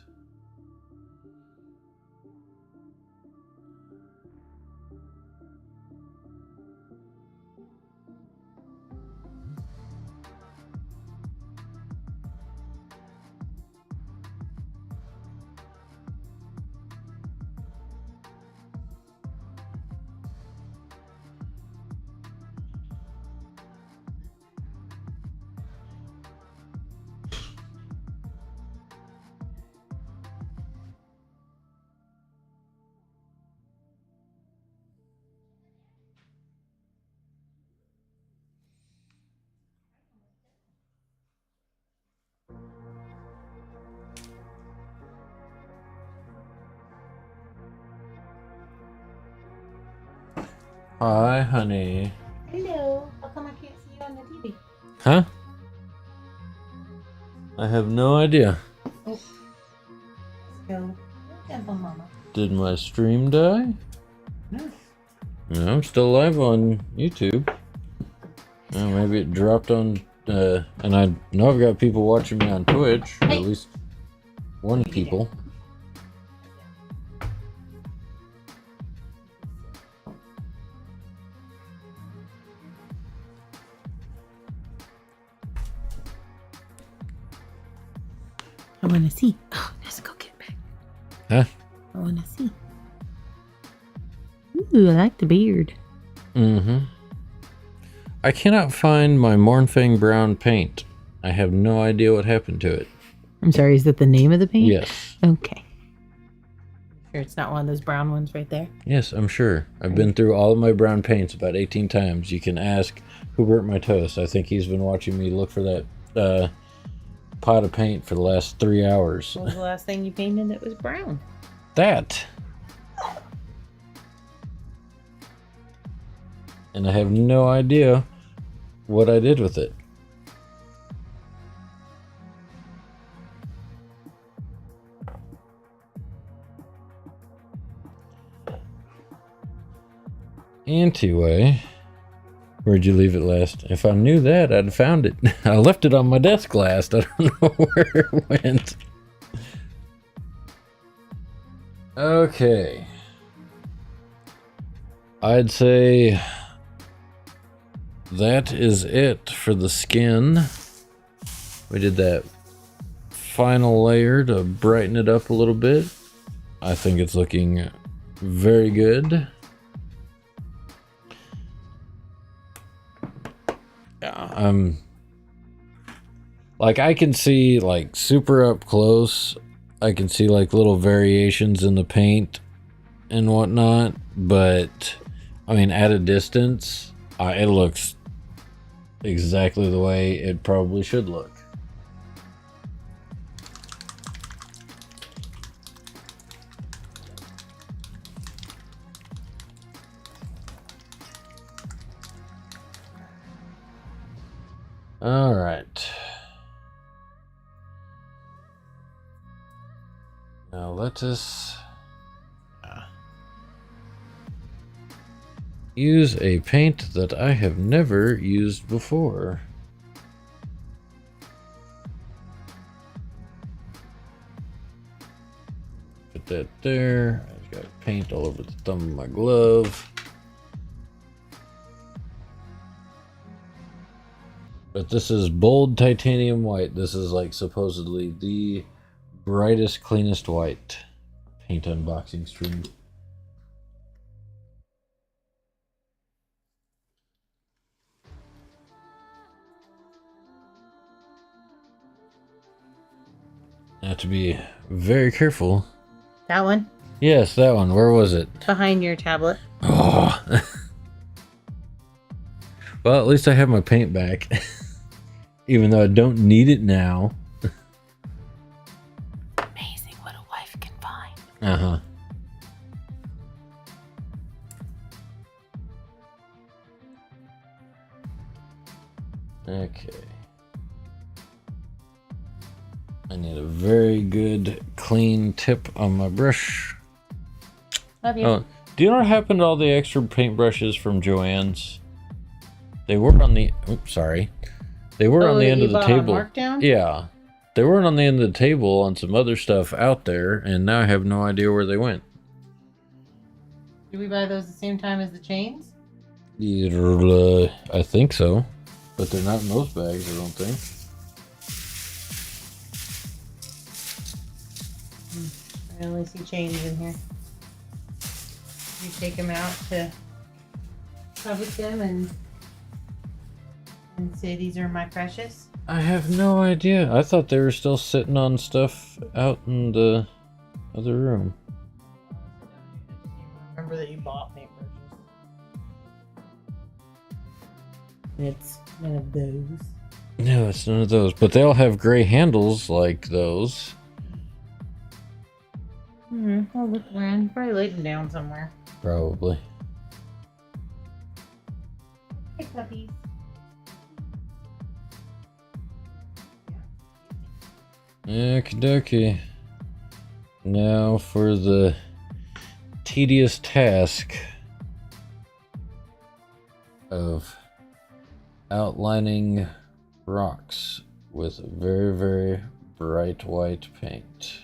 Hi, honey. Hello. How come I can't see you on the TV? Huh? I have no idea. Oh. Let's go. Temple Mama. Did my stream die? No. No, I'm still live on YouTube. Oh, maybe it dropped on, and I know I've got people watching me on Twitch, or at least one people. I want to see. Oh, let's go get back. Huh? I want to see. Ooh, I like the beard. Mm-hmm. I cannot find my Mornfang brown paint. I have no idea what happened to it. I'm sorry, is that the name of the paint? Yes. Okay. Sure it's not one of those brown ones right there? Yes, I'm sure. I've been through all of my brown paints about 18 times. You can ask who burnt my toast. I think he's been watching me look for that pot of paint for the last 3 hours. What was the last thing you painted that was brown? That. And I have no idea what I did with it. Anyway, where'd you leave it last? If I knew that, I'd have found it. I left it on my desk last. I don't know where it went. Okay. I'd say that is it for the skin. We did that final layer to brighten it up a little bit. I think it's looking very good. Like I can see like super up close, I can see like little variations in the paint and whatnot, but I mean at a distance it looks exactly the way it probably should look. All right. Now let us use a paint that I have never used before. Put that there. I've got paint all over the thumb of my glove. But this is bold titanium white. This is like supposedly the brightest, cleanest white paint unboxing stream. I have to be very careful. That one? Yes, that one. Where was it? Behind your tablet. Oh. Well, at least I have my paint back. Even though I don't need it now. Amazing what a wife can find. Uh-huh. Okay. I need a very good clean tip on my brush. Love you. Oh, do you know what happened to all the extra paintbrushes from Joann's? They were on the... Oops, sorry. They were on the end of the table. Markdown? Yeah. They weren't on the end of the table on some other stuff out there, and now I have no idea where they went. Did we buy those the same time as the chains? I think so. But they're not in those bags, I don't think. I only see chains in here. You take them out to public them and say these are my precious? I have no idea. I thought they were still sitting on stuff out in the other room. Remember that you bought paintbrushes. It's none of those. No, it's none of those. But they all have gray handles like those. I'll look around. Probably laid them down somewhere. Probably. Hey, puppies. Okie dokie. Now for the tedious task of outlining rocks with very, very bright white paint.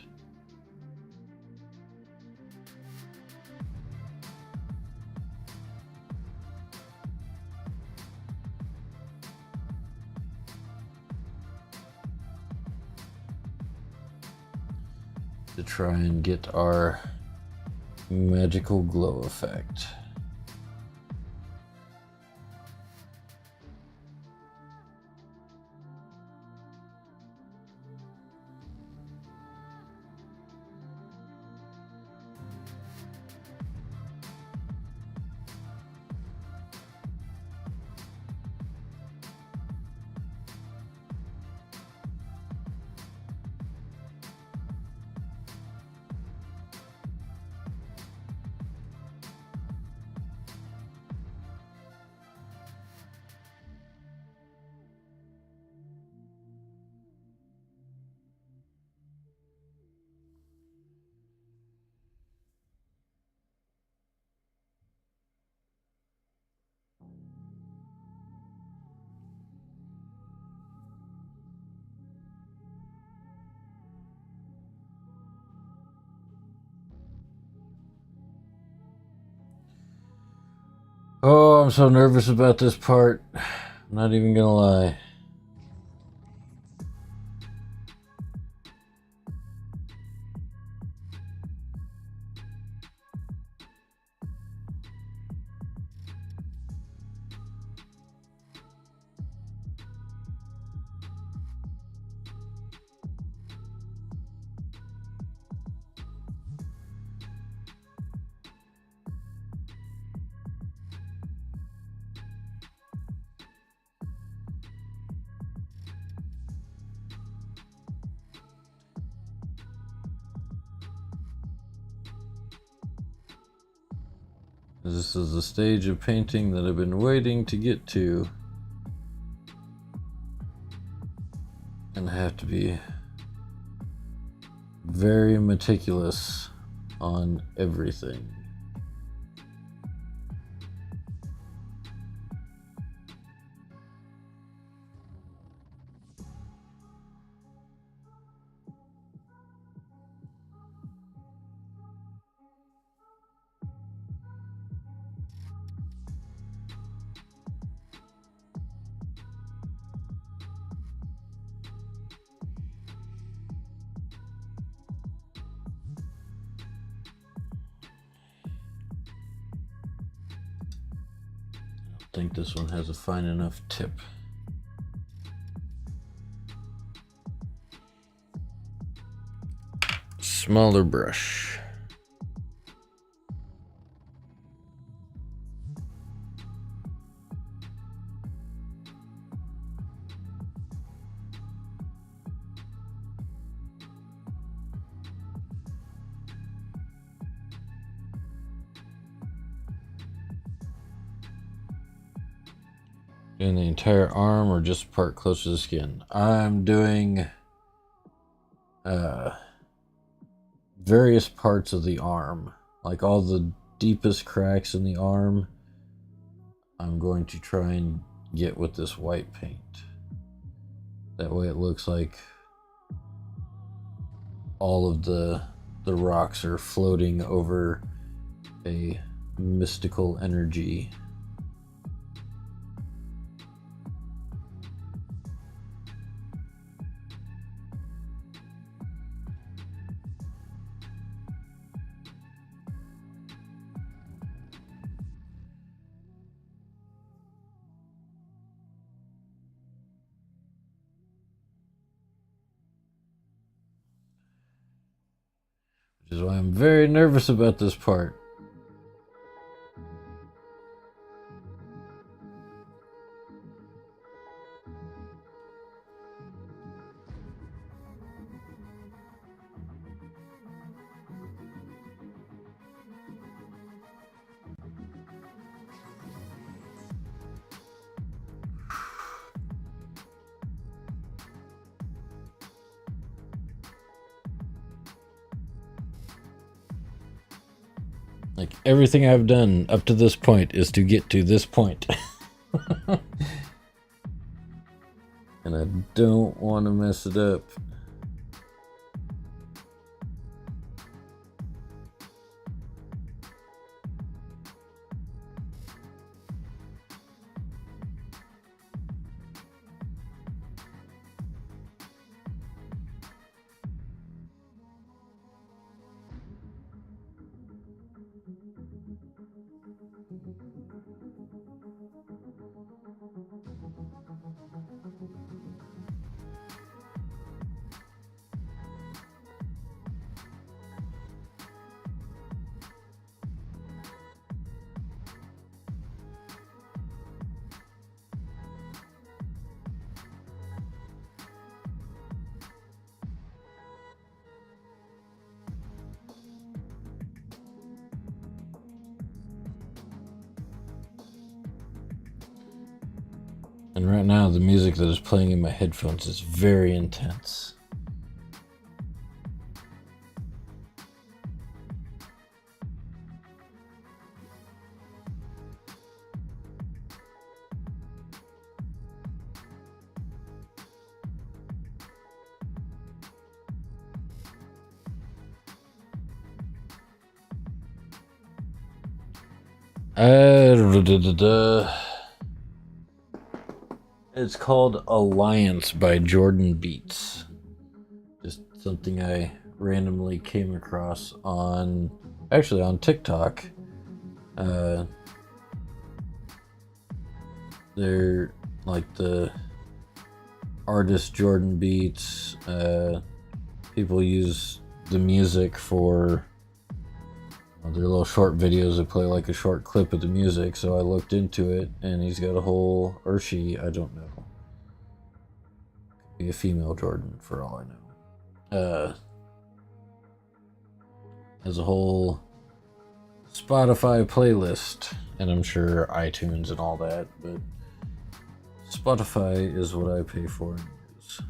To try and get our magical glow effect. Oh, I'm so nervous about this part. I'm not even gonna lie. This is the stage of painting that I've been waiting to get to. to be very meticulous on everything. I think this one has a fine enough tip. Smaller brush. Doing the entire arm or just part close to the skin? I'm doing various parts of the arm, like all the deepest cracks in the arm. I'm going to try and get with this white paint. That way it looks like all of the rocks are floating over a mystical energy. Which is why I'm very nervous about this part. Like, everything I've done up to this point is to get to this point. And I don't want to mess it up. And right now, the music that is playing in my headphones is very intense. It's called Alliance by Jordan Beats. Just something I randomly came across on TikTok. They're like the artist Jordan Beats. People use the music for their little short videos. They play like a short clip of the music, so I looked into it, and he's got a whole, or she, I don't know. Could be a female Jordan for all I know. Has a whole Spotify playlist, and I'm sure iTunes and all that, but Spotify is what I pay for and use.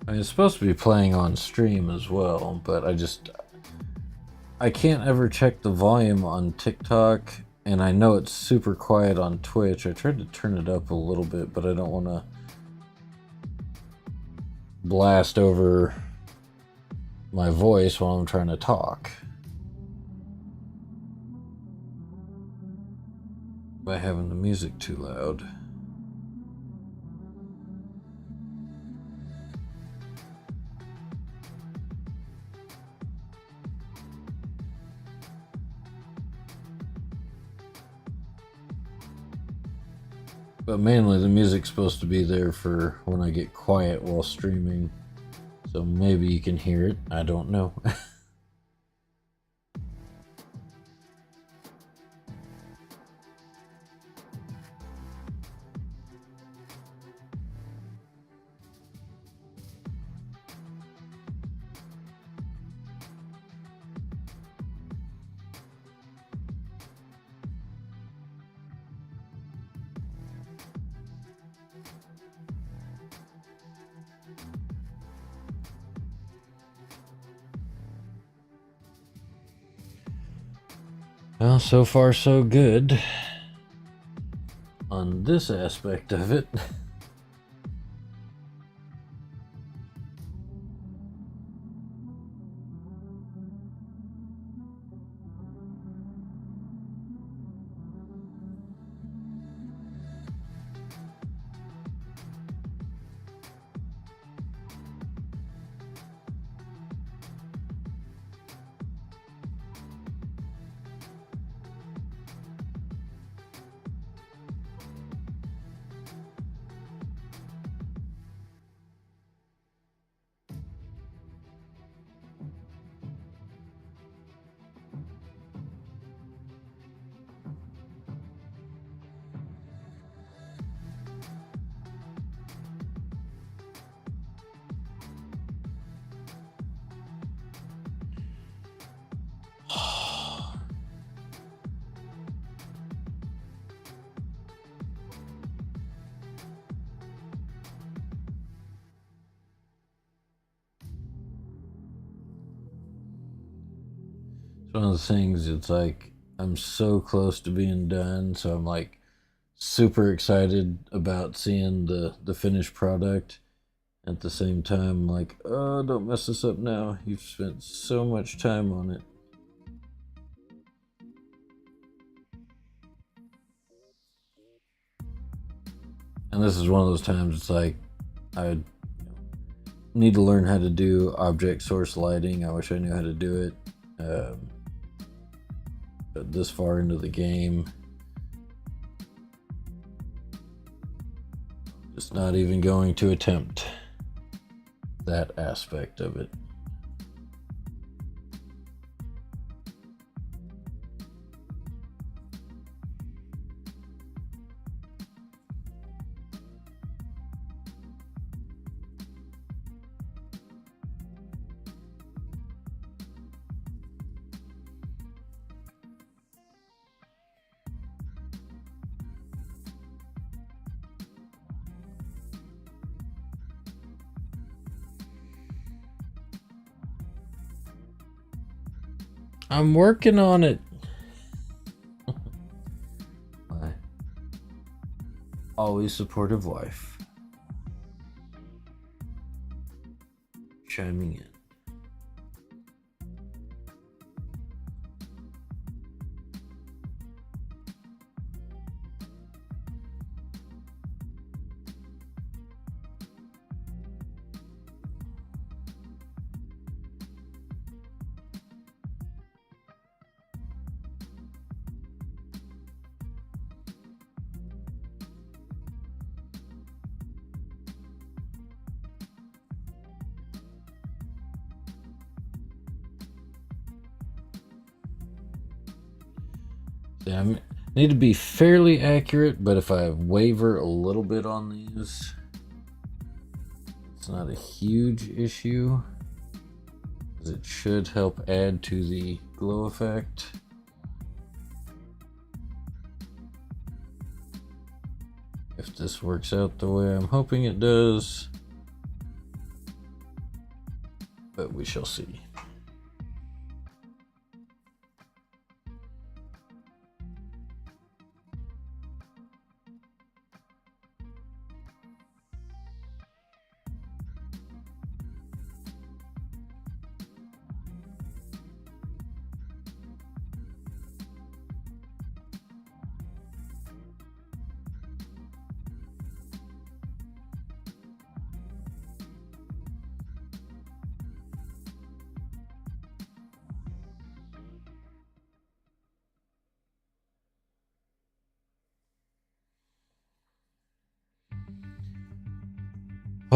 I mean, it's supposed to be playing on stream as well, but I can't ever check the volume on TikTok, and I know it's super quiet on Twitch. I tried to turn it up a little bit, but I don't want to blast over my voice while I'm trying to talk by having the music too loud. But mainly the music's supposed to be there for when I get quiet while streaming. So maybe you can hear it. I don't know. Well, so far so good on this aspect of it. One of the things, it's like I'm so close to being done, so I'm like super excited about seeing the finished product. At the same time, I'm like, oh, don't mess this up now. You've spent so much time on it. And this is one of those times it's like I need to learn how to do object source lighting. I wish I knew how to do it. But this far into the game, just not even going to attempt that aspect of it. I'm working on it. My always supportive wife chiming in. Yeah, I need to be fairly accurate, but if I waver a little bit on these, it's not a huge issue, because it should help add to the glow effect. If this works out the way I'm hoping it does. we shall see.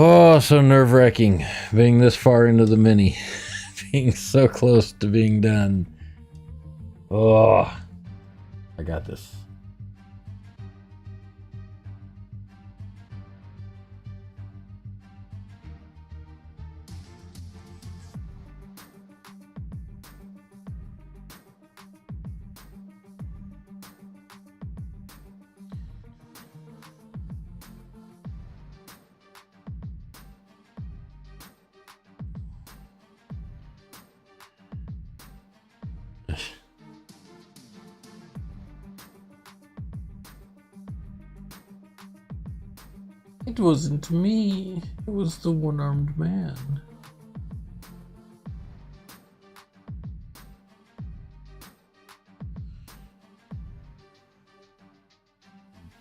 Oh, so nerve-wracking being this far into the mini. Being so close to being done. Oh, I got this. It wasn't me. It was the one-armed man.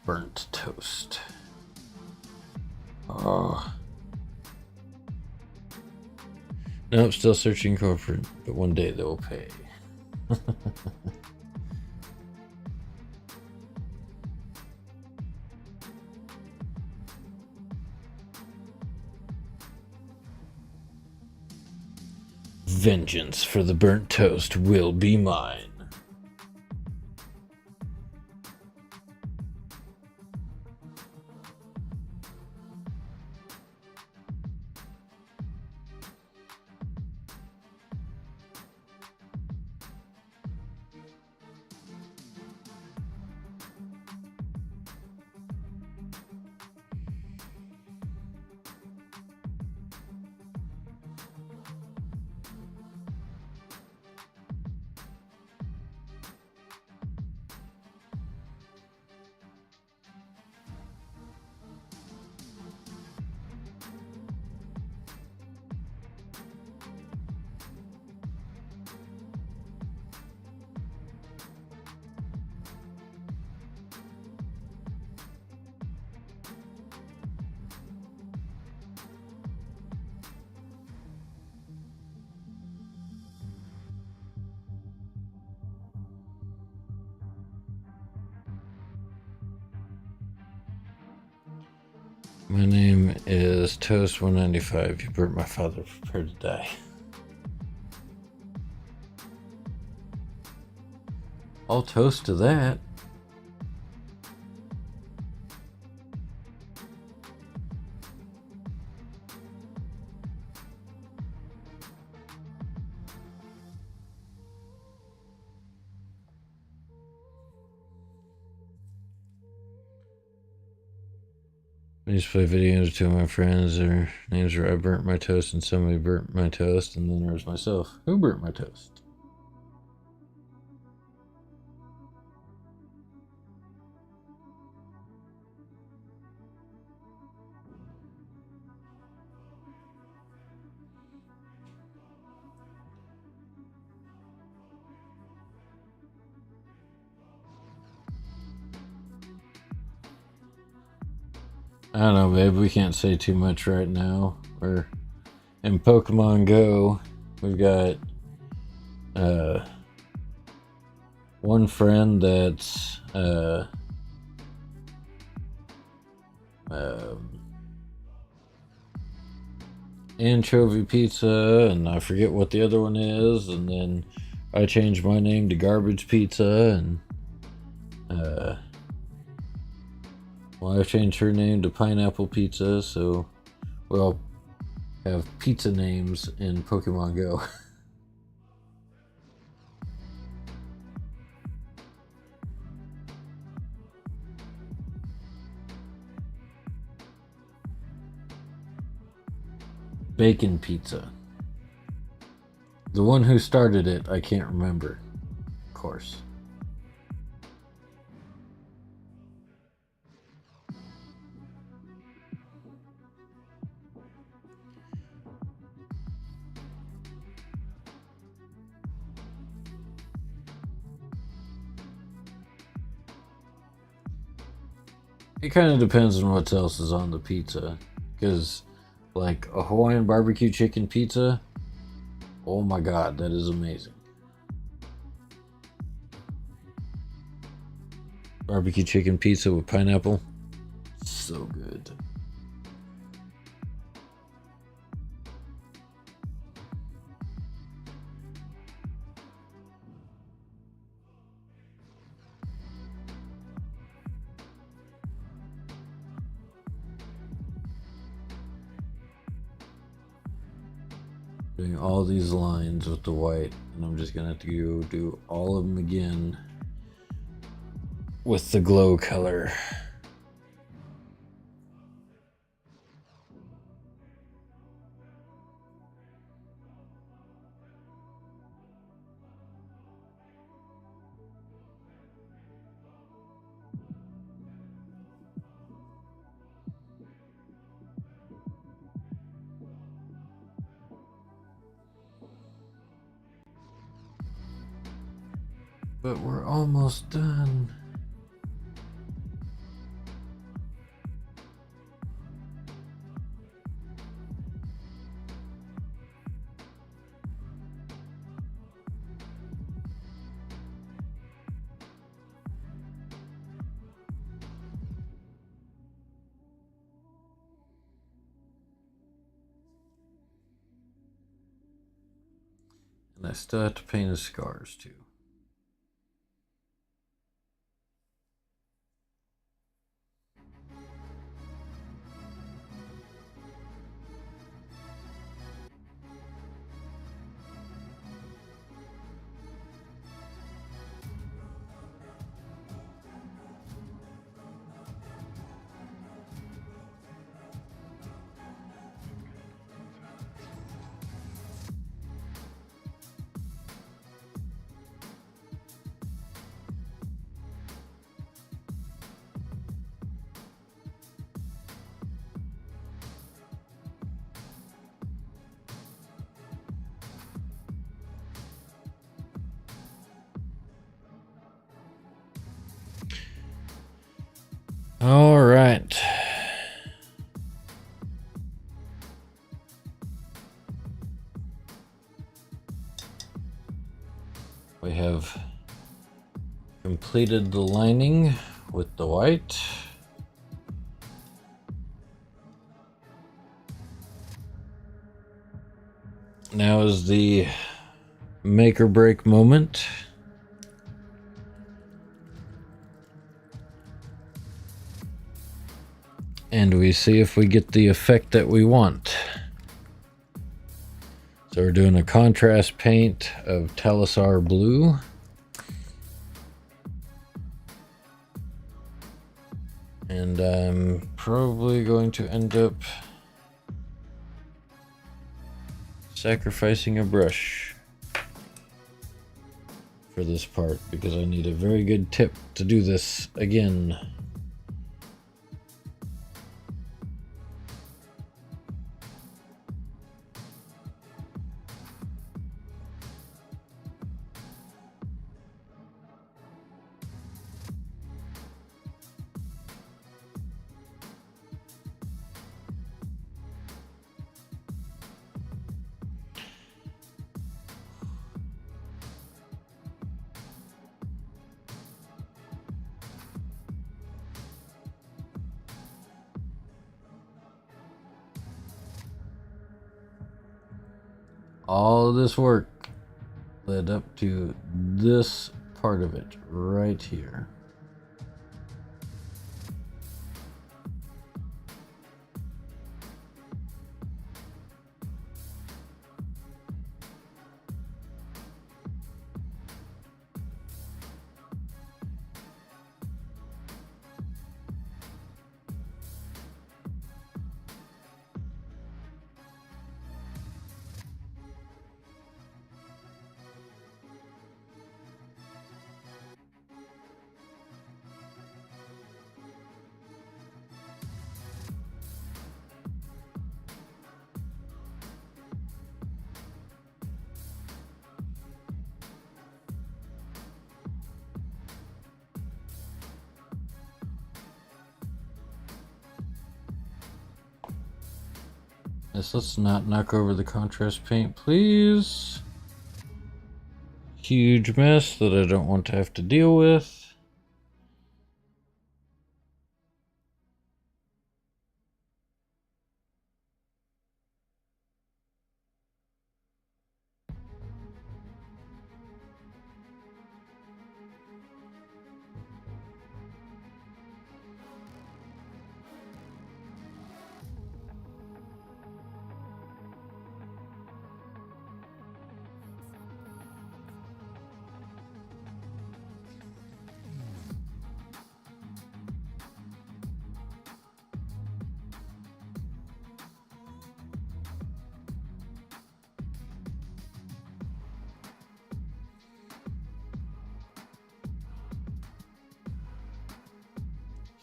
Burnt toast. Oh. Nope, still searching corporate, but one day they will pay. Vengeance for the burnt toast will be mine. My name is Toast 195. You burnt my father. Prepare to die. I'll toast to that. I used to play video games with two of my friends. Their names were I Burnt My Toast and Somebody Burnt My Toast, and then there was myself. Who burnt my toast? I don't know, babe. We can't say too much right now. We're in Pokemon Go. We've got one friend that's anchovy pizza, and I forget what the other one is. And then I changed my name to Garbage Pizza, and wife changed her name to Pineapple Pizza, so we all have pizza names in Pokemon Go. Bacon Pizza. The one who started it, I can't remember, of course. It kind of depends on what else is on the pizza. Because, like, a Hawaiian barbecue chicken pizza, oh my god, that is amazing. Barbecue chicken pizza with pineapple, so good. Doing all these lines with the white, and I'm just gonna have to go do all of them again with the glow color. But we're almost done. And I still have to paint his scars too. All right. We have completed the lining with the white. Now is the make or break moment. And we see if we get the effect that we want. So we're doing a contrast paint of Talisar blue. And I'm probably going to end up sacrificing a brush for this part because I need a very good tip to do this again. All this work led up to this part of it right here. Let's not knock over the contrast paint, please. Huge mess that I don't want to have to deal with.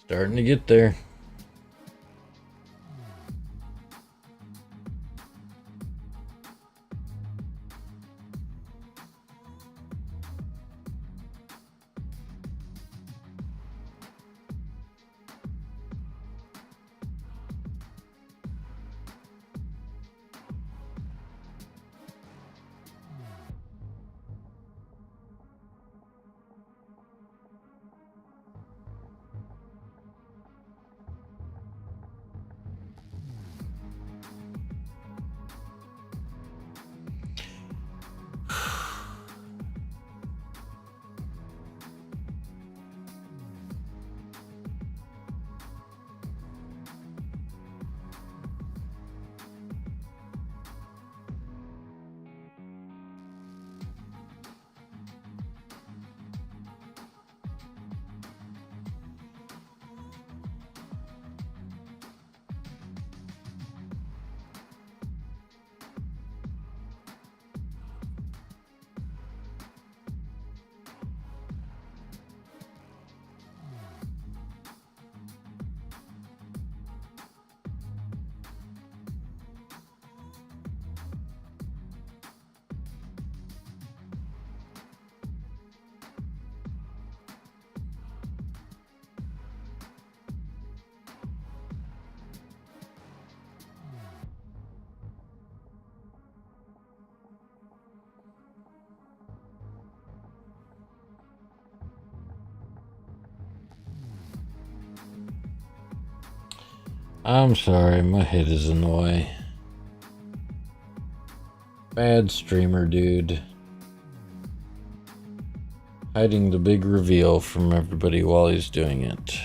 Starting to get there. I'm sorry, my head is in the way. Bad streamer, dude. Hiding the big reveal from everybody while he's doing it.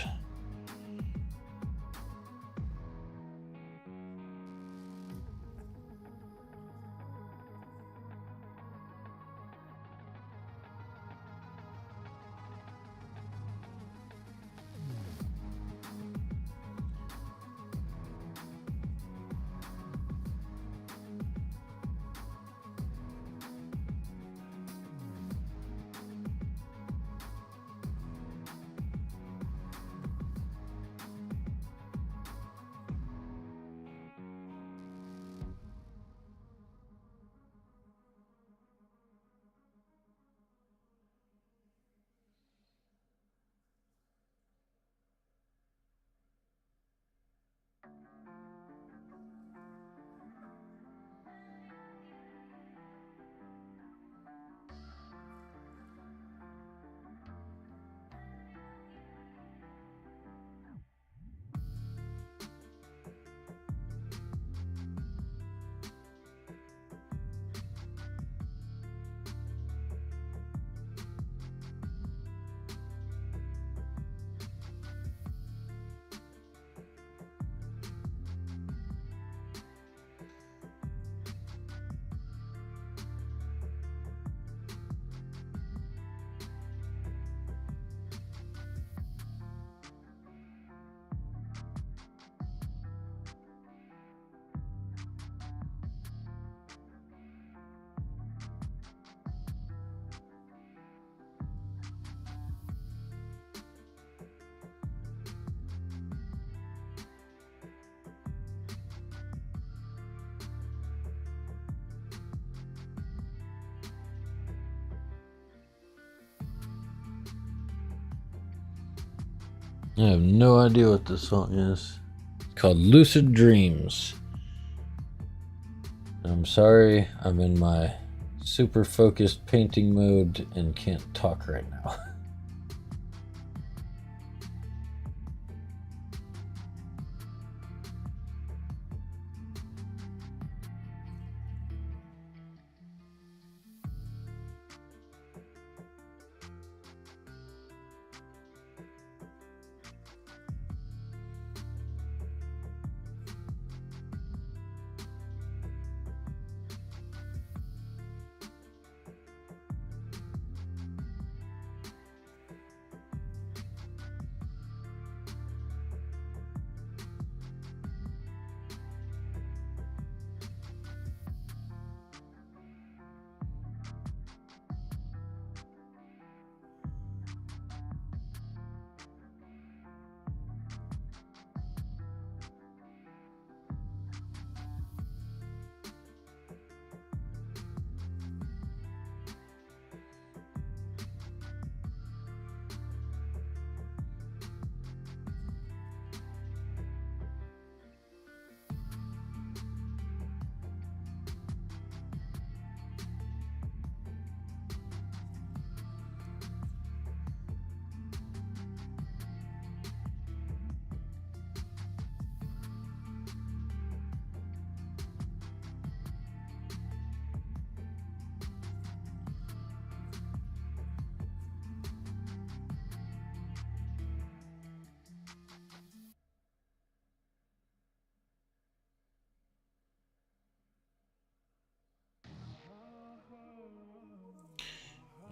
I have no idea what this song is. It's called Lucid Dreams. I'm sorry, I'm in my super focused painting mode and can't talk right now.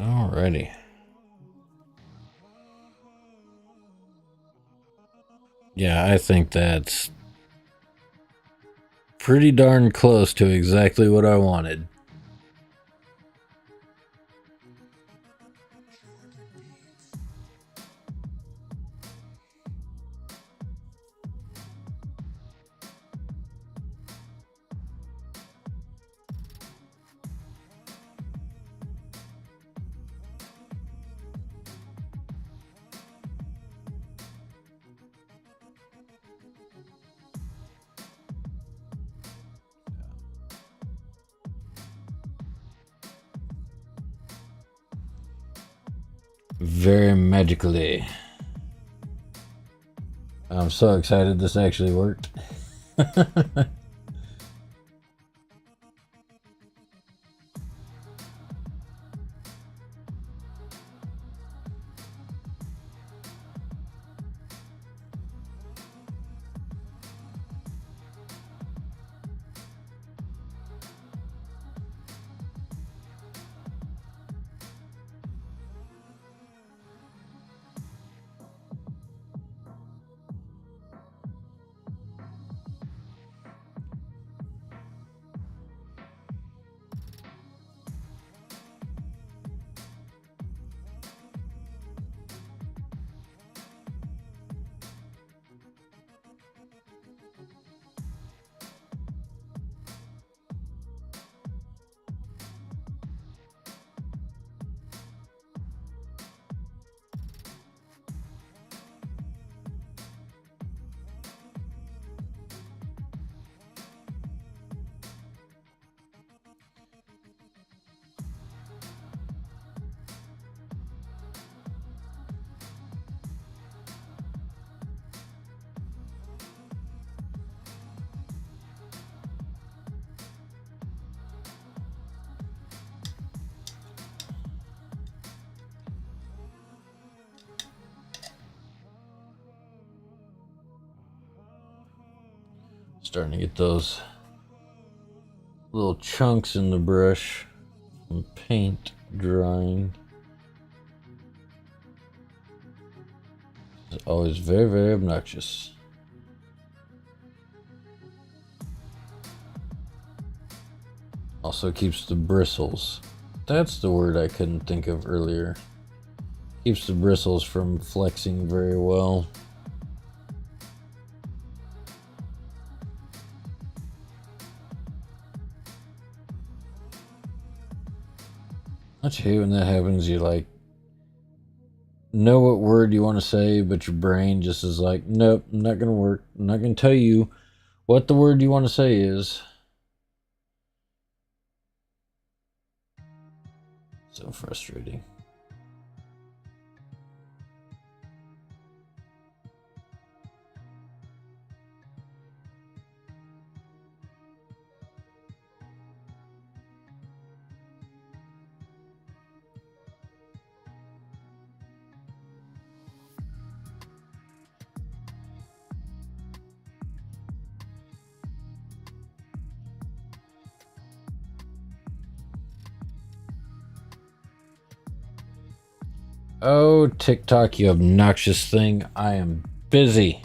Alrighty. Yeah, I think that's pretty darn close to exactly what I wanted. Very magically. I'm so excited this actually worked. Starting to get those little chunks in the brush from paint drying. It's always very, very obnoxious. Also keeps the bristles. That's the word I couldn't think of earlier. Keeps the bristles from flexing very well. Don't you hate when that happens? You like know what word you want to say, but your brain just is like, nope, not gonna work. I'm not gonna tell you what the word you want to say is. So frustrating. Oh, TikTok, you obnoxious thing. I am busy.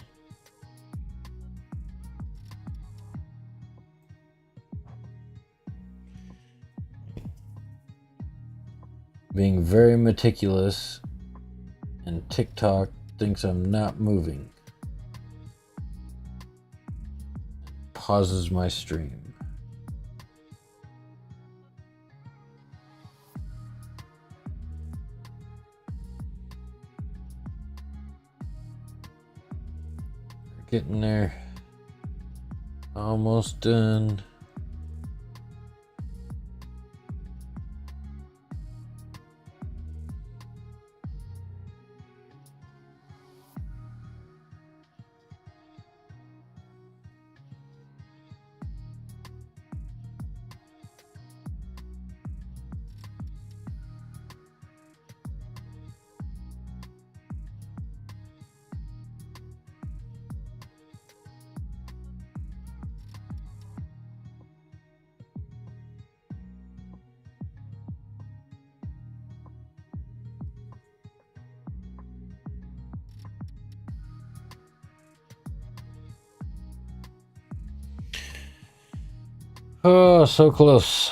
Being very meticulous, and TikTok thinks I'm not moving. Pauses my stream. Getting there. Almost done. Oh, so close.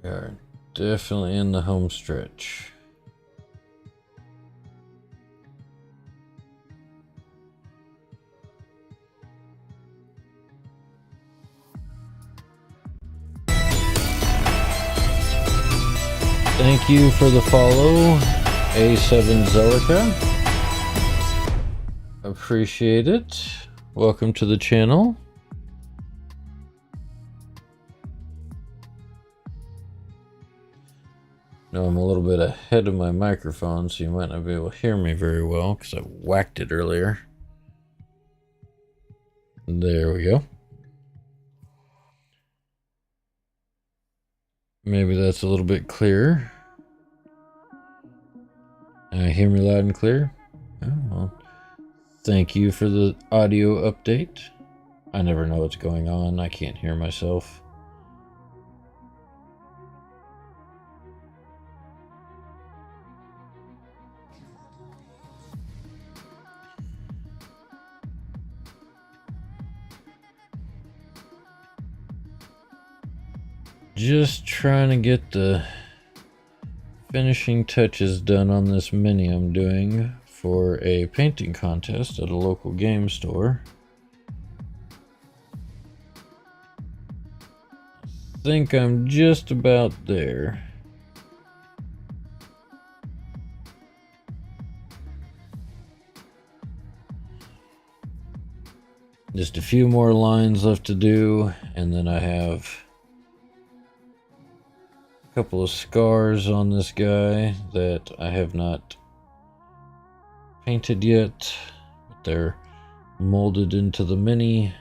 We are definitely in the home stretch. Thank you for the follow, A7 Zelica. Appreciate it. Welcome to the channel. Now I'm a little bit ahead of my microphone, so you might not be able to hear me very well because I whacked it earlier. There we go. Maybe that's a little bit clearer. Hear me loud and clear? Oh, well. Thank you for the audio update. I never know what's going on. I can't hear myself. Just trying to get the finishing touches done on this mini I'm doing for a painting contest at a local game store. I think I'm just about there. Just a few more lines left to do, and then I have a couple of scars on this guy that I have not painted yet, but they're molded into the mini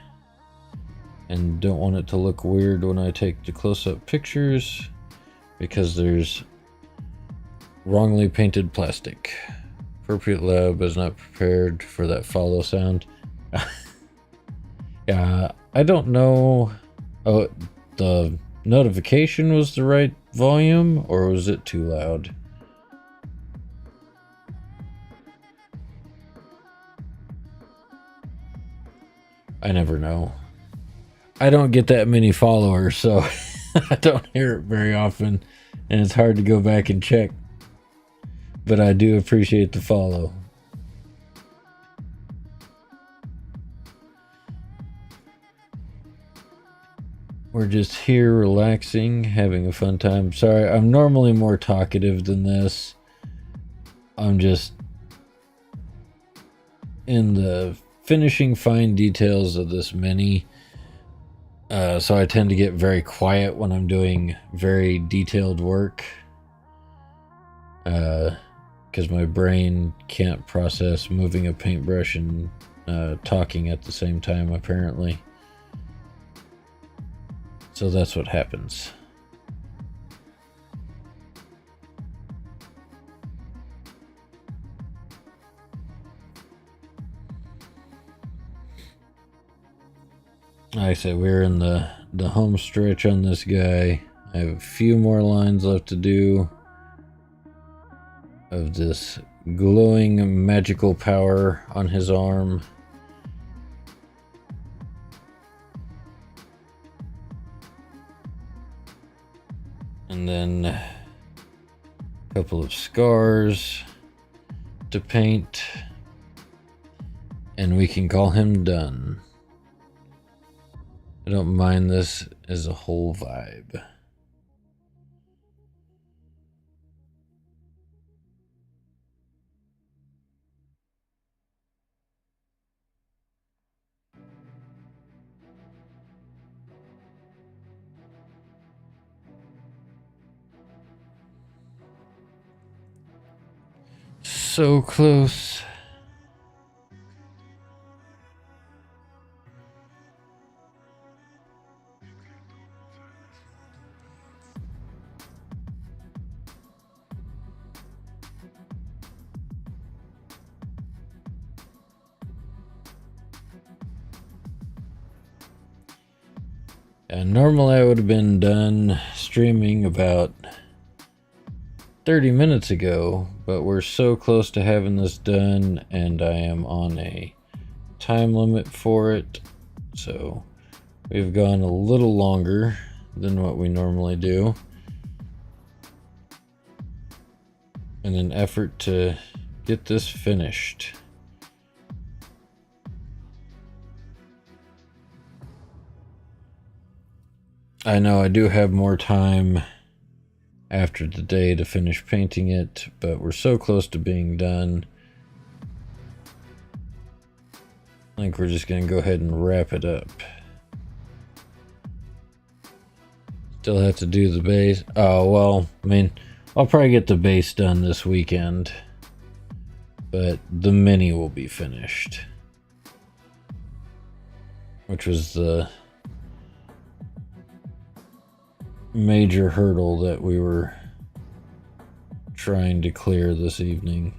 and don't want it to look weird when I take the close-up pictures because there's wrongly painted plastic. Appropriate lab is not prepared for that follow sound. Yeah, I don't know. Oh, the notification was the right volume, or was it too loud? I never know. I don't get that many followers, so I don't hear it very often. and it's hard to go back and check. But I do appreciate the follow. We're just here relaxing, having a fun time. Sorry, I'm normally more talkative than this. I'm just in the finishing fine details of this mini. So I tend to get very quiet when I'm doing very detailed work. Because my brain can't process moving a paintbrush and talking at the same time, apparently. So that's what happens. Like I said, we're in the home stretch on this guy. I have a few more lines left to do of this glowing magical power on his arm. And then a couple of scars to paint. And we can call him done. I don't mind this as a whole vibe. So close. And normally I would have been done streaming about 30 minutes ago, but we're so close to having this done, and I am on a time limit for it, so we've gone a little longer than what we normally do in an effort to get this finished. I know I do have more time after the day to finish painting it, but we're so close to being done. I think we're just going to go ahead and wrap it up. Still have to do the base. Oh, well, I mean, I'll probably get the base done this weekend, but the mini will be finished, which was the major hurdle that we were trying to clear this evening.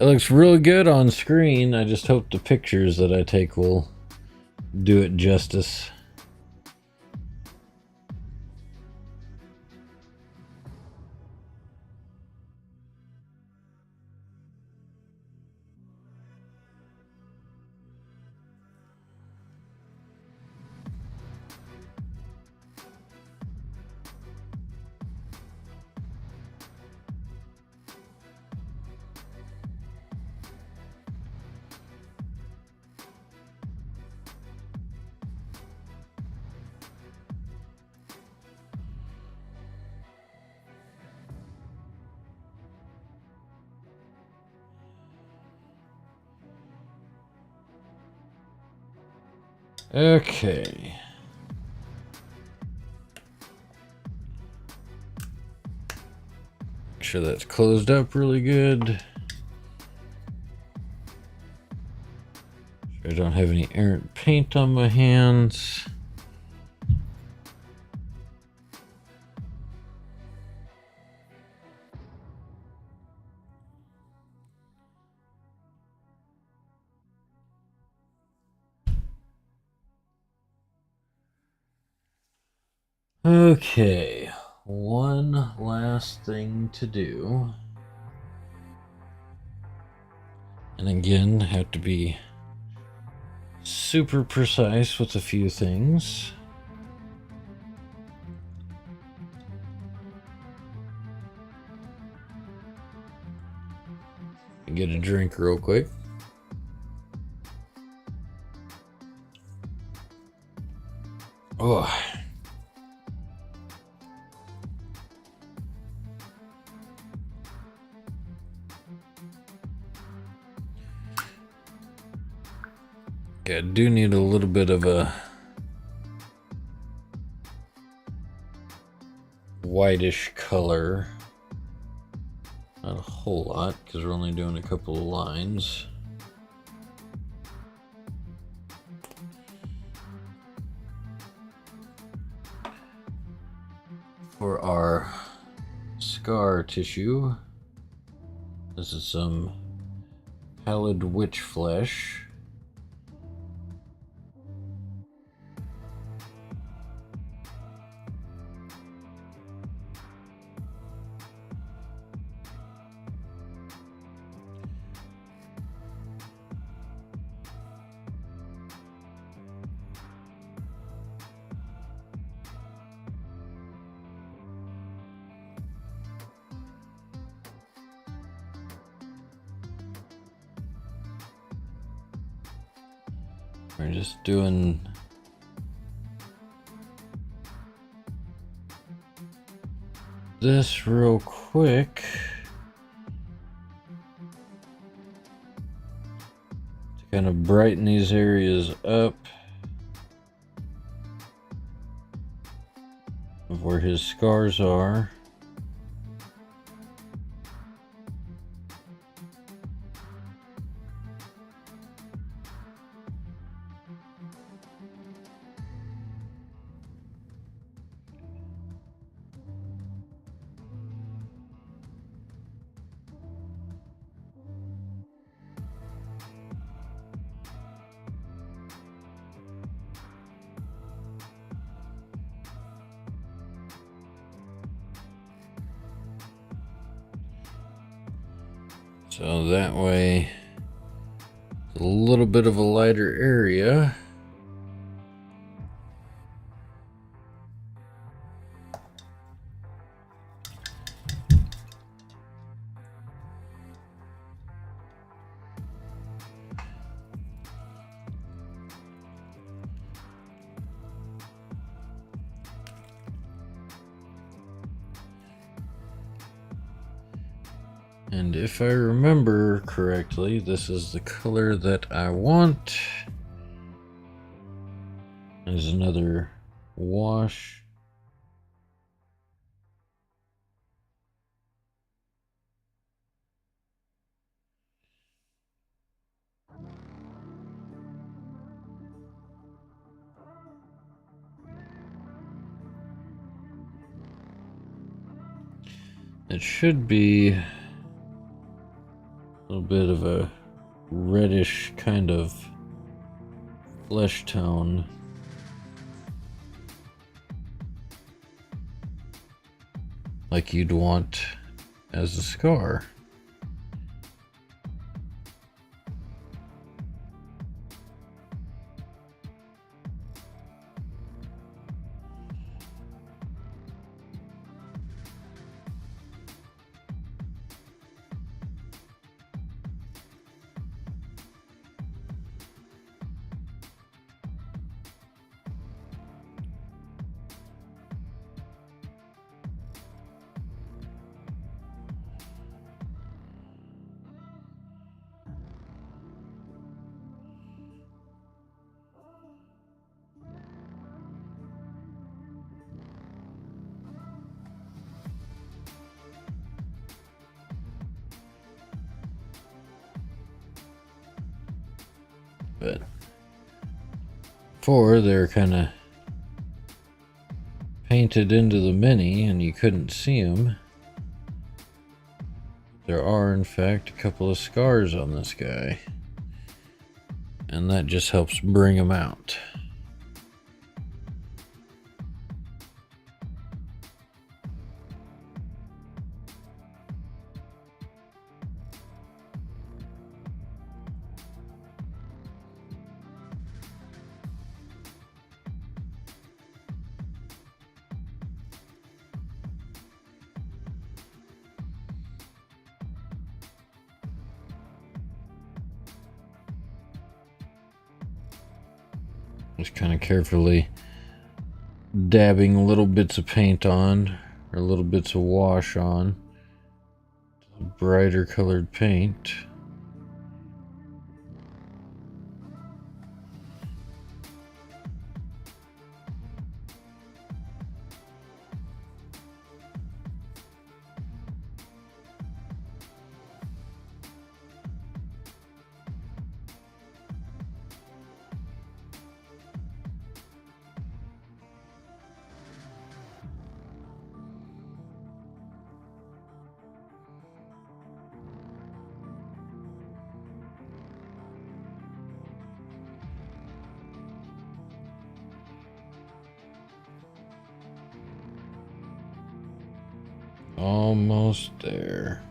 It looks really good on screen. I just hope the pictures that I take will do it justice. Okay. Make sure that's closed up really good. I don't have any errant paint on my hands. Okay, one last thing to do. And again, have to be super precise with a few things. Get a drink real quick. Oh. Yeah, I do need a little bit of a whitish color. Not a whole lot, because we're only doing a couple of lines. For our scar tissue, this is some pallid witch flesh. We're just doing this real quick to kind of brighten these areas up of where his scars are. So that way, it's a little bit of a lighter area. And if I remember correctly, this is the color that I want. There's another wash. It should be a little bit of a reddish kind of flesh tone. Like you'd want as a scar. But before, they're kind of painted into the mini and you couldn't see them. There are, in fact, a couple of scars on this guy. And that just helps bring them out. Just kind of carefully dabbing little bits of paint on, or little bits of wash on. Brighter colored paint. Almost there.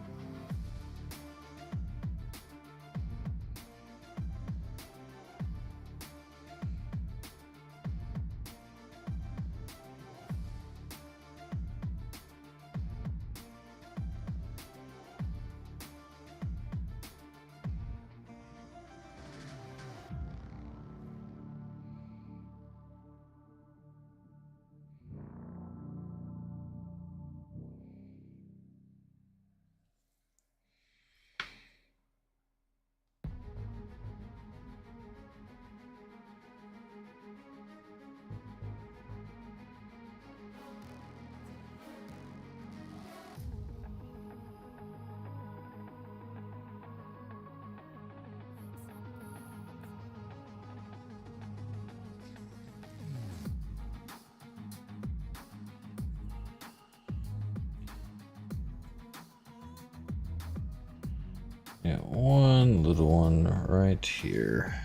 Yeah, one little one right here.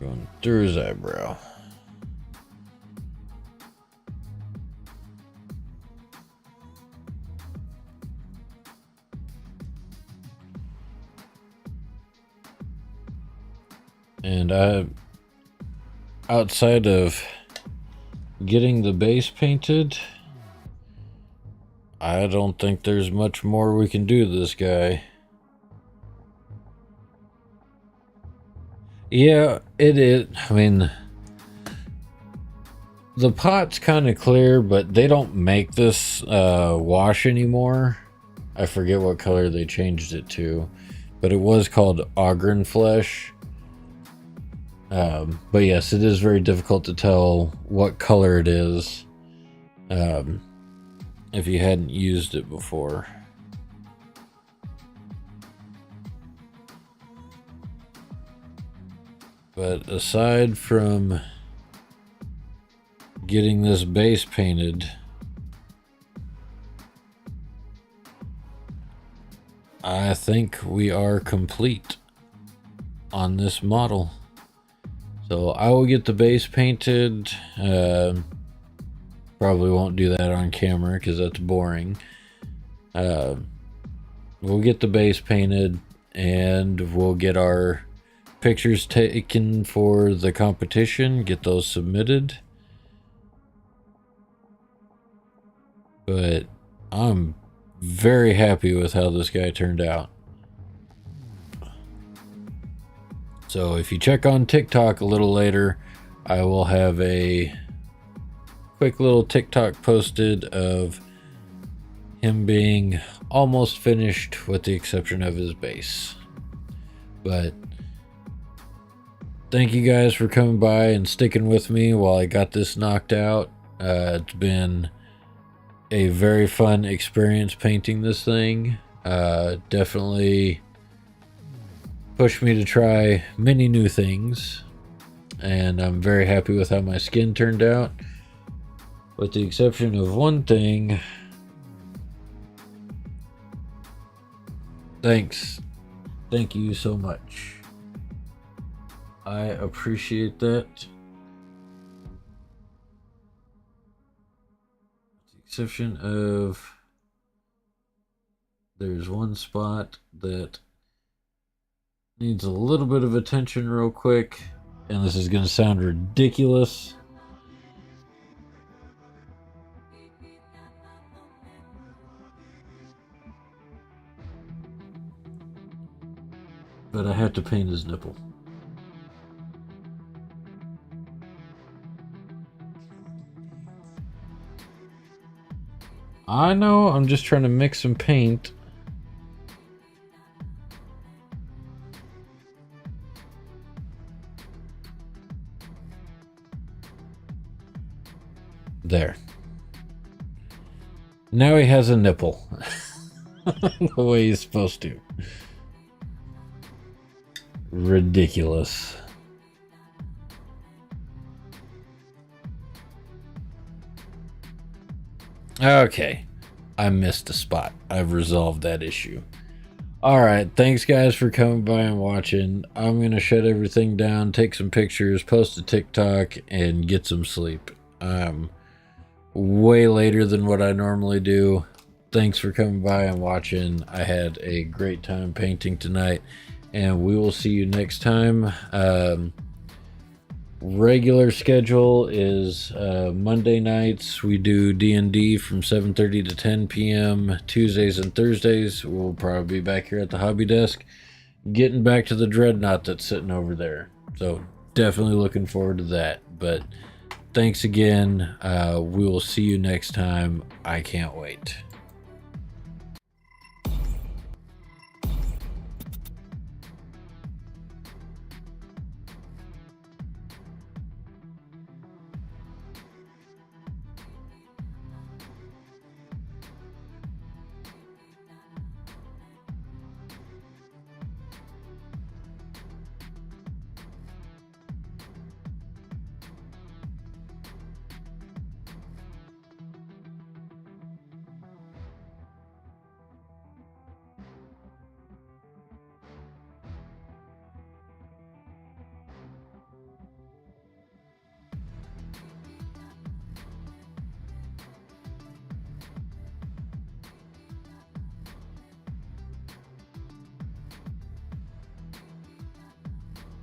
Going through his eyebrow. And outside of getting the base painted, I don't think there's much more we can do to this guy. Yeah, it is. I mean, the pot's kind of clear, but they don't make this wash anymore. I forget what color they changed it to, but it was called Ogren Flesh. But yes, it is very difficult to tell what color it is if you hadn't used it before. But aside from getting this base painted, I think we are complete on this model. So I will get the base painted. Probably won't do that on camera because that's boring. We'll get the base painted and we'll get our pictures taken for the competition, get those submitted. But I'm very happy with how this guy turned out. So if you check on TikTok a little later, I will have a quick little TikTok posted of him being almost finished with the exception of his base. But thank you guys for coming by and sticking with me while I got this knocked out. It's been a very fun experience painting this thing. Definitely pushed me to try many new things, and I'm very happy with how my skin turned out, with the exception of one thing. Thank you so much. I appreciate that. With the exception of there's one spot that needs a little bit of attention real quick, and this is going to sound ridiculous. But I have to paint his nipple. I know, I'm just trying to mix some paint. There. Now he has a nipple. The way he's supposed to. Ridiculous. Okay. I missed a spot. I've resolved that issue. Alright, thanks guys for coming by and watching. I'm going to shut everything down, take some pictures, post a TikTok, and get some sleep. Way later than what I normally do. Thanks for coming by and watching. I had a great time painting tonight, and we will see you next time. Regular schedule is Monday nights we do D&D from 7:30 to 10 p.m. Tuesdays and Thursdays we'll probably be back here at the hobby desk getting back to the dreadnought that's sitting over there, so definitely looking forward to that. But thanks again. We will see you next time. I can't wait.